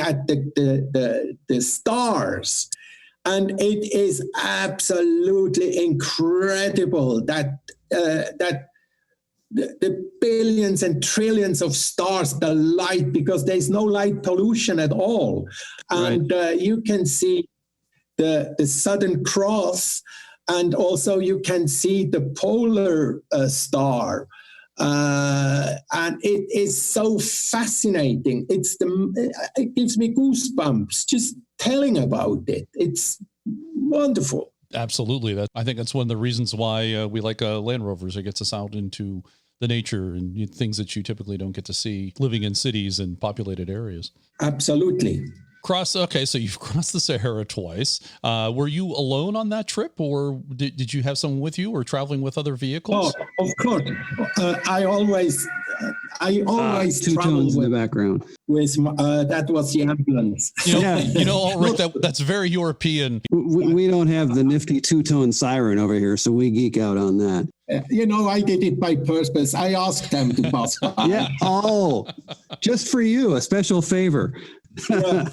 at the stars, and it is absolutely incredible that the billions and trillions of stars, the light, because there's no light pollution at all, and you can see the Southern Cross. And also you can see the polar star. And it is so fascinating. It gives me goosebumps just telling about it. It's wonderful. Absolutely. I think that's one of the reasons why we like Land Rovers. It gets us out into the nature and things that you typically don't get to see living in cities and populated areas. Absolutely. Okay, so you've crossed the Sahara twice. Were you alone on that trip, or did you have someone with you, or traveling with other vehicles? Oh, of course. I always two tones in the background. With that was the ambulance. Ulrich, that's very European. We don't have the nifty two-tone siren over here, so we geek out on that. I did it by purpose. I asked them to pass by. Yeah. Oh, just for you, a special favor. Yeah.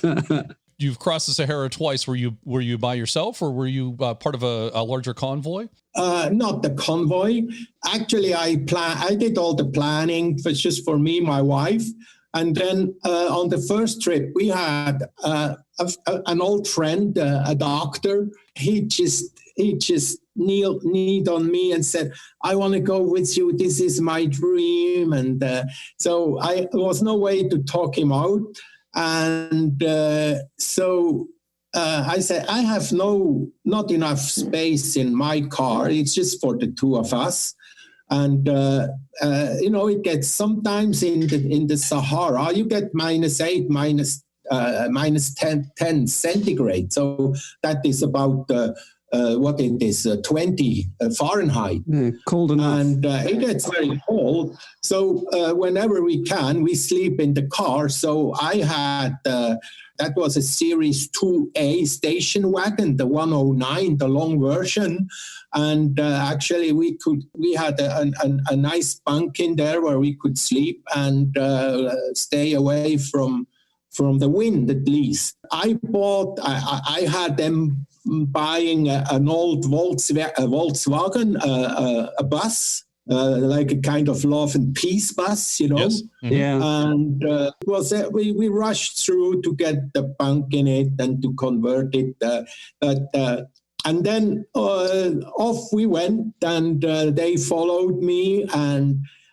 You've crossed the Sahara twice. Were you by yourself, or were you part of a larger convoy? Not the convoy. Actually, I did all the planning just for me, my wife, and then on the first trip we had an old friend, a doctor. He just kneeled on me and said, "I want to go with you. This is my dream." And so there was no way to talk him out. And so I said, I have not enough space in my car. It's just for the two of us. And, it gets sometimes in the Sahara, you get -8, -10 centigrade. So that is about what it is, 20 Fahrenheit. Cold enough. And it gets very cold. So whenever we can, we sleep in the car. So I had, that was a Series 2A station wagon, the 109, the long version. And actually we had a nice bunk in there where we could sleep and stay away from the wind at least. I had them buying an old Volkswagen, a bus, like a kind of love and peace bus, you know. Yes. Mm-hmm. Yeah. And it was we rushed through to get the bunk in it and to convert it, and then off we went, and they followed me,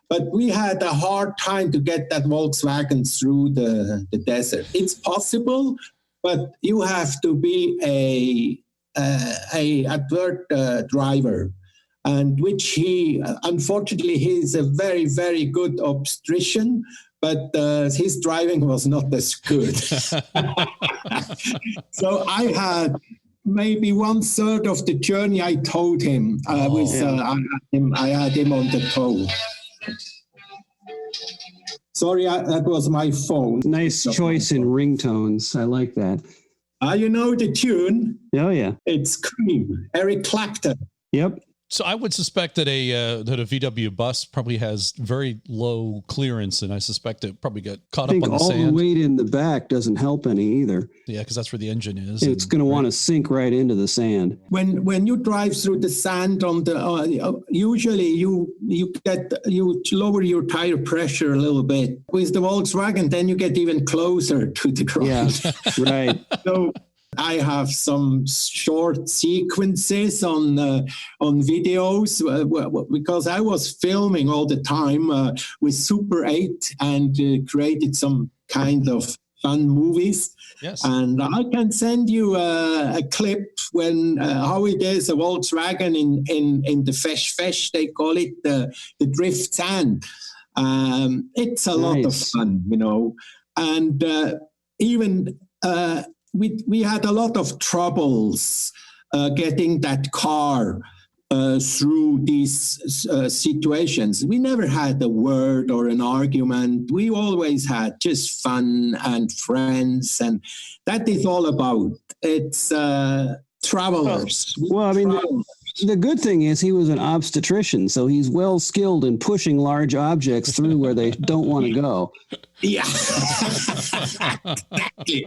but we had a hard time to get that Volkswagen through the desert. It's possible, but you have to be a advert driver, and which unfortunately, he's a very, very good obstetrician, but his driving was not as good. So I had maybe 1/3 of the journey I towed him. I had him on the tow. Sorry, that was my phone. Nice choice in ringtones. I like that. You know the tune? Oh, yeah. It's Cream, Eric Clapton. Yep. So I would suspect that a VW bus probably has very low clearance, and I suspect it probably got caught up on the sand. I think all the weight in the back doesn't help any either. Yeah, because that's where the engine is. It's going to want to sink right into the sand. When you drive through the sand on the usually you lower your tire pressure a little bit. With the Volkswagen, then you get even closer to the ground. Yeah, right. So I have some short sequences on videos because I was filming all the time with Super 8 and created some kind of fun movies. Yes. And I can send you a clip when how it is a Volkswagen in the fesh, they call it the drift sand. It's a lot of fun, you know, and even. We had a lot of troubles getting that car through these situations. We never had a word or an argument. We always had just fun and friends, and that is all about. It's travelers. Well, I mean, the good thing is he was an obstetrician, so he's well skilled in pushing large objects through where they don't want to go. Yeah, exactly.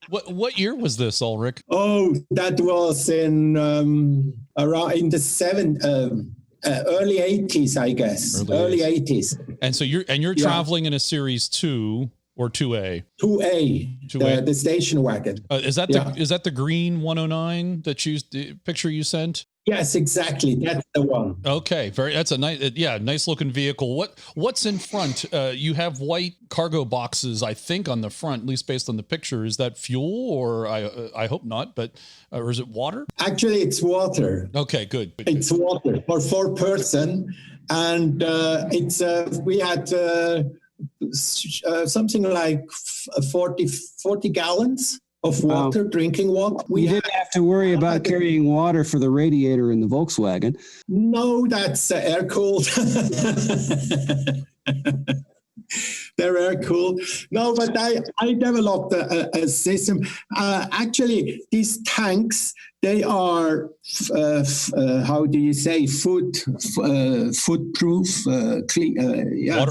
What year was this, Ulrich? Oh, that was in around in the early 80s, I guess. Early 80s. And so you're traveling in a Series 2 or 2A? 2A. The station wagon. Is that the green 109 the picture you sent? Yes, exactly. That's the one. Okay, that's a nice looking vehicle. What's in front? You have white cargo boxes, I think, on the front, at least based on the picture. Is that fuel, or I hope not, but or is it water? Actually, it's water. Okay, good. It's water for 4 person, and we had something like 40 gallons of water, drinking water. We didn't have to worry about carrying water for the radiator in the Volkswagen. No, that's air-cooled. They're air-cooled. No, but I developed a system. Actually, these tanks, they are, how do you say, footproof?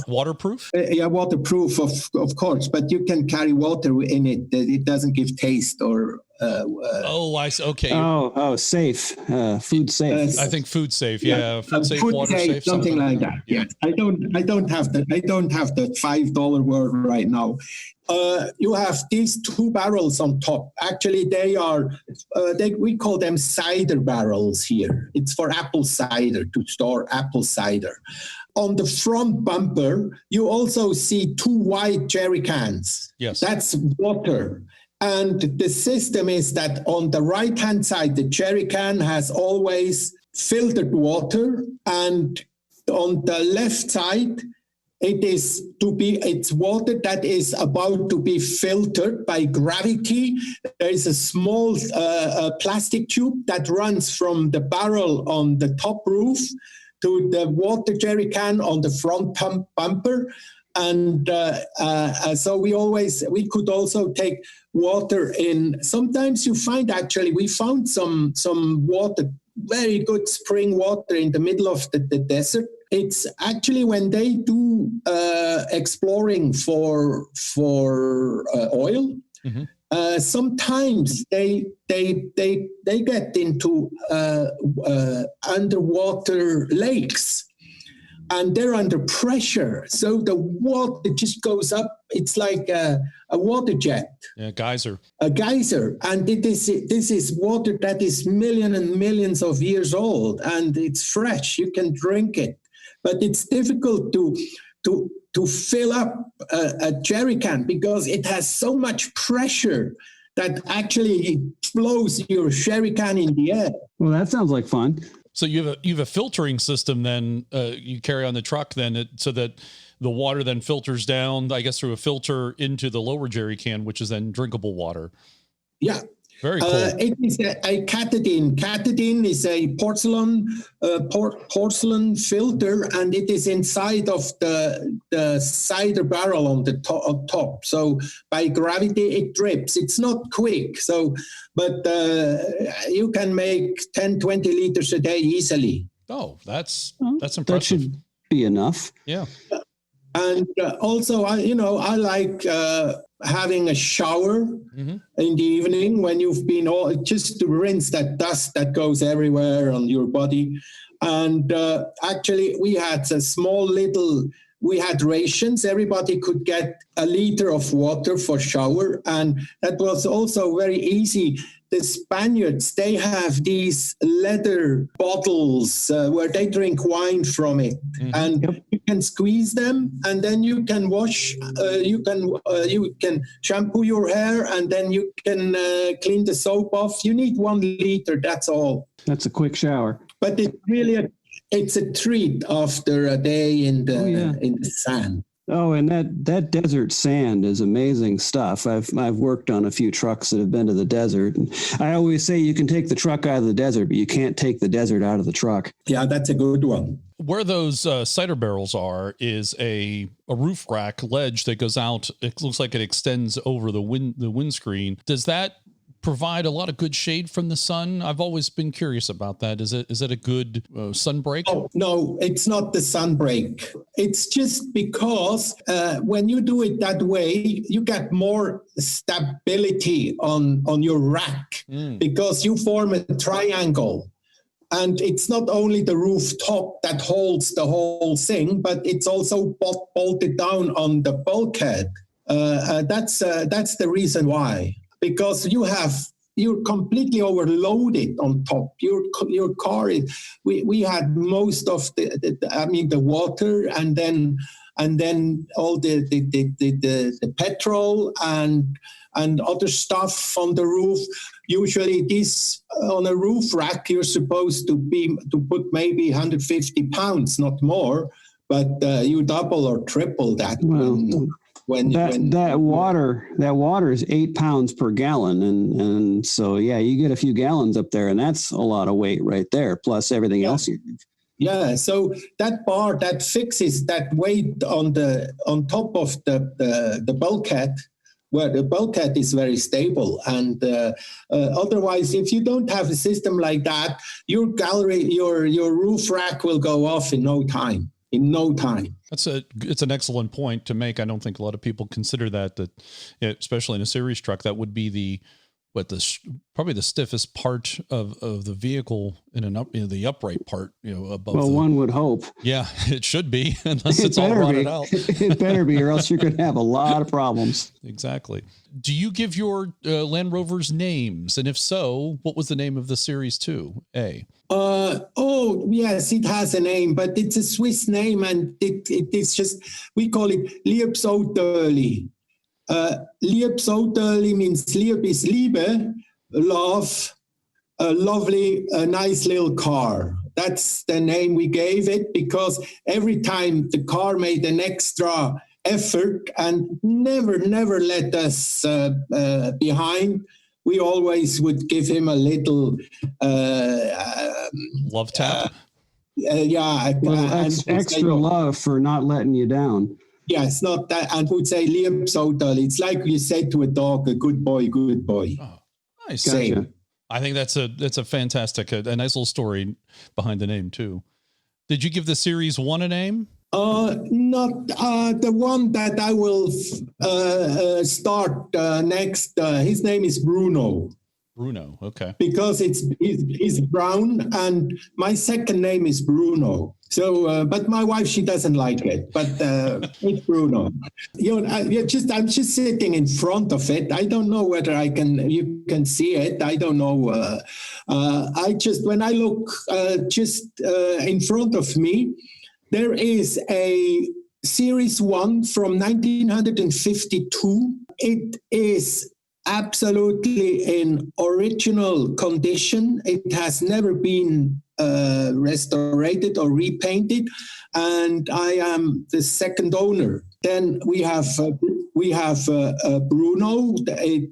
Waterproof? Yeah, waterproof, of course. But you can carry water in it. It doesn't give taste or... I see. Okay. Oh, safe. Food safe. I think food safe. Yeah, food safe, food water safe, something like that. Yeah. I don't have the $5 word right now. You have these 2 barrels on top. Actually, they are we call them cider barrels here. It's for apple cider, to store apple cider. On the front bumper, you also see 2 white jerry cans. Yes, that's water. And the system is that on the right-hand side, the jerry can has always filtered water, and on the left side, It's water that is about to be filtered by gravity. There is a small plastic tube that runs from the barrel on the top roof to the water jerry can on the front bumper. And so we could also take water in. Sometimes you find, actually, we found some water, very good spring water in the middle of the desert. It's actually when they do exploring for oil. Mm-hmm. Sometimes they get into underwater lakes, and they're under pressure, so the water just goes up. It's like a water jet. Yeah, geyser. A geyser, and this is water that is millions and millions of years old, and it's fresh. You can drink it. But it's difficult to fill up a jerry can because it has so much pressure that actually it blows your jerry can in the air. Well, that sounds like fun. So you have a filtering system then you carry on the truck then so that the water then filters down, I guess, through a filter into the lower jerry can, which is then drinkable water. Yeah. Very cool. It is a catadine. Catadine is a porcelain filter, and it is inside of the cider barrel on the top. So by gravity, it drips. It's not quick. But you can make 10, 20 liters a day easily. Oh, that's impressive. That should be enough. Yeah. And also, I like having a shower mm-hmm. in the evening when you've been just to rinse that dust that goes everywhere on your body. And actually, we had we had rations. Everybody could get a liter of water for shower. And that was also very easy. The Spaniards, they have these leather bottles where they drink wine from it. Mm-hmm. And you can squeeze them, and then you can wash, you can shampoo your hair, and then you can clean the soap off. You need 1 liter, that's all. That's a quick shower. But it's a treat after a day in the sand. Oh, and that desert sand is amazing stuff. I've worked on a few trucks that have been to the desert. And I always say you can take the truck out of the desert, but you can't take the desert out of the truck. Yeah, that's a good one. Where those cider barrels are is a roof rack ledge that goes out. It looks like it extends over the windscreen. Does that provide a lot of good shade from the sun? I've always been curious about that. Is it a good sun break? Oh, no, it's not the sun break. It's just because when you do it that way, you get more stability on your rack because you form a triangle. And it's not only the rooftop that holds the whole thing, but it's also bolted down on the bulkhead. That's the reason why. Because you're completely overloaded on top. Your car is. We had most of the water, and then all the petrol and other stuff on the roof. Usually, this on a roof rack, you're supposed to put maybe 150 pounds, not more, but you double or triple that. Well, that water is 8 pounds per gallon, and so you get a few gallons up there, and that's a lot of weight right there, plus everything else you do. Yeah, so that bar that fixes that weight on top of the bulkhead, where the bulkhead is very stable, and otherwise, if you don't have a system like that, your roof rack will go off in no time. It's an excellent point to make. I don't think a lot of people consider that especially in a series truck, that would be probably the stiffest part of the vehicle the upright part, above. Well, one would hope. Yeah, it should be, unless it's all rotted out. It better be, or else you're going to have a lot of problems. Exactly. Do you give your Land Rovers names? And if so, what was the name of the Series 2A? Oh, yes, it has a name, but it's a Swiss name, and it's just, we call it Liebsauterli. Liebsauterli means Lieb is Liebe, love, a lovely, a nice little car. That's the name we gave it, because every time the car made an extra effort and never let us behind, we always would give him a little love tap. Extra love for not letting you down. Yes, not that, and would say lieb Sotal. It's like you say to a dog, a good boy, good boy. Oh, nice. Gotcha. I think that's a fantastic, a nice little story behind the name too. Did you give the Series 1 a name? Not the one that I will start next. His name is Bruno. Bruno, okay. Because he's brown, and my second name is Bruno. So, but my wife, she doesn't like it. But it's Bruno. I'm just sitting in front of it. I don't know whether you can see it. I don't know. When I look in front of me, there is a Series 1 from 1952. It is absolutely in original condition. It has never been restored or repainted, and I am the second owner. Then we have Bruno. I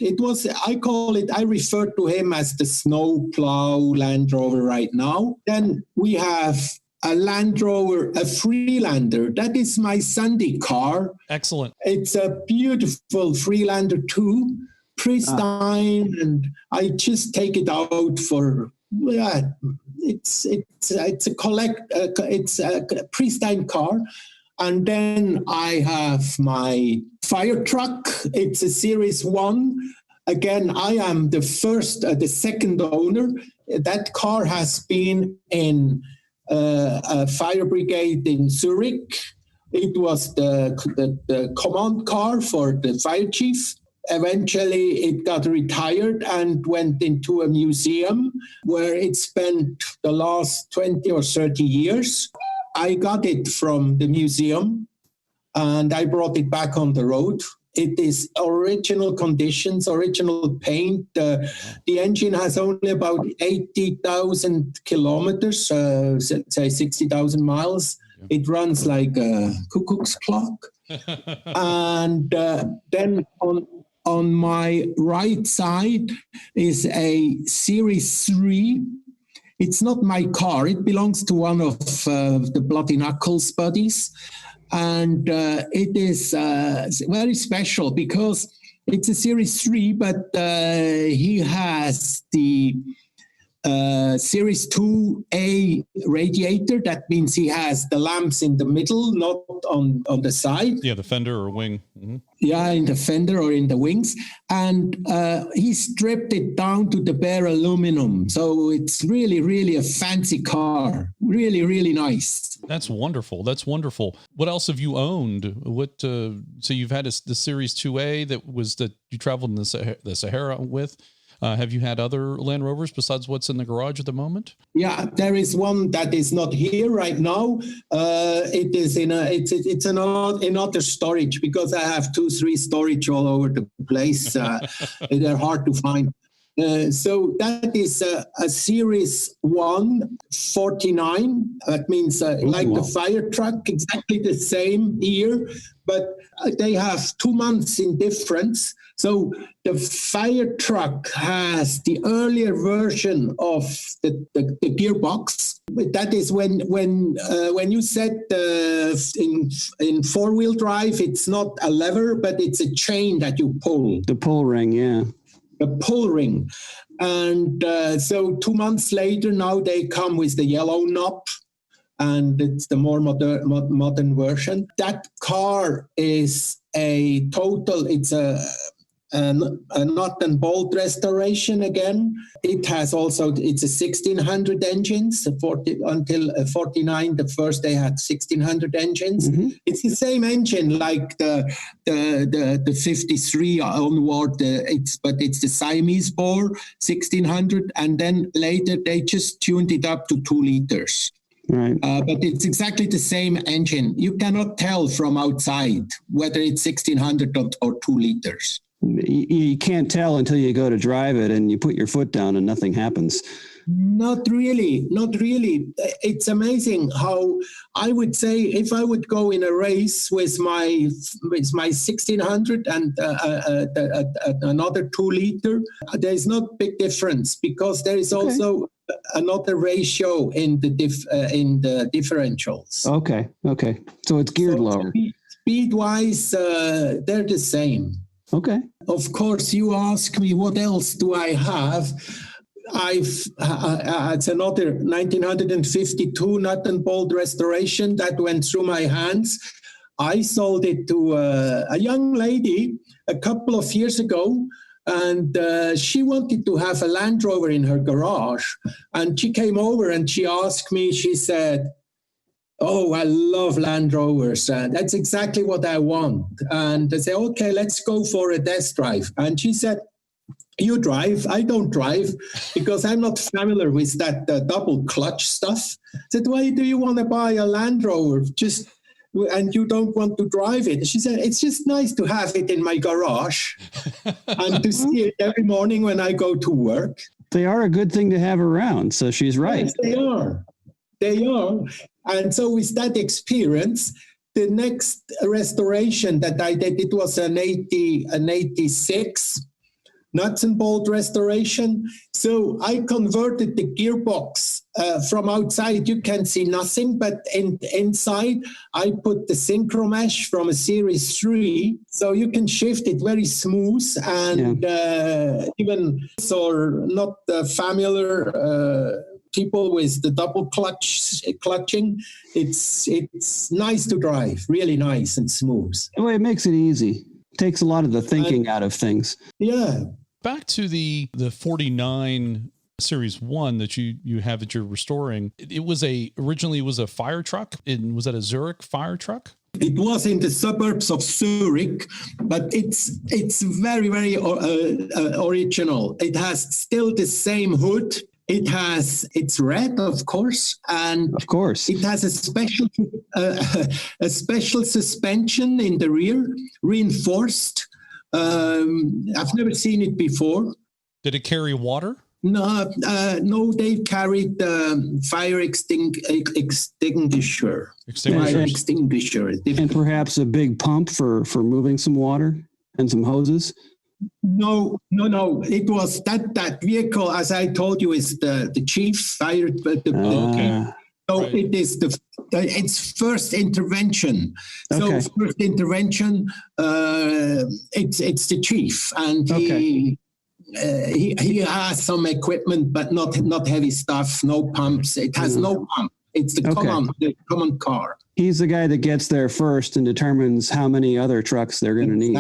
refer to him as the snowplow Land Rover right now. Then we have a Land Rover, a Freelander. That is my Sunday car. Excellent. It's a beautiful Freelander 2, pristine, and I just take it out for, it's a pristine car. And then I have my fire truck. It's a Series 1. Again, I am the second owner. That car has been in a fire brigade in Zurich. It was the command car for the fire chief. Eventually, it got retired and went into a museum where it spent the last 20 or 30 years. I got it from the museum and I brought it back on the road. It is original conditions, original paint. The engine has only about 80,000 kilometers, say 60,000 miles. It runs like a cuckoo's clock. And then on my right side is a Series 3. It's not my car. It belongs to one of the Bloody Knuckles buddies. And it is very special because it's a Series 3, but he has the Series 2A radiator. That means he has the lamps in the middle, not on the side. Yeah, the fender or wing. Mm-hmm. Yeah, in the fender or in the wings. And he stripped it down to the bare aluminum. So it's really, really a fancy car. Really, really nice. That's wonderful. That's wonderful. What else have you owned? What? So you've had the Series 2A that you traveled in the Sahara with. Have you had other Land Rovers besides what's in the garage at the moment? Yeah, there is one that is not here right now. It is it's another storage because I have 2-3 storage all over the place. They're hard to find. So that is a Series 1 49. That means the fire truck, exactly the same year, but they have 2 months in difference. So the fire truck has the earlier version of the gearbox. That is when you set in 4-wheel drive, it's not a lever, but it's a chain that you pull. The pull ring, yeah. The pull ring. And so 2 months later, now they come with the yellow knob, and it's the more modern version. That car is it's a nut and bolt restoration again. It has also, it's a 1600 engines, until 49, the first they had 1600 engines. Mm-hmm. It's the same engine like the 53 onward, but it's the Siamese bore, 1600, and then later they just tuned it up to 2 liters. Right. But it's exactly the same engine. You cannot tell from outside whether it's 1600 or 2 liters. You can't tell until you go to drive it and you put your foot down and nothing happens. Not really. It's amazing how I would say if I would go in a race with my 1600 and another 2 liter, there is not big difference because there is also another ratio in the differentials. Okay. So it's geared lower. Speed wise, they're the same. Okay. Of course, you ask me what else do I have? It's another 1952 nut and bolt restoration that went through my hands. I sold it to a young lady a couple of years ago, and she wanted to have a Land Rover in her garage. And she came over and she asked me, she said, "Oh, I love Land Rovers. And that's exactly what I want." And I said, "Okay, let's go for a test drive." And she said, "You drive, I don't drive because I'm not familiar with that double clutch stuff." I said, "Why do you want to buy a Land Rover and you don't want to drive it?" She said, "It's just nice to have it in my garage and to see it every morning when I go to work." They are a good thing to have around. So she's right. Yes, they are. And so with that experience, the next restoration that I did, it was an 86 nuts and bolt restoration. So I converted the gearbox from outside. You can see nothing, but inside I put the synchro mesh from a Series 3. So you can shift it very smooth and even so not familiar people with the double clutching. It's nice to drive, really nice and smooth. Well, it makes it easy. Takes a lot of the thinking out of things. Yeah. Back to the 49 Series 1 that you have that you're restoring. Originally it was a fire truck. Was that a Zurich fire truck? It was in the suburbs of Zurich, but it's very, very original. It has still the same hood. It's red, of course, and of course it has a special suspension in the rear, reinforced. I've never seen it before. Did it carry water? No, they carried fire extinguisher. And perhaps a big pump for moving some water and some hoses. No. It was that vehicle, as I told you, is the chief fire. Okay. So right. It is it's first intervention. So first intervention, it's the chief, and he has some equipment, but not heavy stuff. No pumps. It has no pump. It's the common car. He's the guy that gets there first and determines how many other trucks they're going to need.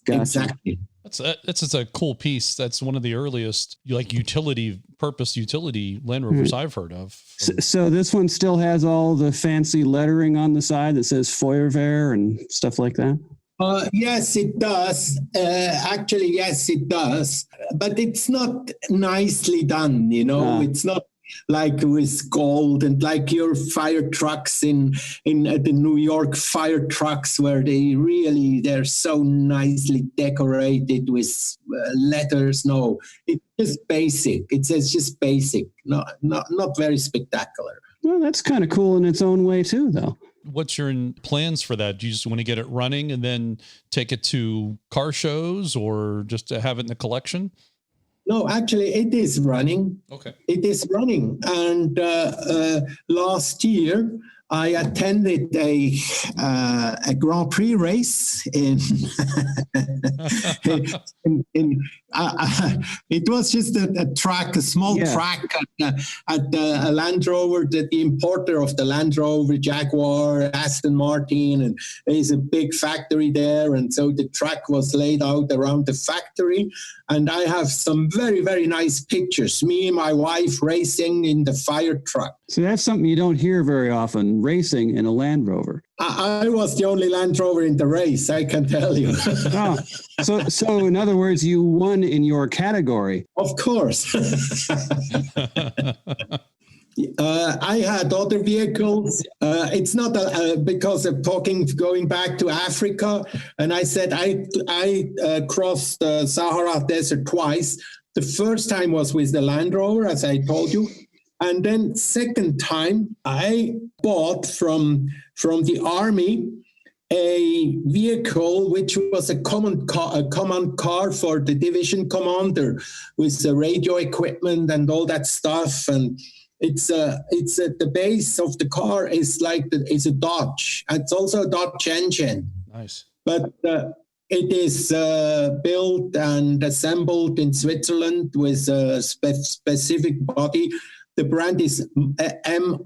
Exactly. That's a cool piece. That's one of the earliest utility Land Rovers I've heard of. So this one still has all the fancy lettering on the side that says Feuerwehr and stuff like that? Yes, it does. Actually, yes, it does. But it's not nicely done, It's not like with gold and like your fire trucks in the New York fire trucks where they're so nicely decorated with letters. No, it's just basic. It's just basic, not very spectacular. Well, that's kind of cool in its own way too, though. What's your plans for that? Do you just want to get it running and then take it to car shows or just to have it in the collection? No, actually, it is running. Okay. It is running. And last year, I attended a Grand Prix race in it was just a track, a small track at the Land Rover, the importer of the Land Rover, Jaguar, Aston Martin, and there's a big factory there. And so the track was laid out around the factory. And I have some very, very nice pictures, me and my wife racing in the fire truck. So that's something you don't hear very often, racing in a Land Rover. I was the only Land Rover in the race, I can tell you. So in other words, you won in your category. Of course. I had other vehicles. It's not because of going back to Africa. And I said I crossed the Sahara Desert twice. The first time was with the Land Rover, as I told you. And then second time, I bought from the army a vehicle which was a command car for the division commander with the radio equipment and all that stuff. And it's the base of the car is it's a Dodge. It's also a Dodge engine. Nice. But it is built and assembled in Switzerland with a specific body. The brand is MOWAG,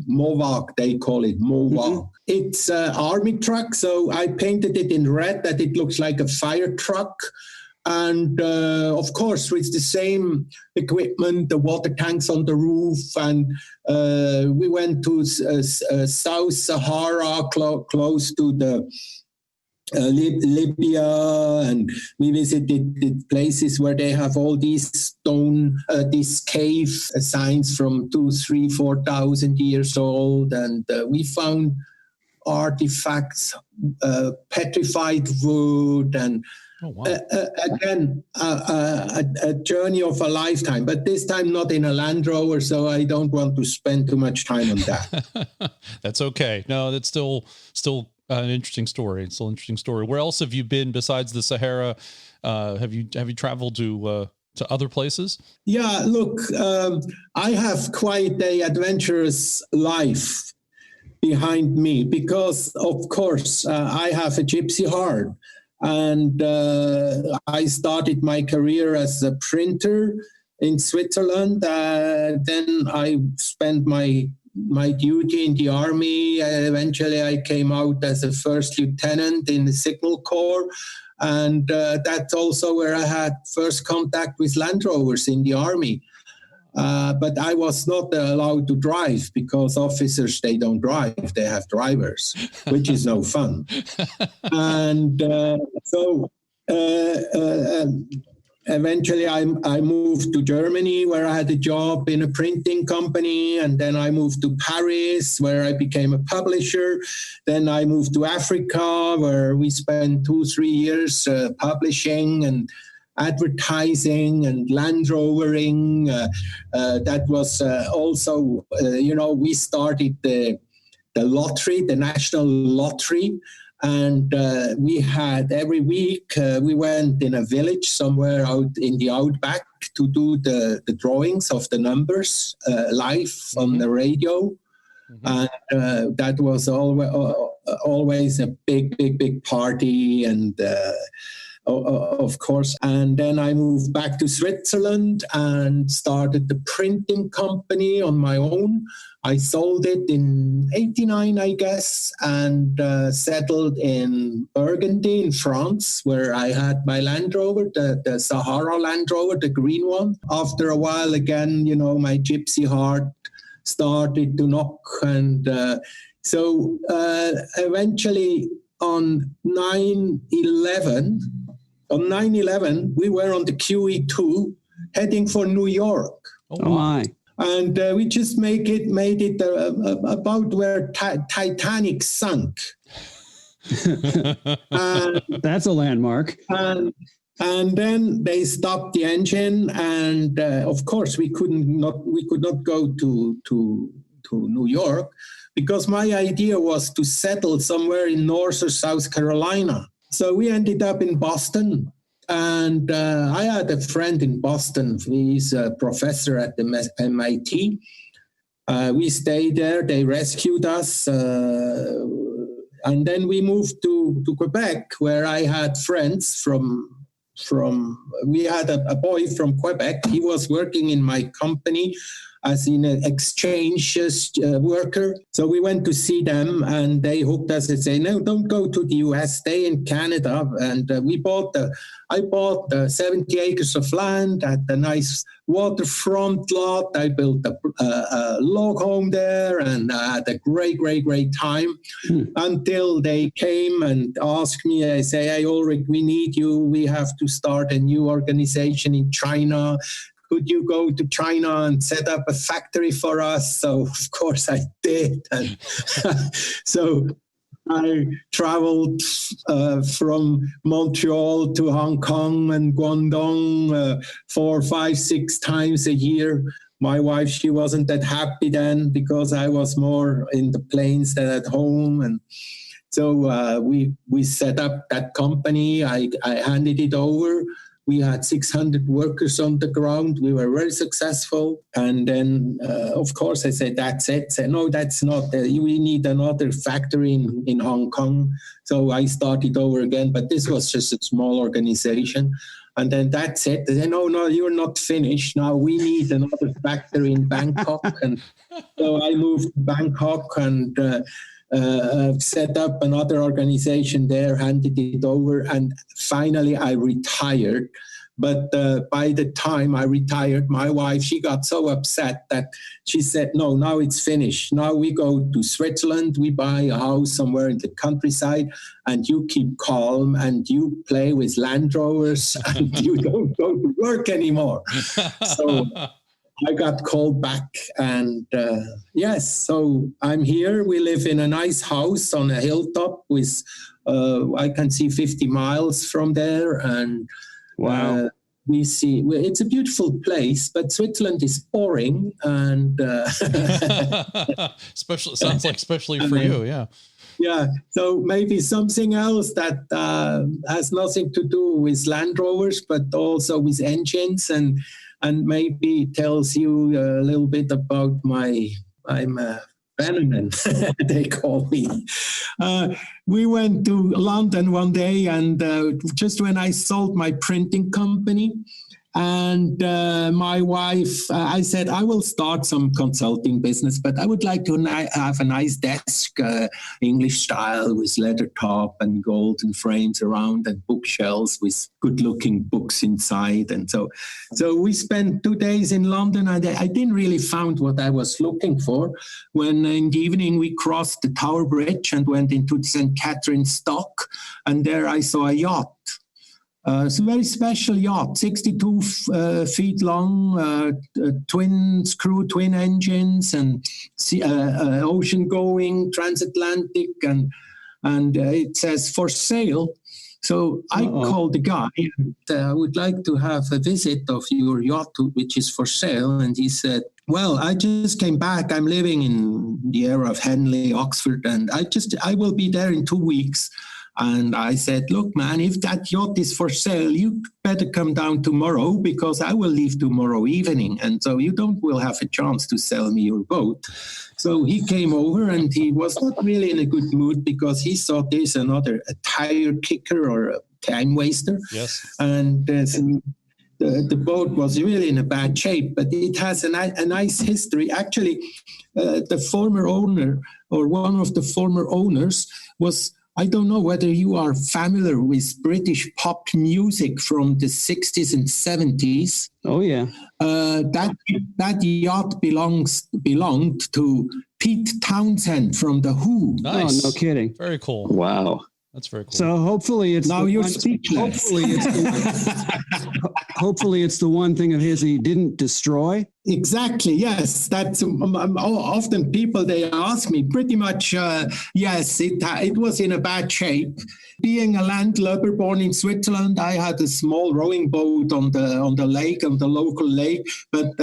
MOWAG, they call it, MOWAG. Mm-hmm. It's an army truck, so I painted it in red that it looks like a fire truck. And of course, with the same equipment, the water tanks on the roof. And we went to South Sahara, close to the Libya, and we visited the places where they have all these stone, these cave signs from 2,000, 3,000, 4,000 years old, and we found artifacts, petrified wood, and again a journey of a lifetime. But this time not in a Land Rover, so I don't want to spend too much time on that. That's okay. No, that's still. An interesting story. It's still an interesting story. Where else have you been besides the Sahara? Have you traveled to other places? Yeah, look, I have quite a adventurous life behind me because, of course, I have a gypsy heart, and I started my career as a printer in Switzerland. Then I spent my duty in the army. Eventually, I came out as a first lieutenant in the Signal Corps. And that's also where I had first contact with Land Rovers in the army. But I was not allowed to drive because officers, they don't drive. They have drivers, which is no fun. And eventually, I moved to Germany, where I had a job in a printing company. And then I moved to Paris, where I became a publisher. Then I moved to Africa, where we spent 2-3 years publishing and advertising and Land Rovering. That was also, we started the lottery, the national lottery. And we had every week, we went in a village somewhere out in the outback to do the drawings of the numbers live on the radio. Mm-hmm. And that was always a big party. And of course. And then I moved back to Switzerland and started the printing company on my own. I sold it in 89, I guess, and settled in Burgundy in France, where I had my Land Rover, the Sahara Land Rover, the green one. After a while, again, my gypsy heart started to knock. And so eventually on 9/11, we were on the QE2 heading for New York. Oh my. And we just made it about where Titanic sunk. That's a landmark. And then they stopped the engine, and of course we could not go to New York, because my idea was to settle somewhere in North or South Carolina. So we ended up in Boston. And I had a friend in Boston. He's a professor at the MIT. We stayed there. They rescued us. And then we moved to Quebec, where I had friends from we had a boy from Quebec. He was working in my company as an exchange worker. So we went to see them, and they hooked us and say, no, don't go to the US, stay in Canada. And I bought 70 acres of land at a nice waterfront lot. I built a log home there, and I had a great time until they came and asked me. I say, hey, Ulrich, we need you. We have to start a new organization in China. Could you go to China and set up a factory for us? So, of course, I did. And so I traveled from Montreal to Hong Kong and Guangdong 4, 5, 6 times a year. My wife, she wasn't that happy then because I was more in the planes than at home. And so we set up that company. I handed it over. We had 600 workers on the ground. We were very successful. And then, of course, I said, that's it. I said, no, that's not. We need another factory in Hong Kong. So I started over again. But this was just a small organization. And then that's it. They said, no, you're not finished. Now we need another factory in Bangkok. And so I moved to Bangkok and set up another organization there, handed it over, and finally I retired. But by the time I retired, my wife, she got so upset that she said, no, now it's finished. Now we go to Switzerland, we buy a house somewhere in the countryside, and you keep calm and you play with Land Rovers and you don't go to work anymore. So I got called back and yes, so I'm here. We live in a nice house on a hilltop with, I can see 50 miles from there. And wow. We see, it's a beautiful place, but Switzerland is boring. And especially for you, yeah. Yeah, so maybe something else that has nothing to do with Land Rovers, but also with engines, and maybe tells you a little bit about I'm a Benjamin, they call me. We went to London one day, and just when I sold my printing company, and my wife, I said, I will start some consulting business, but I would like to have a nice desk, English style, with leather top and golden frames around and bookshelves with good-looking books inside. And so we spent 2 days in London. I didn't really find what I was looking for. When in the evening we crossed the Tower Bridge and went into St. Catherine's Dock, and there I saw a yacht. It's a very special yacht, 62 feet long, twin engines, and ocean-going, transatlantic, and it says for sale. So I called the guy and I would like to have a visit of your yacht, which is for sale. And he said, well, I just came back. I'm living in the area of Henley, Oxford, and I will be there in 2 weeks. And I said, look, man, if that yacht is for sale, you better come down tomorrow because I will leave tomorrow evening. And so you will have a chance to sell me your boat. So he came over and he was not really in a good mood because he thought there's a tire kicker or a time waster. Yes. And the boat was really in a bad shape, but it has a nice history. Actually, the former owner or one of the former owners was, I don't know whether you are familiar with British pop music from the 60s and 70s. Oh, yeah. That yacht belonged to Pete Townsend from The Who. Nice. Oh, no kidding. Very cool. Wow. That's very cool. So hopefully it's now you're speechless. Hopefully it's the one thing of his he didn't destroy. Exactly. Yes, that's often people, they ask me pretty much. Yes, it was in a bad shape. Being a landlubber born in Switzerland, I had a small rowing boat on the lake, on the local lake. But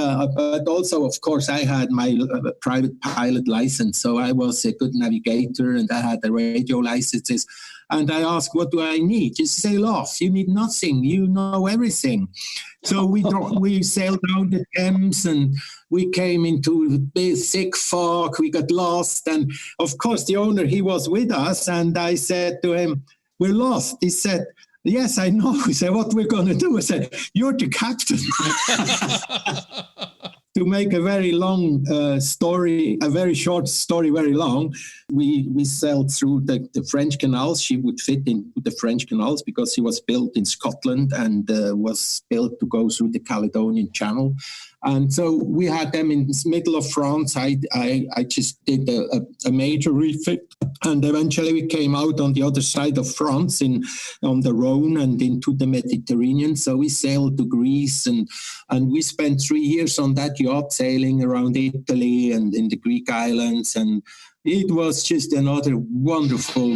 also, of course, I had my private pilot license, so I was a good navigator, and I had the radio licenses. And I asked, what do I need? Just sail off. You need nothing. You know everything. So we sailed down the Thames and we came into big, thick fog. We got lost. And of course, the owner, he was with us. And I said to him, we're lost. He said, yes, I know. He said, what we're going to do? I said, you're the captain. To make a very long story, a very short story, very long, we sailed through the French canals. She would fit into the French canals because she was built in Scotland and was built to go through the Caledonian Channel. And so we had them in the middle of France. I just did a major refit. And eventually we came out on the other side of France on the Rhone and into the Mediterranean. So we sailed to Greece and we spent 3 years on that yacht sailing around Italy and in the Greek islands. And it was just another wonderful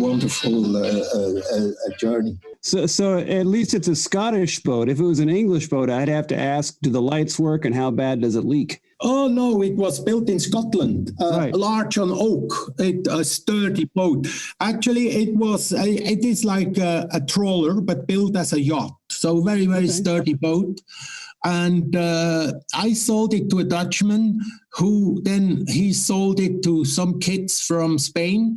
journey. So at least it's a Scottish boat. If it was an English boat, I'd have to ask, do the lights work and how bad does it leak? Oh, no, it was built in Scotland, Right. large on oak, a sturdy boat. Actually, it is like a trawler, but built as a yacht. So very, very sturdy boat. And I sold it to a Dutchman who then he sold it to some kids from Spain.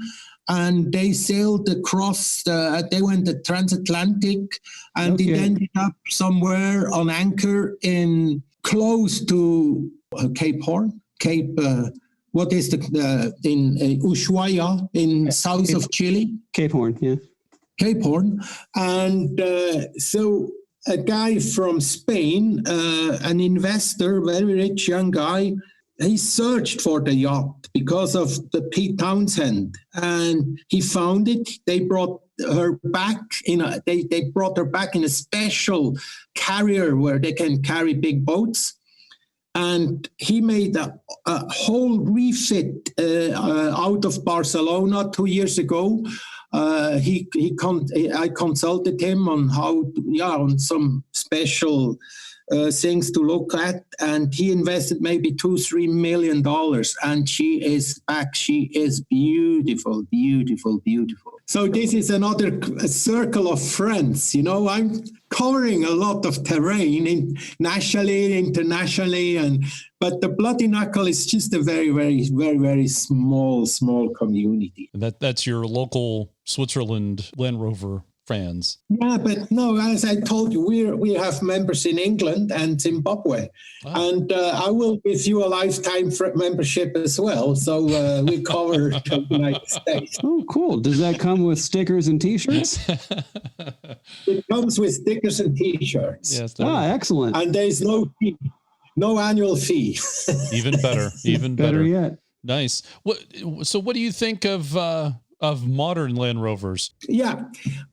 And they sailed across, they went the transatlantic, and it ended up somewhere on anchor in close to Cape Horn, what is in Ushuaia in south of Chile? Cape Horn, yeah. Cape Horn. And so a guy from Spain, an investor, very rich young guy, he searched for the yacht because of the Pete Townsend, and he found it. They brought her back they brought her back in a special carrier where they can carry big boats. And he made a whole refit out of Barcelona 2 years ago. I consulted him on on some special things to look at, and he invested maybe $2-3 million, and she is back. She is beautiful. So this is another circle of friends. I'm covering a lot of terrain nationally, internationally, but the Bloody Knuckle is just a very, very, very, very small community. And that's your local Switzerland Land Rover fans. Yeah, but no, as I told you, we have members in England and Zimbabwe. Wow. And I will give you a lifetime membership as well. So we cover the United States. Oh, cool. Does that come with stickers and T-shirts? It comes with stickers and T-shirts. Yes, excellent. And there's no fee, no annual fee. Even better. Even better yet. Nice. So what do you think of modern Land Rovers? Yeah,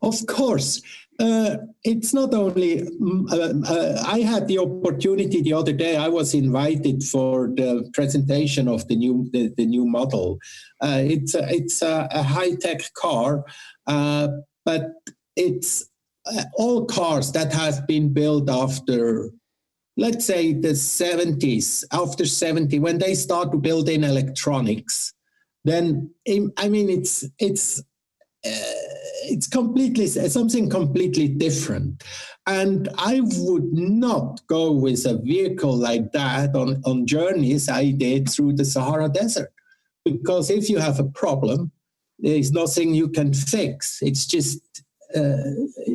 of course. It's not only, I had the opportunity the other day, I was invited for the presentation of the new model. It's a high-tech car, but it's all cars that have been built after, let's say, the 70s, after 70, when they start to build in electronics. Then it's completely something completely different, and I would not go with a vehicle like that on journeys I did through the Sahara Desert, because if you have a problem, there is nothing you can fix. It's just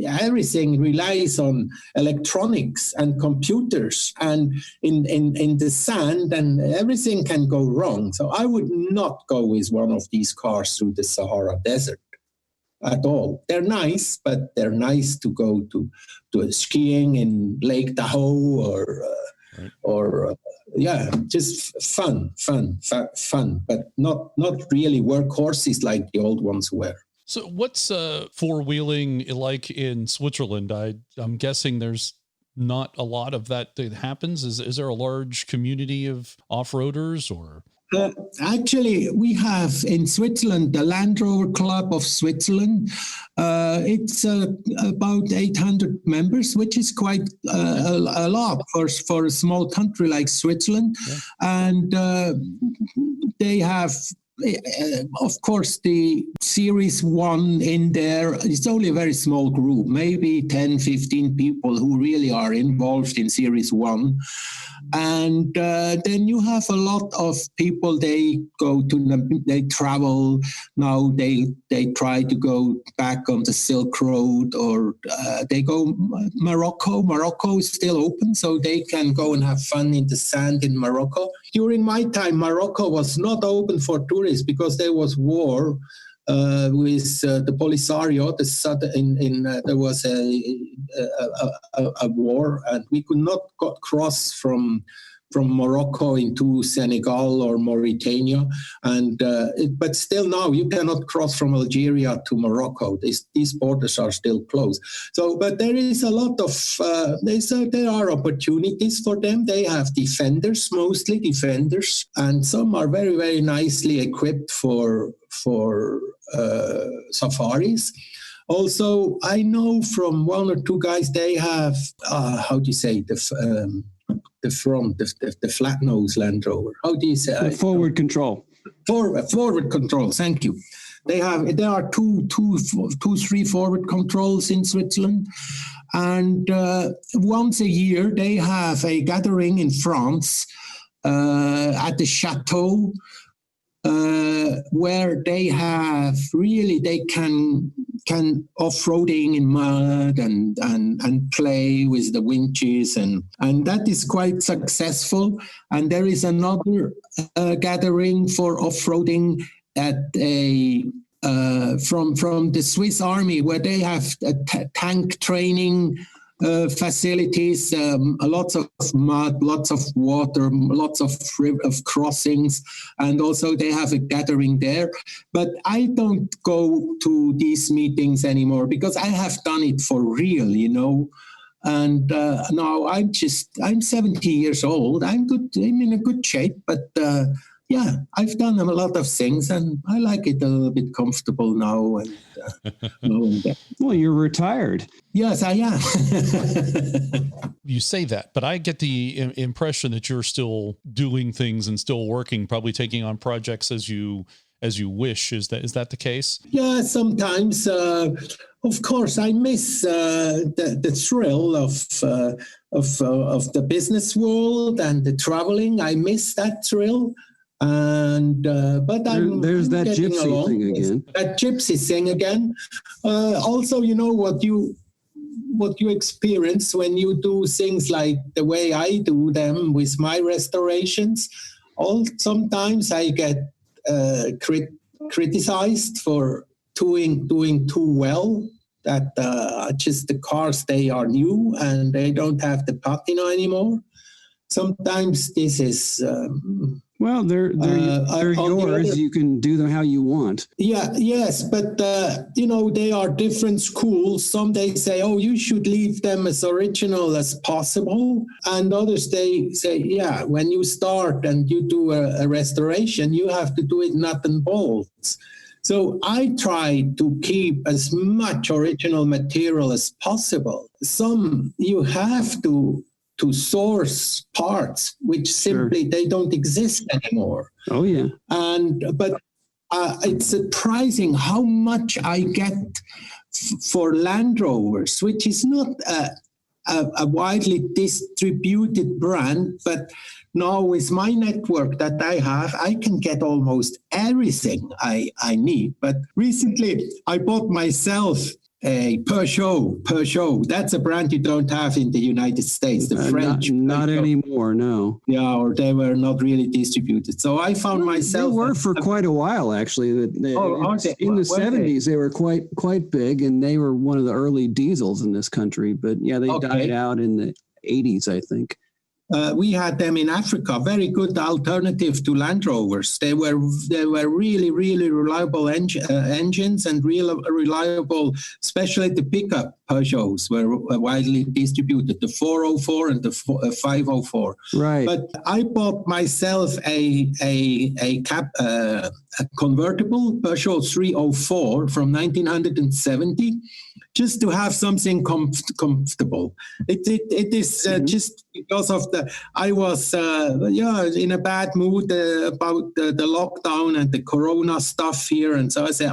everything relies on electronics and computers, and in the sand, and everything can go wrong. So I would not go with one of these cars through the Sahara Desert at all. They're nice, but they're nice to go to skiing in Lake Tahoe or just fun, but not really workhorses like the old ones were. So what's four-wheeling like in Switzerland? I'm guessing there's not a lot of that happens. Is there a large community of off-roaders or? Actually, we have in Switzerland the Land Rover Club of Switzerland. It's about 800 members, which is quite a lot for a small country like Switzerland. Yeah. And they have, of course, the Series 1 in there. It's only a very small group, maybe 10, 15 people who really are involved in Series 1. And then you have a lot of people, they travel. Now they try to go back on the Silk Road, or they go Morocco. Morocco is still open, so they can go and have fun in the sand in Morocco. During my time, Morocco was not open for tourists because there was war with the Polisario. There was a war, and we could not cross from from Morocco into Senegal or Mauritania. And but still now you cannot cross from Algeria to Morocco. These borders are still closed. So, but there is a lot of, there are opportunities for them. They have defenders, mostly defenders, and some are very, very nicely equipped for safaris. Also, I know from one or two guys, they have, how do you say, the flat nose Land Rover. How do you say? Forward control. Forward control. Thank you. There are three forward controls in Switzerland, and once a year they have a gathering in France at the chateau. Where they have they can off-roading in mud and play with the winches and that is quite successful. And there is another gathering for off-roading at from the Swiss Army, where they have tank training facilities, lots of mud, lots of water, lots of crossings, and also they have a gathering there. But I don't go to these meetings anymore because I have done it for real, And now I'm 70 years old. I'm in a good shape, but yeah, I've done a lot of things, and I like it a little bit comfortable now. And well, you're retired. Yes, I am. You say that, but I get the impression that you're still doing things and still working, probably taking on projects as you wish. Is that the case? Yeah, sometimes. Of course, I miss the thrill of the business world and the traveling. I miss that thrill. And but there's that gypsy thing again. That gypsy thing again. Also, what you experience when you do things like the way I do them with my restorations. Sometimes I get criticized for doing too well. That just the cars, they are new and they don't have the patina anymore. Sometimes this is. Well, they're yours. You can do them how you want. Yeah, yes, but they are different schools. Some they say, "Oh, you should leave them as original as possible," and others they say, "Yeah, when you start and you do a restoration, you have to do it nut and bolts." So I try to keep as much original material as possible. Some you have to source parts which simply they don't exist anymore. Oh yeah. But it's surprising how much I get for Land Rovers, which is not a widely distributed brand, but now with my network that I have, I can get almost everything I need. But recently I bought myself a Peugeot. That's a brand you don't have in the United States. The French. Not anymore, no. Yeah, or they were not really distributed. So I found myself. They were for quite a while, actually. In the 70s, they were quite big, and they were one of the early diesels in this country. But yeah, they died out in the 80s, I think. We had them in Africa. Very good alternative to Land Rovers. They were really, really reliable engines and reliable, especially the pickup Peugeots were widely distributed. The 404 and the 504. Right. But I bought myself a convertible Peugeot 304 from 1970. Just to have something comfortable. It is just because of I was in a bad mood about the lockdown and the Corona stuff here, and so I said,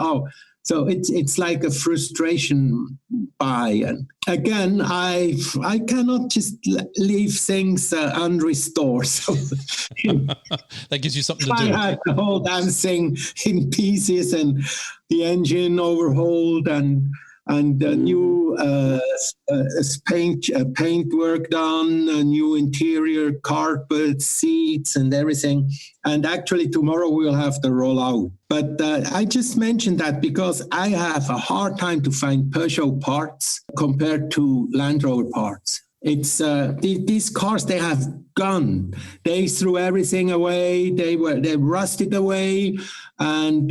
so it's like a frustration buy. And again, I cannot just leave things unrestored. So that gives you something to do. I had the whole damn thing in pieces and the engine overhauled and new paint work done, a new interior, carpet, seats, and everything. And actually, tomorrow we'll have the rollout. But I just mentioned that because I have a hard time to find Peugeot parts compared to Land Rover parts. It's these cars, they have gone. They threw everything away. They rusted away, and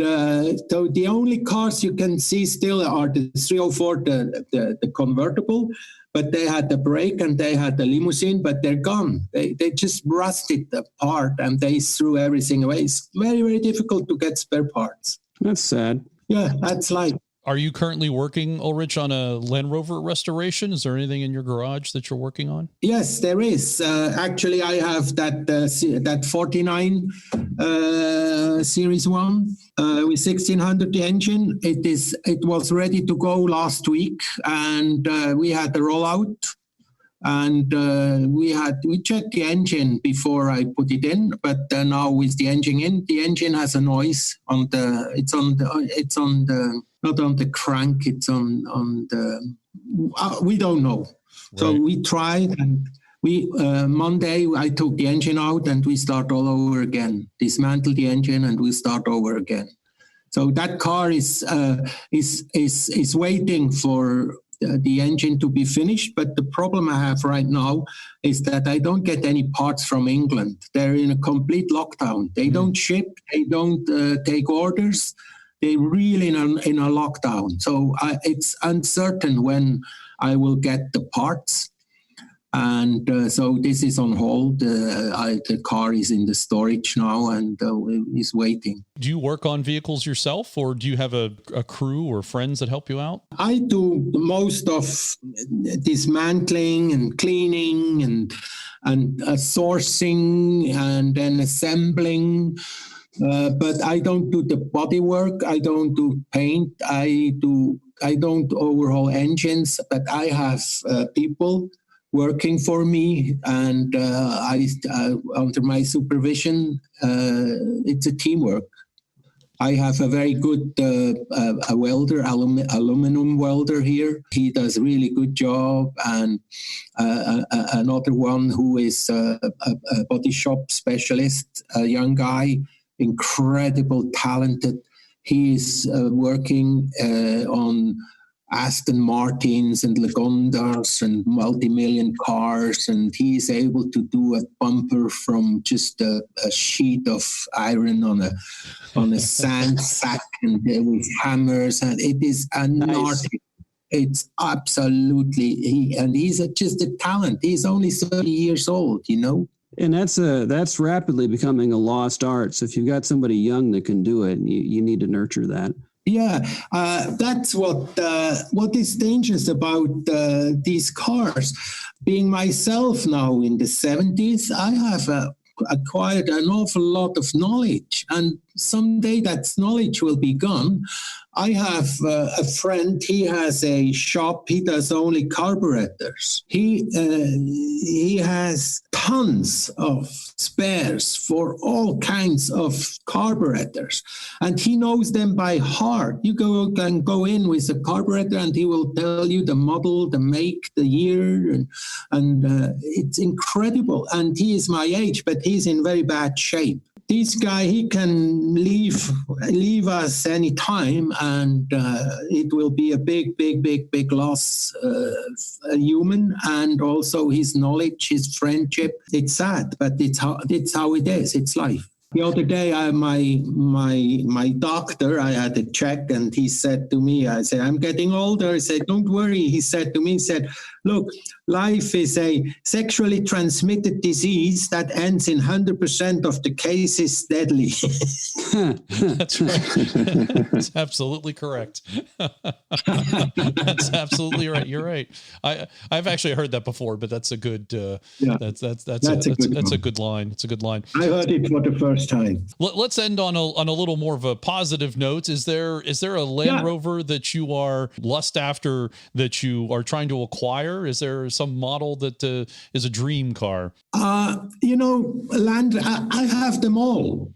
so the only cars you can see still are the 304, the convertible. But they had the brake and they had the limousine, but they're gone. They just rusted apart and they threw everything away. It's very, very difficult to get spare parts. That's sad. Yeah, that's life. Are you currently working, Ulrich, on a Land Rover restoration? Is there anything in your garage that you're working on? Yes, there is. Actually, I have that 49 Series 1 with 1600 engine. It was ready to go last week, and we had the rollout. And we checked the engine before I put it in, but now with the engine in, the engine has a noise on the. It's on the not on the crank. It's on the. We don't know. Right. So we tried, and Monday I took the engine out, and we start all over again. Dismantle the engine, and we start over again. So that car is waiting for the engine to be finished, but the problem I have right now is that I don't get any parts from England. They're in a complete lockdown. They don't ship, they don't take orders. They're really in a lockdown. So it's uncertain when I will get the parts. And so this is on hold. The car is in the storage now and is waiting. Do you work on vehicles yourself, or do you have a crew or friends that help you out? I do most of dismantling and cleaning and sourcing and then assembling. But I don't do the body work. I don't do paint. I don't overhaul engines. But I have people working for me, and under my supervision, it's a teamwork. I have a very good a welder, aluminum welder here. He does a really good job, and another one who is a body shop specialist, a young guy, incredible, talented. He is working on Aston Martins and Lagondas and multi-million cars, and he is able to do a bumper from just a sheet of iron on a sand sack and with hammers, and it is an art. It's absolutely he's just a talent. He's only 30 years old, you know. And that's rapidly becoming a lost art. So if you've got somebody young that can do it, you need to nurture that. Yeah, that's what is dangerous about these cars. Being myself now in the 70s, I have acquired an awful lot of knowledge, and someday that knowledge will be gone. I have a friend, he has a shop, he does only carburetors. He has tons of spares for all kinds of carburetors, and he knows them by heart. You can go in with a carburetor and he will tell you the model, the make, the year, and it's incredible. And he is my age, but he's in very bad shape. This guy, he can leave us any time, and it will be a big loss, a human, and also his knowledge, his friendship. It's sad, but it's how it is. It's life. The other day, my doctor, I had a check, and he said to me, I said, I'm getting older. I said, don't worry. He said to me, look, life is a sexually transmitted disease that ends in 100% of the cases deadly. That's right. That's absolutely correct. That's absolutely right. You're right. I've actually heard that before, but that's a good. That's a good line. It's a good line. I heard it for the first time. Let's end on a little more of a positive note. Is there a Land Rover that you are lust after, that you are trying to acquire? Is there some model that is a dream car? Land. I have them all.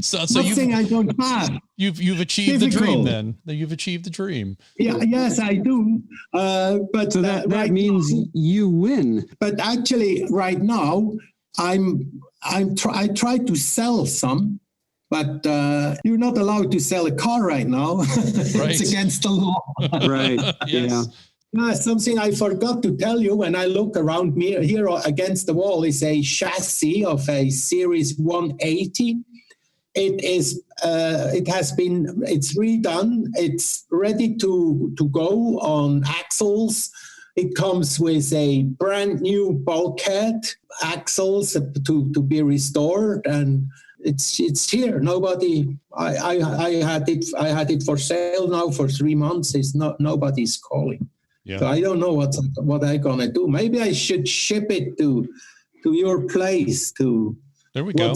so nothing I don't have. You've achieved the dream then. You've achieved the dream. Yeah, yes, I do. But so that right means now, you win. But actually, right now, I try to sell some. But you're not allowed to sell a car right now. Right. It's against the law. Right. Yes. Something I forgot to tell you when I look around me here against the wall is a chassis of a Series 180. It's redone. It's ready to go on axles. It comes with a brand new bulkhead, axles to be restored, and it's here. Nobody. I had it for sale now for 3 months. Nobody's calling. Yeah. So I don't know what I'm gonna do. Maybe I should ship it to your place. There we go.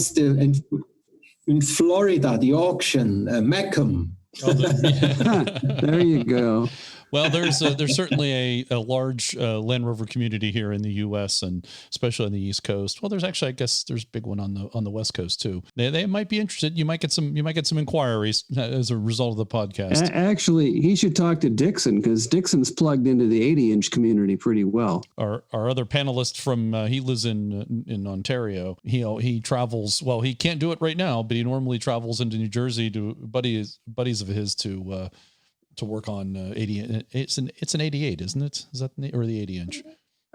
In Florida, the auction, Meckham. Oh, There you go. Well, there's certainly a large Land Rover community here in the U.S. and especially on the East Coast. Well, there's actually, I guess, there's a big one on the West Coast too. They might be interested. You might get some inquiries as a result of the podcast. Actually, he should talk to Dixon because Dixon's plugged into the 80-inch community pretty well. Our other panelist from he lives in Ontario. He travels. Well, he can't do it right now, but he normally travels into New Jersey to buddies of his to work on 80. It's an 88, isn't it? Is that or the 80-inch?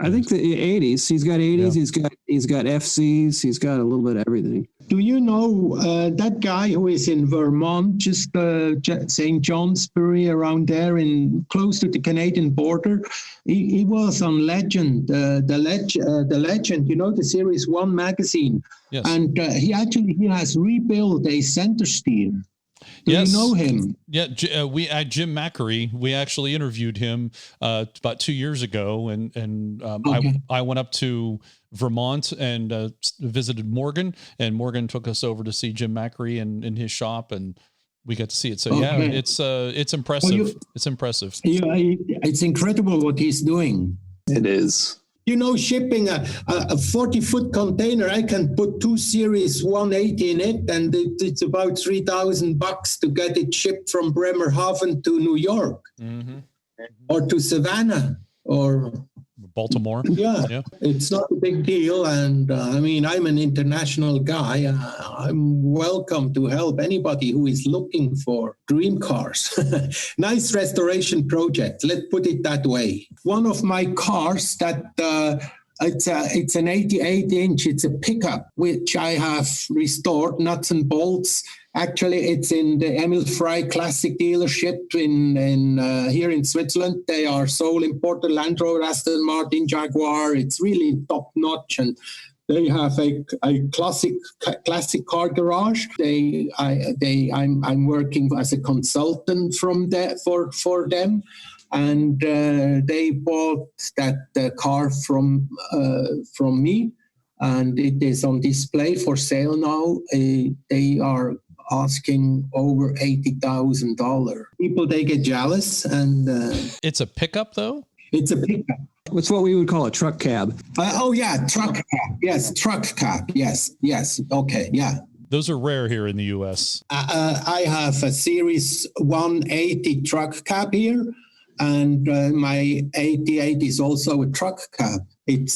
I think the 80s. He's got 80s. Yeah. He's got FCs. He's got a little bit of everything. Do you know that guy who is in Vermont, just St. Johnsbury, around there, close to the Canadian border? He was on Legend, the Legend. You know, the Series 1 magazine. Yes. And he has rebuilt a Centresteer. Do you know him? Yeah, Jim Mackery. We actually interviewed him about 2 years ago, and Okay. I went up to Vermont and visited Morgan, and Morgan took us over to see Jim Mackery in his shop, and we got to see it. So yeah, it's impressive. Well, it's impressive. Yeah, it's incredible what he's doing. It is. You know, shipping a 40-foot container, I can put 2 Series 180 in it, and it's about $3,000 to get it shipped from Bremerhaven to New York, or to Savannah, or Baltimore. Yeah, it's not a big deal. And I mean, I'm an international guy. I'm welcome to help anybody who is looking for dream cars. Nice restoration project. Let's put it that way. One of my cars that it's an 88-inch. It's a pickup, which I have restored, nuts and bolts. Actually, it's in the Emil Frey Classic dealership in here in Switzerland. They are sole importer Land Rover, Aston Martin, Jaguar. It's really top notch, and they have a classic car garage. I'm working as a consultant for them, and they bought that car from me, and it is on display for sale now. They are asking over $80,000. People, they get jealous, and it's a pickup though. It's a pickup. It's what we would call a truck cab. Truck cab. Yes, truck cab. Yes. Okay, yeah. Those are rare here in the U.S. I have a Series 180 truck cab here, and my 88 is also a truck cab. And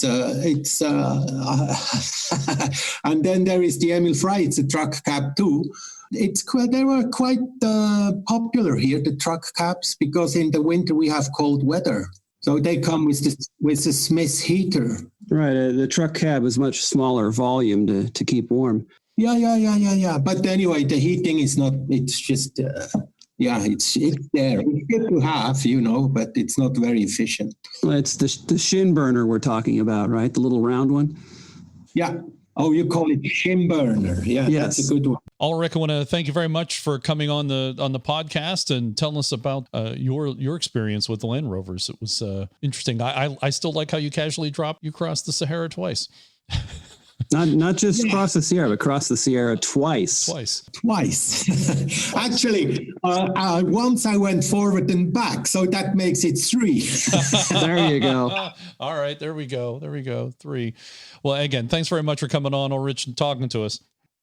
then there is the Emil Frey. It's a truck cab too. They were quite popular here, the truck cabs, because in the winter we have cold weather. So they come with the Smith heater. Right. The truck cab is much smaller volume to keep warm. Yeah. But anyway, the heating is not. It's just. It's there. It's good to have, but it's not very efficient. Well, it's the shin burner we're talking about, right? The little round one. Yeah. Oh, you call it shin burner. Yeah, yes. That's a good one. Ulrich, I want to thank you very much for coming on the podcast and telling us about your experience with the Land Rovers. It was interesting. I still like how you casually you crossed the Sahara twice. Not just across the Sierra, but across the Sierra twice. Actually, once I went forward and back, so that makes it 3. There you go. All right, there we go. 3. Well, again, thanks very much for coming on, Ulrich, and talking to us.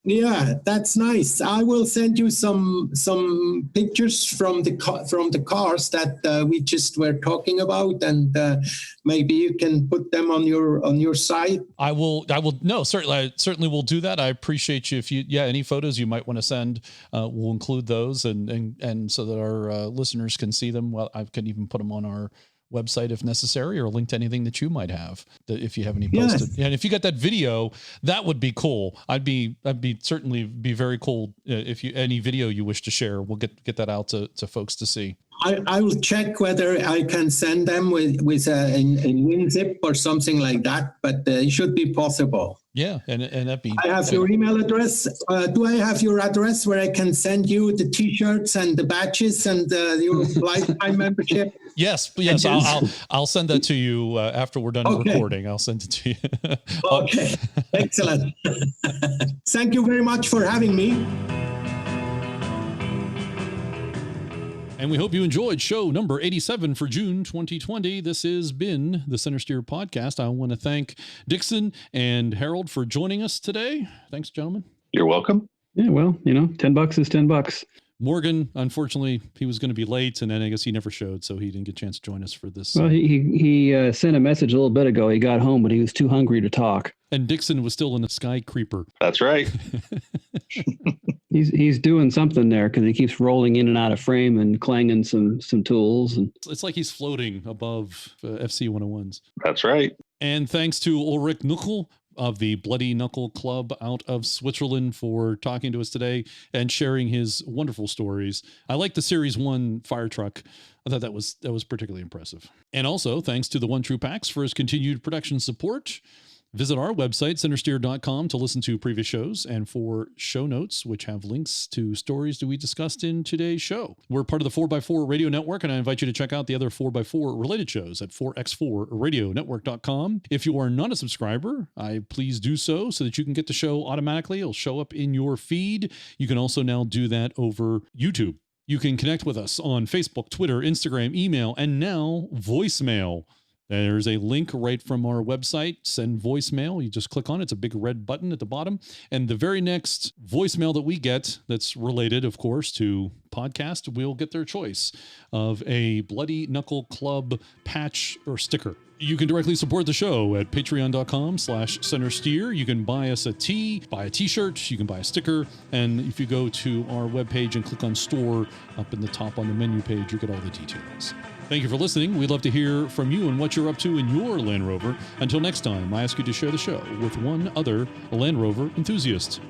Yeah, that's nice. I will send you some pictures from the cars that we just were talking about, and maybe you can put them on your site. I will. No, certainly will do that. I appreciate you. If any photos you might want to send, we'll include those, and so that our listeners can see them. Well, I can even put them on our website if necessary, or a link to anything that you might have, that if you have any Yes. posted. And if you got that video, that would be cool. I'd be certainly be very cool if you any video you wish to share. We'll get that out to folks to see. I will check whether I can send them with a WinZip or something like that, but it should be possible. Yeah, and that'd be. I have your email address. Do I have your address where I can send you the T-shirts and the badges and your lifetime membership? Yes. I'll send that to you after we're done recording. I'll send it to you. Okay, excellent. Thank you very much for having me. And we hope you enjoyed show number 87 for June 2020. This has been the Centresteer podcast. I want to thank Dixon and Harold for joining us today. Thanks, gentlemen. You're welcome. Yeah, well, $10 is $10. Morgan, unfortunately, he was going to be late, and then I guess he never showed, so he didn't get a chance to join us for this. Well, he sent a message a little bit ago. He got home, but he was too hungry to talk. And Dixon was still in the Sky Creeper. That's right. He's doing something there because he keeps rolling in and out of frame and clanging some tools. And it's like he's floating above FC 101s. That's right. And thanks to Ulrich Knuchel of the Bloody Knuckle Club out of Switzerland for talking to us today and sharing his wonderful stories. I like the Series 1 fire truck. I thought that was particularly impressive. And also thanks to the One True Packs for his continued production support. Visit our website, centresteer.com, to listen to previous shows and for show notes, which have links to stories that we discussed in today's show. We're part of the 4x4 Radio Network, and I invite you to check out the other 4x4 related shows at 4x4radionetwork.com. If you are not a subscriber, please do so that you can get the show automatically. It'll show up in your feed. You can also now do that over YouTube. You can connect with us on Facebook, Twitter, Instagram, email, and now voicemail. There's a link right from our website, send voicemail. You just click on it. It's a big red button at the bottom. And the very next voicemail that we get that's related, of course, to podcast, we'll get their choice of a Bloody Knuckle Club patch or sticker. You can directly support the show at patreon.com/Centresteer. You can buy us buy a t-shirt, you can buy a sticker. And if you go to our webpage and click on store up in the top on the menu page, you get all the details. Thank you for listening. We'd love to hear from you and what you're up to in your Land Rover. Until next time, I ask you to share the show with one other Land Rover enthusiast.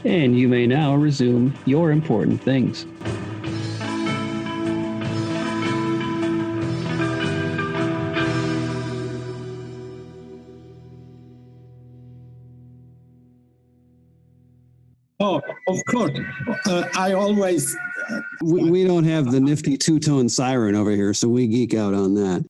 And you may now resume your important things. Oh, of course. I always... We don't have the nifty two-tone siren over here, so we geek out on that.